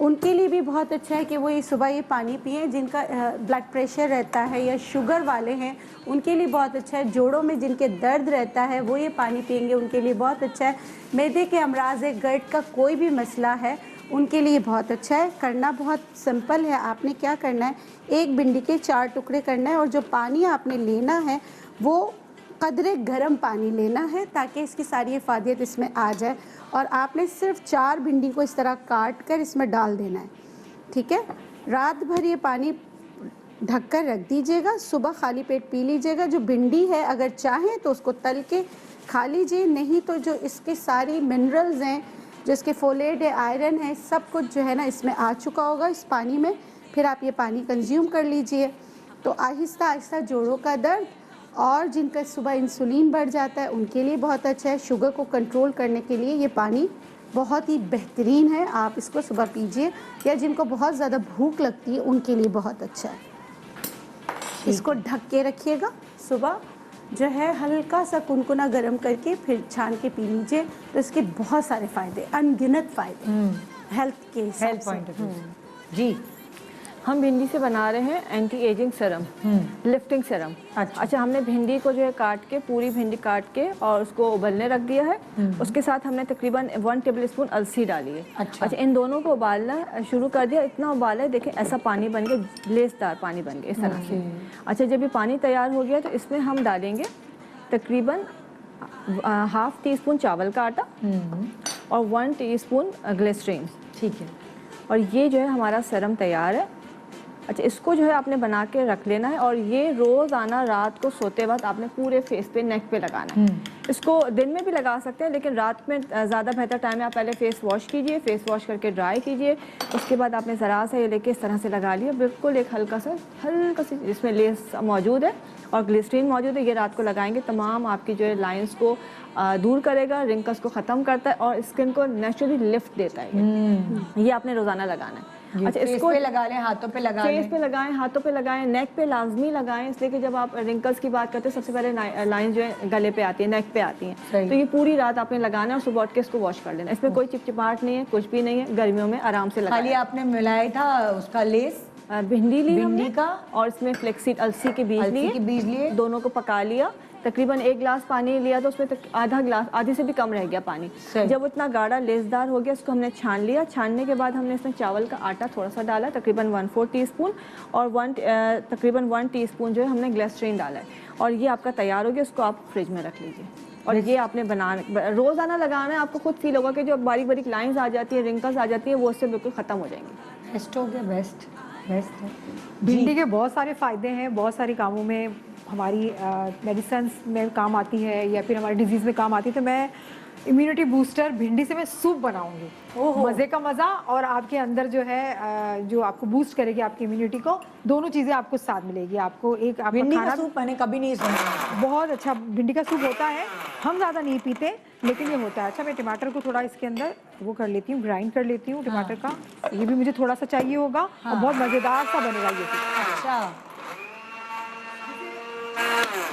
उनके लिए भी बहुत अच्छा है कि वो ये सुबह ये पानी पिएं। जिनका ब्लड प्रेशर रहता है या शुगर वाले हैं, उनके लिए बहुत अच्छा है। जोड़ों में जिनके दर्द रहता है वो ये पानी पिएंगे, उनके लिए बहुत अच्छा है। मैदे के अमराज है, गट का कोई भी मसला है, उनके लिए बहुत अच्छा है। करना बहुत सिंपल है, आपने क्या करना है, एक भिंडी के 4 टुकड़े करना है और जो पानी आपने लेना है वो कदरे गर्म पानी लेना है, ताकि इसकी सारी इफादियत इसमें आ जाए। और आपने सिर्फ 4 भिंडी को इस तरह काट कर इसमें डाल देना है, ठीक है। रात भर ये पानी ढक कर रख दीजिएगा, सुबह खाली पेट पी लीजिएगा। जो भिंडी है अगर चाहें तो उसको तल के खा लीजिए, नहीं तो जो इसके सारी मिनरल्स हैं, जो इसके फोलेट है, आयरन है, सब कुछ जो है ना इसमें आ चुका होगा इस पानी में। फिर आप ये पानी कंज्यूम कर लीजिए। तो आहिस्ता आहिस्ता जोड़ों का दर्द और जिनका सुबह इंसुलिन बढ़ जाता है उनके लिए बहुत अच्छा है। शुगर को कंट्रोल करने के लिए ये पानी बहुत ही बेहतरीन है, आप इसको सुबह पीजिए। या जिनको बहुत ज़्यादा भूख लगती है उनके लिए बहुत अच्छा है। इसको ढक के रखिएगा, सुबह जो है हल्का सा कुनकुना गर्म करके फिर छान के पी लीजिए। तो इसके बहुत सारे फ़ायदे, अनगिनत फ़ायदे हेल्थ के हिसाब से। पॉइंट ऑफ व्यू जी। हम भिंडी से बना रहे हैं anti ageing serum, lifting serum. अच्छा, हमने भिंडी को जो है काट के, पूरी भिंडी काट के और उसको उबलने रख दिया है। उसके साथ हमने तकरीबन 1 टेबलस्पून अलसी डाली है। अच्छा, इन दोनों को उबालना शुरू कर दिया। इतना उबाला है, देखिए ऐसा पानी बन गया, लेसदार पानी बन गया इस तरह से। अच्छा, जब ये पानी तैयार हो गया तो इसमें हम डालेंगे तकरीबन 1/2 टीस्पून चावल का आटा और 1 टीस्पून ग्लिसरीन, ठीक है। और ये जो है हमारा सीरम तैयार है। अच्छा, इसको जो है आपने बना के रख लेना है और ये रोज़ाना रात को सोते वक्त आपने पूरे फेस पे, नेक पे लगाना है। इसको दिन में भी लगा सकते हैं, लेकिन रात में ज़्यादा बेहतर टाइम है। आप पहले फेस वॉश कीजिए, फेस वॉश करके ड्राई कीजिए, उसके बाद आपने ज़रा सा ये लेके इस तरह से लगा लिया। बिल्कुल एक हल्का सी इसमें लेस मौजूद है और ग्लिसरीन मौजूद है। ये रात को लगाएंगे, तमाम आपकी जो है लाइंस को दूर करेगा, रिंकल्स को ख़त्म करता है और स्किन को नेचुरली लिफ्ट देता है। ये आपने रोज़ाना लगाना है। अच्छा, इसको पे लगा लें, हाथों पे लगा लें, फेस पे लगाएं, हाथों पे लगाएं, नेक पे लाजमी लगाएं, इसलिए कि जब आप रिंकल्स की बात करते हैं सबसे पहले लाइन जो है गले पे आती है, नेक पे आती हैं। तो ये पूरी रात आपने लगाना है और सुबह उठ के इसको वॉश कर लेना। इसमें कोई चिपचिपाहट नहीं है, कुछ भी नहीं है, गर्मियों में आराम से लगाएं। खाली आपने मिलाया था उसका लेस, भिंडी ली, भिंडी का, और इसमें फ्लेक्सीड अलसी के बीज लिए, दोनों को पका लिया। तकरीबन 1 गिलास पानी लिया तो उसमें आधा गिलास, आधे से भी कम रह गया पानी। जब वो इतना गाढ़ा लेसदार हो गया, इसको हमने छान लिया। छानने के बाद हमने इसमें चावल का आटा थोड़ा सा डाला, तकरीबन 1/4 टीस्पून, और तकरीबन 1 टीस्पून जो है हमने ग्लिसरीन डाला है। और ये आपका तैयार हो गया, उसको आप फ्रिज में रख लीजिए। और ये आपने रोज़ाना लगाना है। आपको खुद फील होगा कि जो बारीक बारीक लाइंस आ जाती है, रिंकल्स आ जाती है, वो उससे बिल्कुल ख़त्म हो जाएंगी। बेस्ट हो गया, बेस्ट है। भिंडी के बहुत सारे फ़ायदे हैं, बहुत सारे कामों में हमारी मेडिसिन में काम आती है या फिर हमारी डिजीज़ में काम आती है। तो मैं इम्यूनिटी बूस्टर भिंडी से मैं सूप बनाऊंगी, मज़े का मज़ा, और आपके अंदर जो है जो आपको बूस्ट करेगी आपकी इम्यूनिटी को, दोनों चीज़ें आपको साथ मिलेगी। आपको एक भिंडी का सूप मैंने कभी नहीं सुना, बहुत अच्छा भिंडी का सूप होता है। हम ज़्यादा नहीं पीते, लेकिन ये होता है। अच्छा, मैं टमाटर को थोड़ा इसके अंदर वो कर लेती हूँ, ग्राइंड कर लेती हूँ टमाटर का। ये भी मुझे थोड़ा सा चाहिए होगा और बहुत मज़ेदार सा बनेगा ये। अच्छा,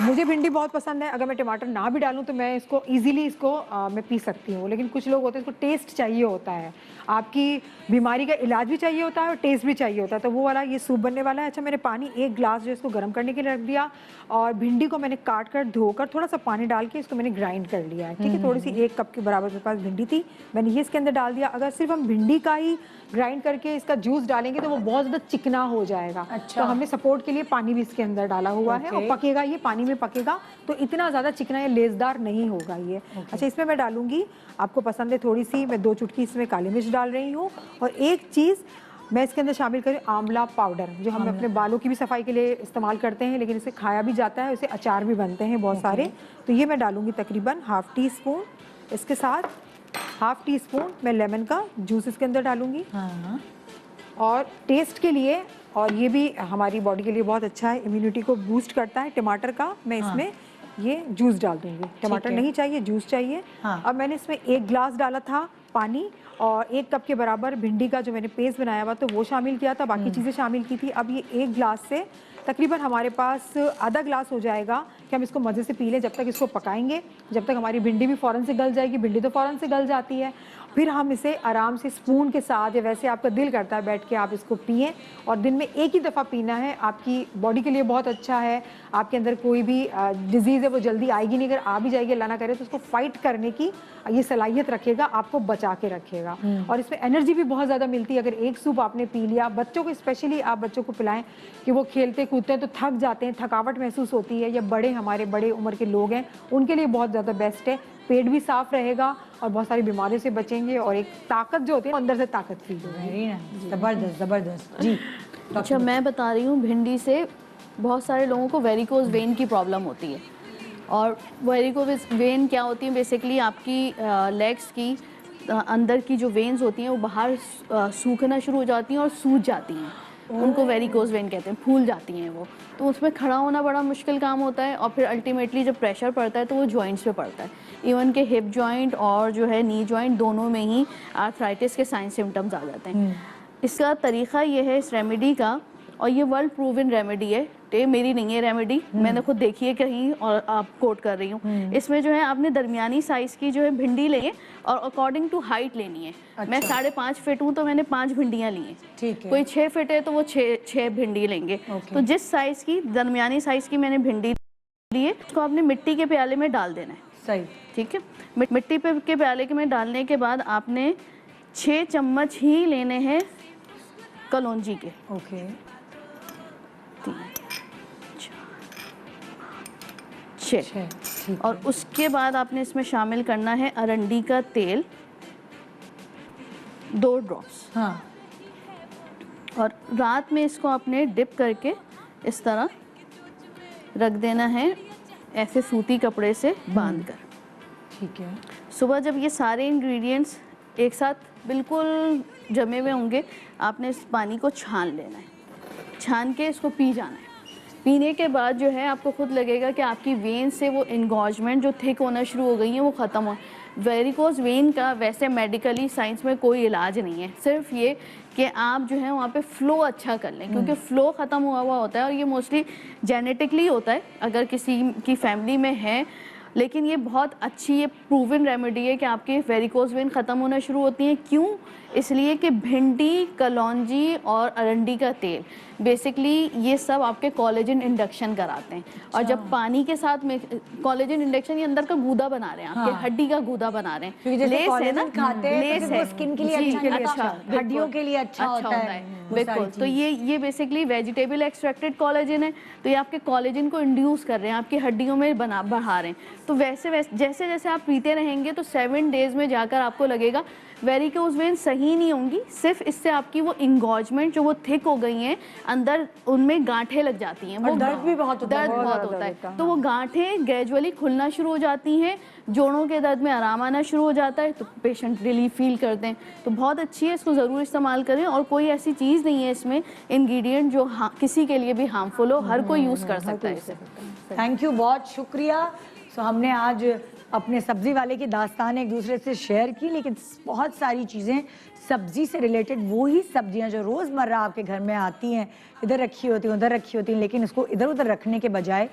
मुझे भिंडी बहुत पसंद है, अगर मैं टमाटर ना भी डालूं तो मैं इसको इजीली मैं पी सकती हूँ, लेकिन कुछ लोग होते हैं इसको टेस्ट चाहिए होता है, आपकी बीमारी का इलाज भी चाहिए होता है और टेस्ट भी चाहिए होता है, तो वो वाला ये सूप बनने वाला है। अच्छा, मैंने पानी 1 गिलास जो इसको गर्म करने के लिए रख दिया और भिंडी को मैंने काट कर धोकर थोड़ा सा पानी डाल के इसको मैंने ग्राइंड कर लिया है, ठीक है। थोड़ी सी 1 कप के बराबर मेरे पास भिंडी थी, मैंने ये इसके अंदर डाल दिया। अगर सिर्फ हम भिंडी का ही ग्राइंड करके इसका जूस डालेंगे तो वो बहुत ज़्यादा चिकना हो जाएगा। अच्छा। तो हमने सपोर्ट के लिए पानी भी इसके अंदर डाला हुआ है और पकेगा, ये पानी में पकेगा तो इतना ज़्यादा चिकना या लेसदार नहीं होगा ये। अच्छा, इसमें मैं डालूंगी, आपको पसंद है थोड़ी सी, मैं 2 चुटकी इसमें काली मिर्च डाल रही हूँ और एक चीज़ मैं इसके अंदर शामिल करूँ आंवला पाउडर, जो हम अपने बालों की भी सफाई के लिए इस्तेमाल करते हैं, लेकिन इसे खाया भी जाता है, इसे अचार भी बनते हैं बहुत सारे। तो ये मैं डालूंगी तकरीबन ½ टीस्पून। इसके साथ ½ टीस्पून मैं लेमन का जूस इसके अंदर डालूंगी। हाँ। और टेस्ट के लिए, और ये भी हमारी बॉडी के लिए बहुत अच्छा है, इम्यूनिटी को बूस्ट करता है टमाटर का, मैं इसमें ये जूस डाल दूंगी। टमाटर नहीं चाहिए, जूस चाहिए। अब मैंने इसमें 1 गिलास डाला था पानी और 1 कप के बराबर भिंडी का जो मैंने पेस्ट बनाया हुआ तो वो शामिल किया था, बाकी चीज़ें शामिल की थी। अब ये 1 गिलास से तकरीबन हमारे पास आधा गिलास हो जाएगा कि हम इसको मज़े से पी लें। जब तक इसको पकाएंगे, जब तक हमारी भिंडी भी फ़ौरन से गल जाएगी, भिंडी तो फ़ौरन से गल जाती है, फिर हम इसे आराम से स्पून के साथ, या वैसे आपका दिल करता है बैठ के आप इसको पिएं। और दिन में 1 ही दफ़ा पीना है, आपकी बॉडी के लिए बहुत अच्छा है। आपके अंदर कोई भी डिजीज़ है वो जल्दी आएगी नहीं, अगर आ भी जाएगी अल्लाह ना करे तो उसको फाइट करने की ये सलाहियत रखेगा, आपको बचा के रखेगा। और इसमें एनर्जी भी बहुत ज़्यादा मिलती है। अगर एक सूप आपने पी लिया, बच्चों को स्पेशली आप बच्चों को पिलाएं कि वो खेलते कूदते हैं तो थक जाते हैं, थकावट महसूस होती है, या हमारे बड़े उम्र के लोग हैं उनके लिए बहुत ज़्यादा बेस्ट है। पेट भी साफ रहेगा और बहुत सारी बीमारियों से बचेंगे और एक ताकत जो होती है अंदर से ताकत फील होगी। जबरदस्त जबरदस्त जी। अच्छा, मैं बता रही हूँ, भिंडी से बहुत सारे लोगों को वेरिकोज वेन की प्रॉब्लम होती है। और वेरिकोज वेन क्या होती है? बेसिकली आपकी लेग्स की अंदर की जो वेन्स होती हैं वो बाहर सूखना शुरू हो जाती हैं और सूज जाती हैं, उनको वेरिकोज वेन कहते हैं, फूल जाती हैं वो। तो उसमें खड़ा होना बड़ा मुश्किल काम होता है और फिर अल्टीमेटली जब प्रेशर पड़ता है तो वो जॉइंट्स पे पड़ता है। इवन के हिप जॉइंट और जो है नी जॉइंट, दोनों में ही आर्थराइटिस के साइन सिम्टम्स आ जाते हैं। इसका तरीक़ा ये है इस रेमेडी का, और ये वर्ल्ड प्रूवन रेमेडी है, ये मेरी नहीं है रेमेडी, मैंने खुद देखी है कहीं और आप कोट कर रही हूँ। इसमें जो है आपने दरमियानी साइज़ की जो है भिंडी लेंगे और अकॉर्डिंग टू हाइट लेनी है। अच्छा। मैं 5.5 फीट हूँ तो मैंने 5 भिंडियाँ ली हैं। ठीक है। कोई 6 फीट है तो वो 6 भिंडी लेंगे। तो जिस साइज़ की, दरमियानी साइज़ की मैंने भिंडी ली है, उसको आपने मिट्टी के प्याले में डाल देना है। सही, ठीक है। मिट्टी के प्याले के में डालने के बाद आपने 6 चम्मच ही लेने हैं कलौंजी के। ओके। 6। और उसके बाद आपने इसमें शामिल करना है अरंडी का तेल 2 ड्रॉप्स। हाँ। और रात में इसको आपने डिप करके इस तरह रख देना है, ऐसे सूती कपड़े से बांधकर। ठीक है। सुबह जब ये सारे इंग्रेडिएंट्स एक साथ बिल्कुल जमे हुए होंगे, आपने इस पानी को छान लेना है, छान के इसको पी जाना है। पीने के बाद जो है आपको खुद लगेगा कि आपकी वेन से वो इंगॉजमेंट जो थिक होना शुरू हो गई है वो ख़त्म हो। वेरिकोज वेन का वैसे मेडिकली साइंस में कोई इलाज नहीं है, सिर्फ ये कि आप जो है वहाँ पे फ़्लो अच्छा कर लें, क्योंकि फ़्लो ख़त्म हुआ होता है और ये मोस्टली जेनेटिकली होता है अगर किसी की फैमिली में है। लेकिन ये बहुत अच्छी, ये प्रूवन रेमेडी है कि आपके वेरिकोज वेन ख़त्म होना शुरू होती हैं। क्यों? इसलिए कि भिंडी, कलौंजी और अरंडी का तेल बेसिकली ये सब आपके कोलेजन इंडक्शन कराते हैं। अच्छा। और जब पानी के साथ में कोलेजन इंडक्शन, ये अंदर का गूदा बना रहे हैं, आपके हड्डी का गूदा बना रहे हैं। लेस है ना, लेस है, स्किन के लिए अच्छा, हड्डियों के लिए अच्छा होता है। बिल्कुल। तो ये बेसिकली वेजिटेबल एक्सट्रैक्टेड कोलेजन है, तो ये आपके कोलेजन को इंड्यूस कर रहे हैं, आपकी हड्डियों में बढ़ा रहे हैं। तो वैसे जैसे जैसे आप पीते रहेंगे तो 7 डेज में जाकर आपको लगेगा वेरिकोज वेन सही नहीं होंगी, सिर्फ इससे आपकी वो इंगॉजमेंट जो वो थिक हो गई हैं अंदर, उनमें गांठें लग जाती हैं। वो दर्द भी बहुत होता है, दर्द बहुत होता है। तो वो गांठें ग्रेजुअली खुलना शुरू हो जाती हैं, जोड़ों के दर्द में आराम आना शुरू हो जाता है, तो पेशेंट रिलीफ फील करते हैं। तो बहुत अच्छी है, इसको ज़रूर इस्तेमाल करें। और कोई ऐसी चीज़ नहीं है इसमें इंग्रेडिएंट जो किसी के लिए भी हार्मफुल हो, हर कोई यूज़ कर सकता है इसे। थैंक यू, बहुत शुक्रिया। सो हमने आज अपने सब्ज़ी वाले की दास्तान एक दूसरे से शेयर की, लेकिन बहुत सारी चीज़ें सब्ज़ी से रिलेटेड, वो ही सब्जियां जो रोज़मर्रा आपके घर में आती हैं, इधर रखी होती हैं, उधर रखी होती हैं, लेकिन इसको इधर उधर रखने के बजाय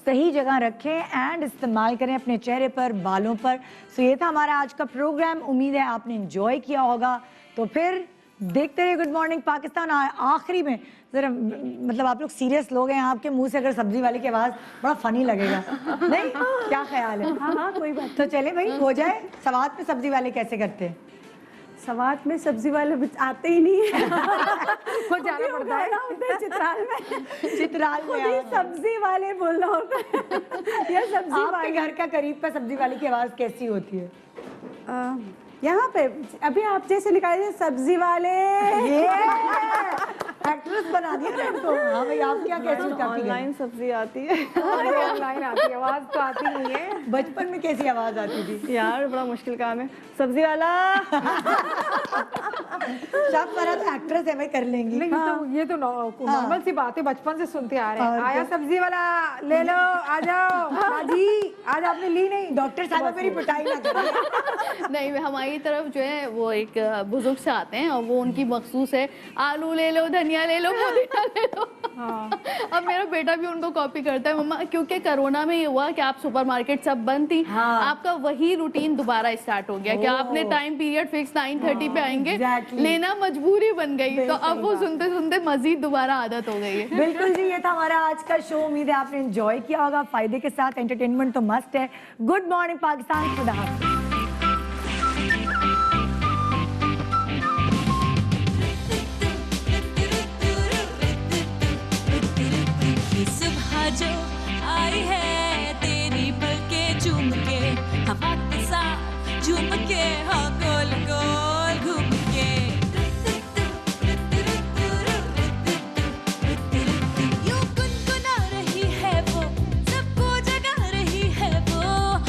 सही जगह रखें एंड इस्तेमाल करें अपने चेहरे पर, बालों पर। सो ये था हमारा आज का प्रोग्राम, उम्मीद है आपने एंजॉय किया होगा। तो फिर देखते रहिए गुड मॉर्निंग पाकिस्तान। आखिरी में जरा मतलब आप लोग सीरियस लोग हैं, आपके मुंह से अगर सब्जी वाली की आवाज़ बड़ा फनी लगेगा, नहीं क्या ख्याल है? हाँ कोई बात। तो चले भाई हो जाए। सवात में सब्जी वाले कैसे करते हैं? सवात में सब्जी वाले आते ही नहीं है। खुद जाना पड़ता है चित्राल में। चित्राल खुद में ही सब्जी वाले बोलना होता है या सब्जी आपके वाले। घर का करीब का सब्जी वाले की आवाज़ कैसी होती है? यहाँ पे अभी आप जैसे निकाले सब्जी वाले, ये एक्ट्रेस बना दिया ना तो। हाँ भाई आप क्या कैसी करती ऑनलाइन सब्जी आती है ऑनलाइन आती है, आवाज तो आती नहीं है। बचपन में कैसी आवाज़ आती थी? यार बड़ा मुश्किल काम है, सब्जी वाला। सब सारा तो एक्ट्रेस है, मैं कर लेंगी। नहीं ये तो नॉर्मल सी बात है, बचपन से सुनते आ रहे हैं। आया सब्जी वाला, ले लो, आ जाओ हाजी, आज आपने ली नहीं? डॉक्टर साहब मेरी पिटाई ना करें। नहीं, हमारी तरफ जो है वो एक बुजुर्ग से आते हैं और वो उनकी मखसूस है, आलू ले लो, धनिया ले लो, पुदीना ले लो। अब मेरा बेटा भी उनको कॉपी करता है, मम्मा क्योंकि कोरोना में ये हुआ कि आप सुपरमार्केट सब बंद थी, आपका वही रूटीन दोबारा स्टार्ट हो गया कि आपने टाइम पीरियड फिक्स 9:30 पे आएंगे, लेना मजबूरी बन गई। तो अब वो सुनते सुनते मजीद दोबारा आदत हो गई है। बिल्कुल जी, ये था हमारा आज का शो। उम्मीद है आपने एंजॉय किया होगा, फायदे के साथ। एंटरटेनमेंट तो मस्ट है। गुड मॉर्निंग पाकिस्तान, खुदा हाफिज़। सुबह जो आई है तेरी पलके चूम के, हवा के साथ झूम के हम